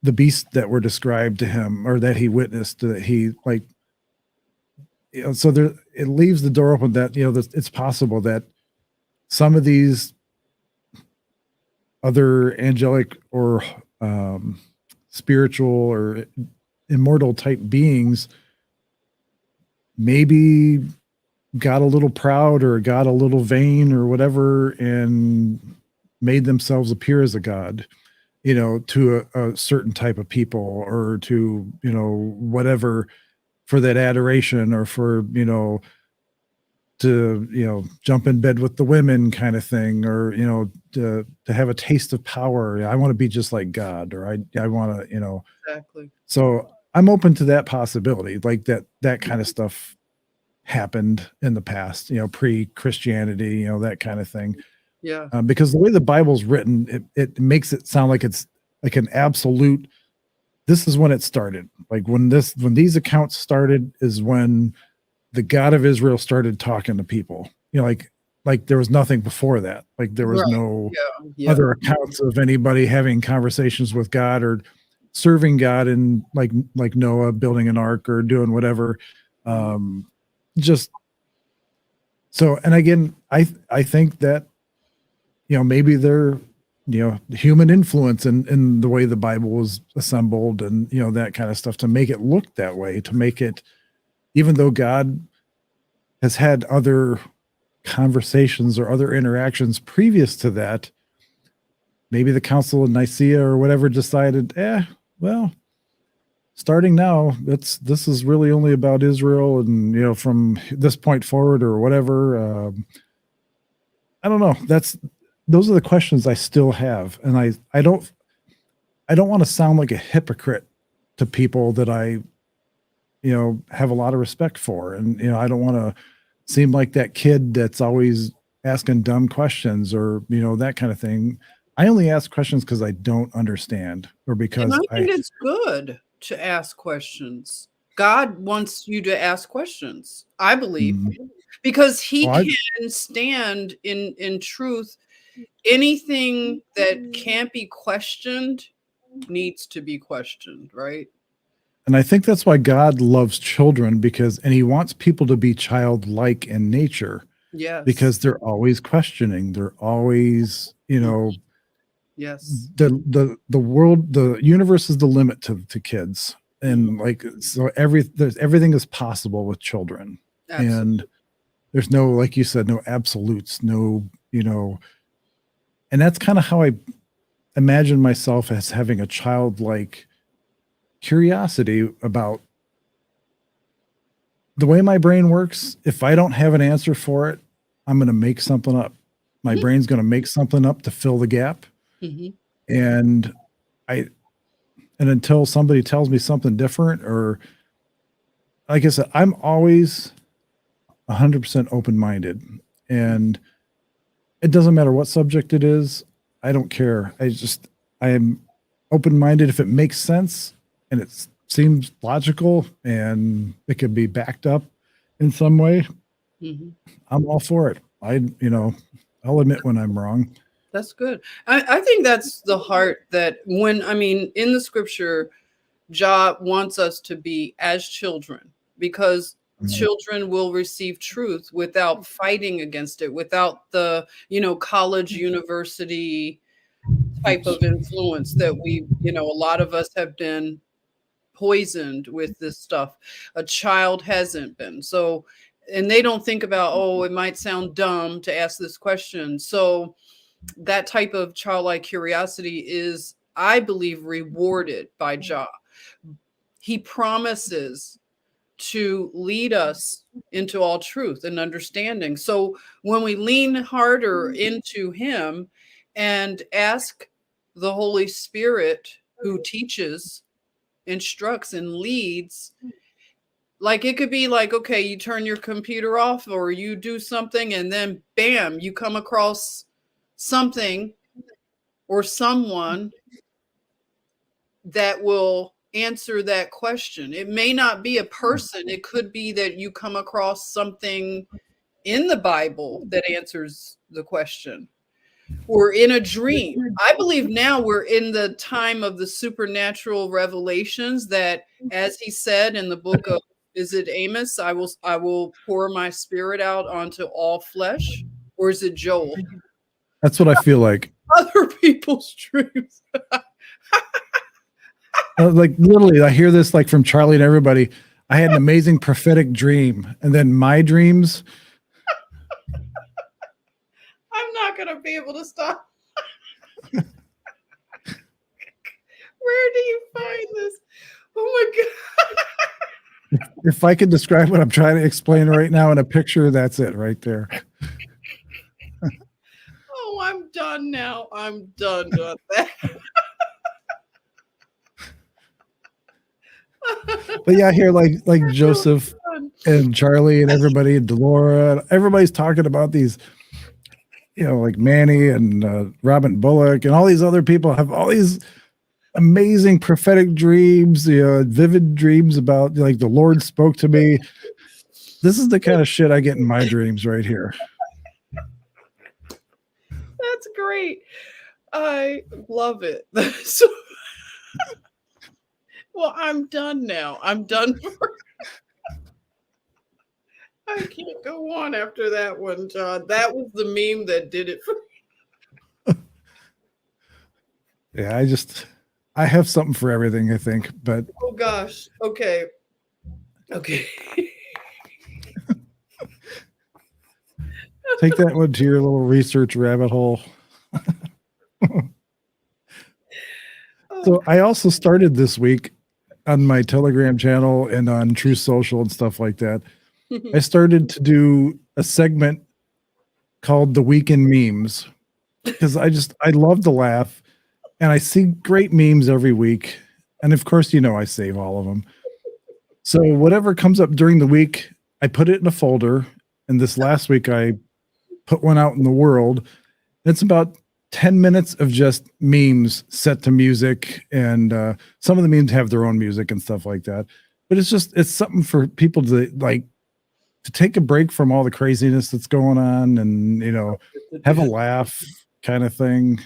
the beasts that were described to him or that he witnessed, that he like, you know, so there, it leaves the door open that, you know, it's possible that some of these other angelic or spiritual or immortal type beings maybe got a little proud or got a little vain or whatever and made themselves appear as a god, you know, to a certain type of people or to, you know, whatever, for that adoration or for, you know, to, you know, jump in bed with the women kind of thing, or, you know, to have a taste of power. I want to be just like God, or I want to, you know. Exactly. So I'm open to that possibility, like that kind of stuff happened in the past, you know, pre-Christianity, you know, that kind of thing. Yeah. Because the way the Bible's written, it makes it sound like it's like an absolute. This is when it started. Like when these accounts started is when the God of Israel started talking to people. You know, like there was nothing before that. Like there was Right. no Yeah. other accounts of anybody having conversations with God or serving God in like Noah building an ark or doing whatever. Just so, and again, I think that, you know, maybe they're, you know, human influence in the way the Bible was assembled and, you know, that kind of stuff to make it look that way, to make it, even though God has had other conversations or other interactions previous to that, maybe the Council of Nicaea or whatever decided, well, starting now, this is really only about Israel, and, you know, from this point forward or whatever. I don't know. Those are the questions I still have, and I don't want to sound like a hypocrite to people that I, you know, have a lot of respect for, and, you know, I don't want to seem like that kid that's always asking dumb questions or, you know, that kind of thing. I only ask questions because I don't understand or because And I think it's good to ask questions. God wants you to ask questions, I believe, because he can stand in truth. Anything that can't be questioned needs to be questioned, right? And I think that's why God loves children, and he wants people to be childlike in nature. Yes. Because they're always questioning. They're always, you know, yes. The world, the universe is the limit to kids. And like, so everything is possible with children. Absolutely. And there's no, like you said, no absolutes, no, you know, and that's kind of how I imagine myself, as having a childlike curiosity about the way my brain works. If I don't have an answer for it, I'm going to make something up. My brain's going to make something up to fill the gap. And until somebody tells me something different, or like I said, I'm always 100% open-minded, and it doesn't matter what subject it is. I don't care. I am open-minded if it makes sense and it seems logical and it can be backed up in some way. I'm all for it. I'll admit when I'm wrong. That's good. I think that's the heart that in the scripture, Jah wants us to be as children, because children will receive truth without fighting against it, without the, college, university type of influence that a lot of us have been poisoned with this stuff. A child hasn't been. So, and they don't think about, it might sound dumb to ask this question. So that type of childlike curiosity is, I believe, rewarded by Jah. He promises to lead us into all truth and understanding. So when we lean harder into him and ask the Holy Spirit, who teaches, instructs, and leads, like it could be like, okay, you turn your computer off or you do something and then bam, you come across something or someone that will answer that question. It may not be a person. It could be that you come across something in the Bible that answers the question, or in a dream. I believe now we're in the time of the supernatural revelations that, as he said in the book of, is it Amos? I will pour my spirit out onto all flesh. Or is it Joel? That's what I feel like. Other people's dreams. Like literally, I hear this like from Charlie and everybody. I had an amazing prophetic dream, and then my dreams. I'm not going to be able to stop. Where do you find this? Oh my God. If I could describe what I'm trying to explain right now in a picture, that's it right there. Oh, I'm done now. I'm done with that. But yeah, I hear like Joseph and Charlie and everybody and Delora, everybody's talking about these like Manny and Robin Bullock and all these other people have all these amazing prophetic dreams, vivid dreams about like the Lord spoke to me. This is the kind of shit I get in my dreams right here. That's great. I love it. So, well, I'm done now. I'm done for. I can't go on after that one, John. That was the meme that did it for me. Yeah, I have something for everything, I think, but oh gosh. Okay. take that one to your little research rabbit hole. So I also started this week on my Telegram channel and on True Social and stuff like that. I started to do a segment called The Week in Memes because I love to laugh and I see great memes every week. And of course, I save all of them. So whatever comes up during the week, I put it in a folder. And this last week, I put one out in the world. It's about 10 minutes of just memes set to music. And some of the memes have their own music and stuff like that. But it's something for people to like to take a break from all the craziness that's going on and, have a laugh kind of thing.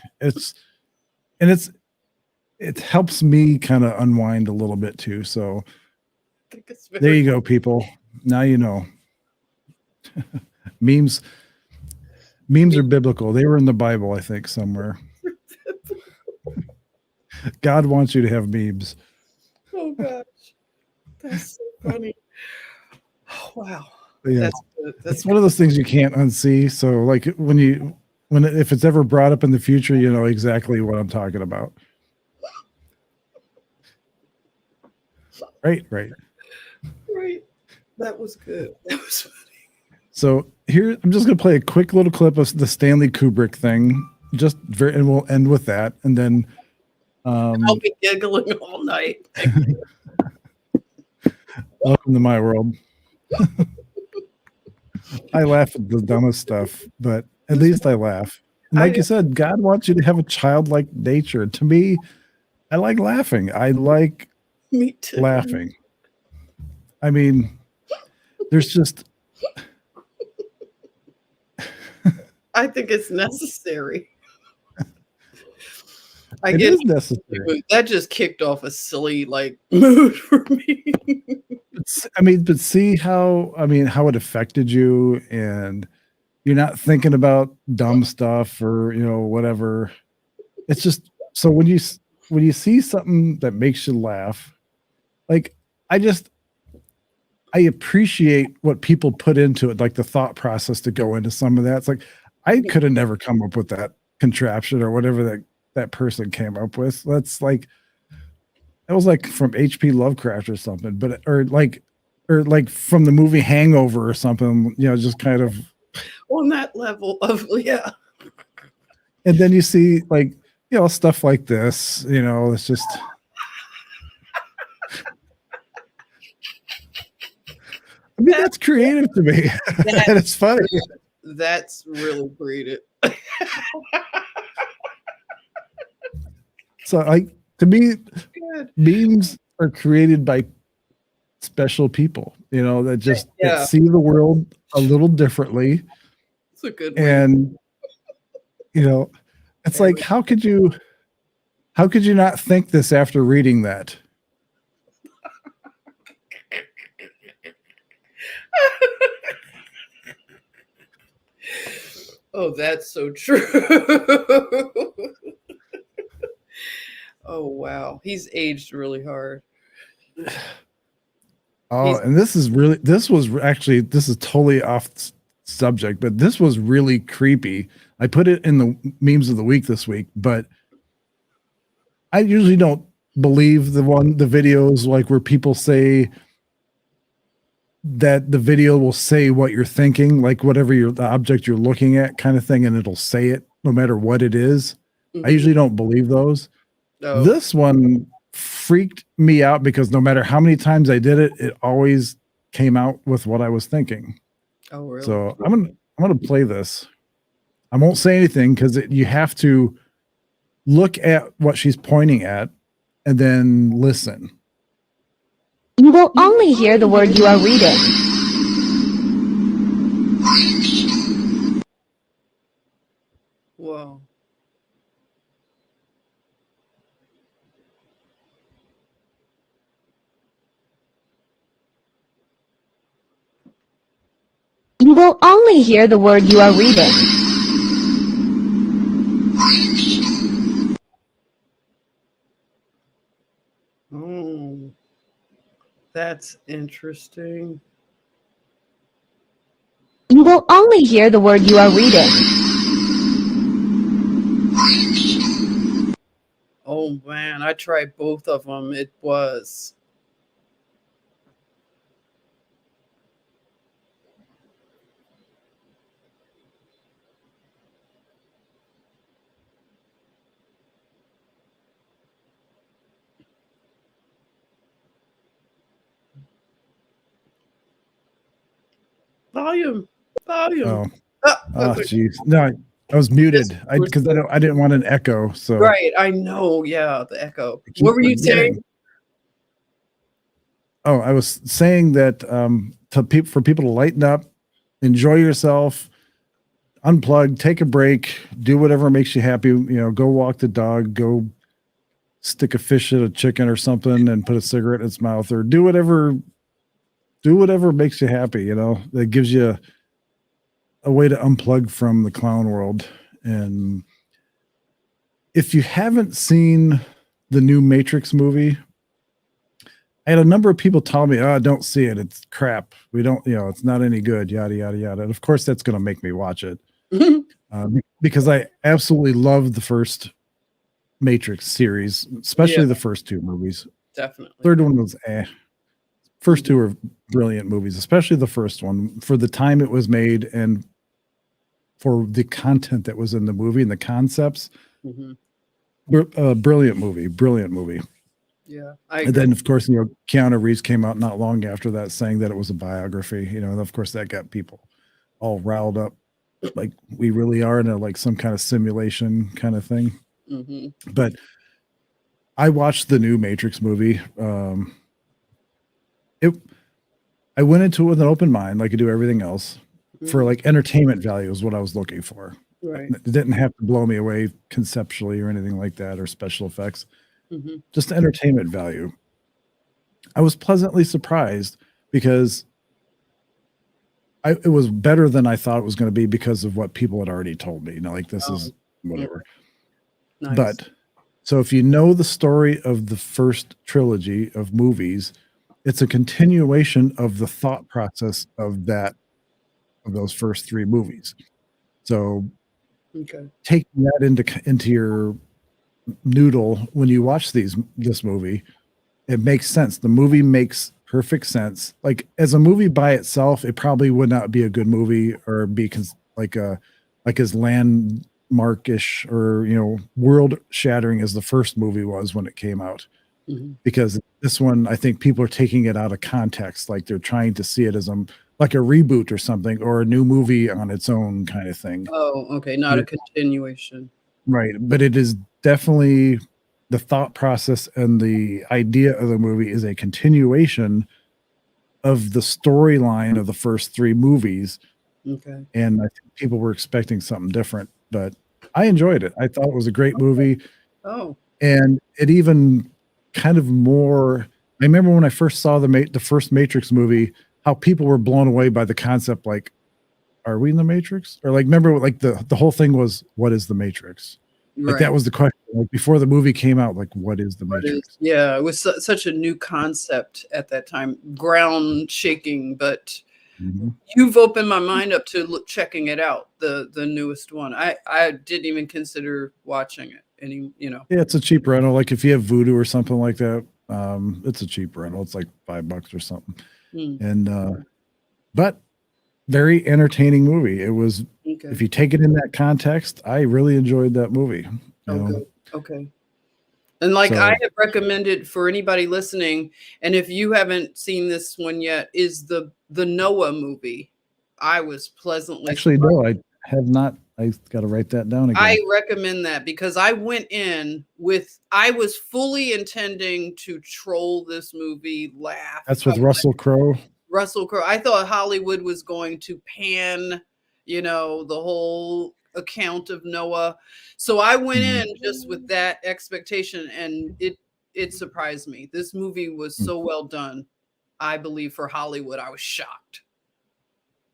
It helps me kind of unwind a little bit too. So there you go, people. Now you know. Memes are biblical. They were in the Bible, I think, somewhere. God wants you to have memes. Oh gosh. That's so funny. Oh, wow. Yeah. That's good. It's one of those things you can't unsee. So like if it's ever brought up in the future, you know exactly what I'm talking about. Right. Right. That was good. That was funny. So here, I'm just going to play a quick little clip of the Stanley Kubrick thing, and we'll end with that. And then I'll be giggling all night. Welcome to my world. I laugh at the dumbest stuff, but at least I laugh. And like you said, God wants you to have a childlike nature. To me, I like laughing. I like Me too. laughing. I mean, there's just... I think it's necessary. It is necessary. That just kicked off a silly mood for me. But see how it affected you, and you're not thinking about dumb stuff or whatever. It's just so when you see something that makes you laugh, like I appreciate what people put into it, like the thought process to go into some of that. It's like I could have never come up with that contraption or whatever that person came up with. That was like from H.P. Lovecraft or something, but or like from the movie Hangover or something, just kind of on that level of And then you see stuff like this, it's just that's creative to me. And it's funny. That's really creative. So to me, memes are created by special people, that see the world a little differently. It's a good one. And it's like, how could you not think this after reading that? Oh, that's so true. Oh, wow. He's aged really hard. Oh, and this is totally off subject, but this was really creepy. I put it in the memes of the week this week, but I usually don't believe the videos like where people say that the video will say what you're thinking, like whatever the object you're looking at kind of thing, and it'll say it no matter what it is. Mm-hmm. I usually don't believe those. No. This one freaked me out because no matter how many times I did it, it always came out with what I was thinking. Oh, really? So I'm gonna play this. I won't say anything because you have to look at what she's pointing at and then listen. You will only hear the word you are reading. Whoa. You will only hear the word you are reading. Oh, that's interesting. You will only hear the word you are reading. Oh man, I tried both of them. It was. Volume. Oh, Okay. geez. No, I was muted. Because I didn't want an echo. So Right, I know. Yeah, the echo. I keep What were you forgetting. saying? Oh, I was saying that for people to lighten up, enjoy yourself, unplug, take a break, do whatever makes you happy. Go walk the dog, go stick a fish at a chicken or something, and put a cigarette in its mouth, or do whatever makes you happy. That gives you a way to unplug from the clown world. And if you haven't seen the new Matrix movie, I had a number of people tell me, "Oh, don't see it. It's crap. We don't, it's not any good." Yada yada yada. And of course, that's going to make me watch it because I absolutely love the first Matrix series, especially Yeah. the first two movies. Definitely. Third one was First two are brilliant movies, especially the first one for the time it was made and for the content that was in the movie and the concepts. Mhm. Brilliant movie. Yeah, I And agree. then, of course, Keanu Reeves came out not long after that saying that it was a biography, and of course that got people all riled up, like we really are in like some kind of simulation kind of thing. Mhm. But I watched the new Matrix movie. I went into it with an open mind, like I do everything else. For like entertainment value is what I was looking for. Right. It didn't have to blow me away conceptually or anything like that, or special effects. Mhm. Just entertainment value. I was pleasantly surprised because it was better than I thought it was going to be because of what people had already told me. Like this is whatever. Nice. But so if you know the story of the first trilogy of movies, it's a continuation of the thought process of those first three movies. So Okay. taking that into your noodle when you watch this movie, it makes sense. The movie makes perfect sense. Like as a movie by itself, it probably would not be a good movie or be like as landmarkish or world shattering as the first movie was when it came out. Mhm. Because this one, I think people are taking it out of context, like they're trying to see it as like a reboot or something, or a new movie on its own kind of thing. Oh, okay, not a continuation. Right. But it is definitely the thought process and the idea of the movie is a continuation of the storyline of the first three movies. Okay. And I think people were expecting something different, but I enjoyed it. I thought it was a great movie. Oh. And it even kind of more, I remember when I first saw the first Matrix movie, how people were blown away by the concept, like, are we in the Matrix? Or like, remember, like the whole thing was, what is the Matrix? Like Right. that was the question. Like before the movie came out, like, what is the Matrix? Yeah, it was such a new concept at that time, ground shaking, but Mhm. you've opened my mind up to checking it out, the newest one. I didn't even consider watching it Yeah, it's a cheap rental. Like if you have Voodoo or something like that, it's a cheap rental. It's like $5 or something. Mm. And but very entertaining movie. It was, Okay. if you take it in that context, I really enjoyed that movie. Okay. And like So- I have recommended for anybody listening, and if you haven't seen this one yet, is the Noah movie. I was pleasantly Actually, surprised. no, I have not. I got to write that down again. I recommend that because I went in I was fully intending to troll this movie, laugh. That's with Russell Crowe. Russell Crowe. I thought Hollywood was going to pan, the whole account of Noah. So I went in just with that expectation, and it surprised me. This movie was so well done. I believe for Hollywood, I was shocked.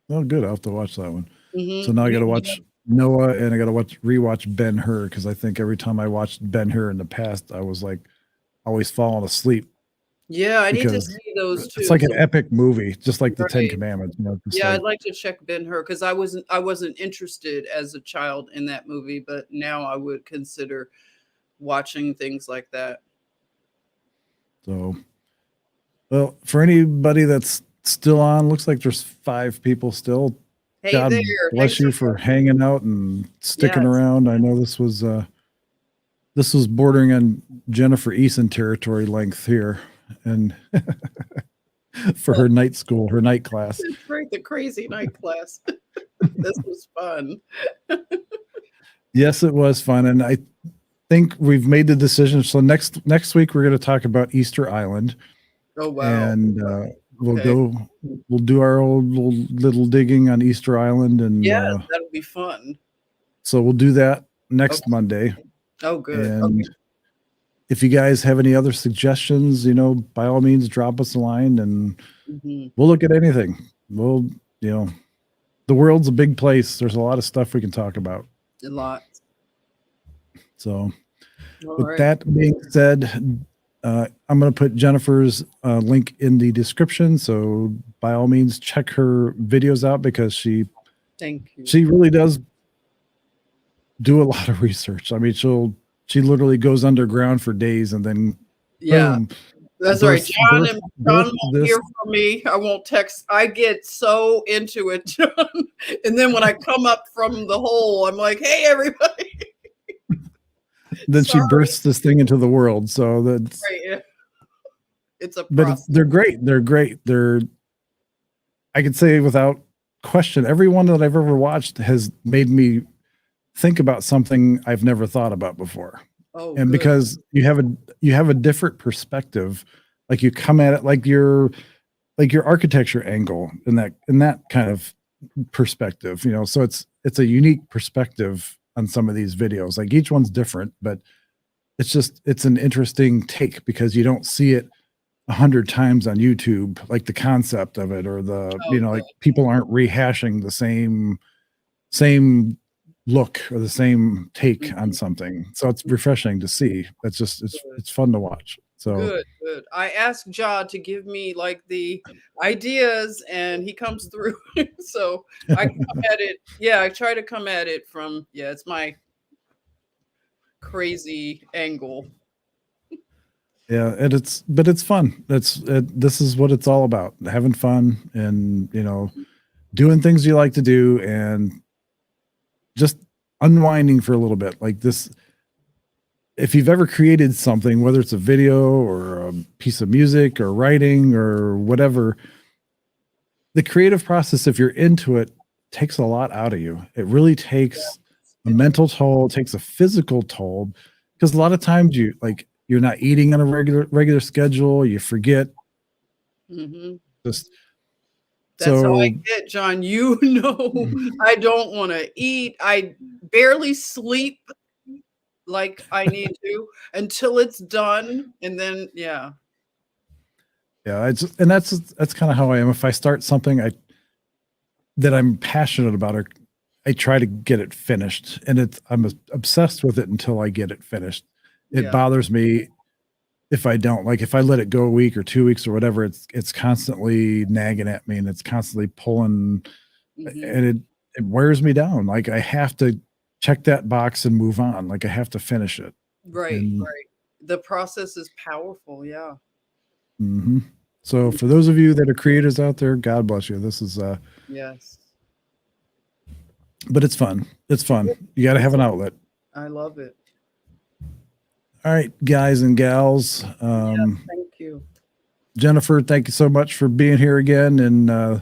Oh, good. I'll have to watch that one. Mm-hmm. So now I got to watch Noah, and I got to rewatch Ben-Hur, because I think every time I watched Ben-Hur in the past, I was like always falling asleep. Yeah, I need to see those too. It's like an epic movie, just like the Ten Commandments. Yeah, I'd like to check Ben-Hur because I wasn't interested as a child in that movie, but now I would consider watching things like that. So, well, for anybody that's still on, looks like there's 5 people still. Hey God there. bless you for hanging out and sticking around. I know this was bordering on Jennifer Eason territory length here, and for her night school, her night class. That's right, the crazy night class. This was fun. Yes, it was fun, and I think we've made the decision. So next week we're going to talk about Easter Island. Oh wow! And we'll do our old little digging on Easter Island, and that'll be fun. So we'll do that next Monday. Oh, good. And if you guys have any other suggestions, by all means, drop us a line, and we'll look at anything. We'll, the world's a big place. There's a lot of stuff we can talk about. A lot. So with that being said, I'm going to put Jennifer's link in the description. So by all means, check her videos out, because she really does do a lot of research. I mean, she literally goes underground for days, and then boom, that's right. John won't hear from me. I won't text. I get so into it, John. And then when I come up from the hole, I'm like, hey, everybody. Then she bursts this thing into the world. So that's it's a process. But they're great. I could say without question, every one that I've ever watched has made me think about something I've never thought about before. Oh, and good. Because you have a different perspective, like you come at it like your architecture angle in that kind of perspective, so it's a unique perspective on some of these videos. Like each one's different, but it's an interesting take, because you don't see it 100 times on YouTube, like the concept of it, or like people aren't rehashing the same look or the same take on something. So it's refreshing to see. It's fun to watch. So good. I asked Ja to give me like the ideas, and he comes through. So I come at it. Yeah, I try to come at it from it's my crazy angle. Yeah, and it's fun. This is what it's all about: having fun, and doing things you like to do, and just unwinding for a little bit. Like this, if you've ever created something, whether it's a video or a piece of music or writing or whatever, the creative process, if you're into it, takes a lot out of you. It really takes a mental toll, it takes a physical toll, because a lot of times you're not eating on a regular schedule, you forget. That's how I get, John. I don't want to eat. I barely sleep like I need to until it's done, and then that's kind of how I am. If I start something that I'm passionate about, I try to get it finished, and I'm obsessed with it until I get it finished. It bothers me if I don't. Like if I let it go a week or 2 weeks or whatever, it's constantly nagging at me, and it's constantly pulling, and it wears me down. Like I have to check that box and move on. Like I have to finish it. Right. The process is powerful. Yeah. So for those of you that are creators out there, God bless you. This is yes. But it's fun. It's fun. You got to have an outlet. I love it. All right, guys and gals. Thank you. Jennifer, thank you so much for being here again, and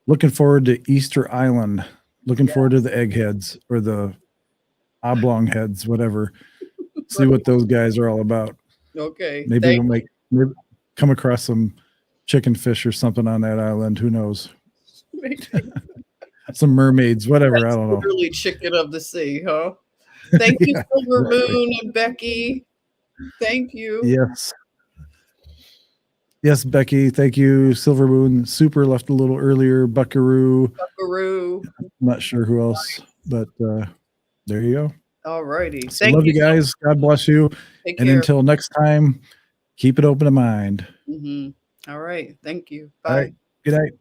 looking forward to Easter Island. Looking forward to the eggheads or the oblong heads, whatever. See what those guys are all about. Okay. Maybe maybe come across some chicken fish or something on that island. Who knows? Some mermaids, whatever. I don't know. Really chicken of the sea, huh? Thank you, Silver Moon and Becky. Thank you. Yes. Yes, Becky. Thank you. Silver Moon. Super left a little earlier. Buckaroo. Buckaroo. Not sure who else, but there you go. All righty. So love you guys. God bless you. Take and care. Until next time, keep it open to mind. All right. Thank you. All Bye. right. Good night.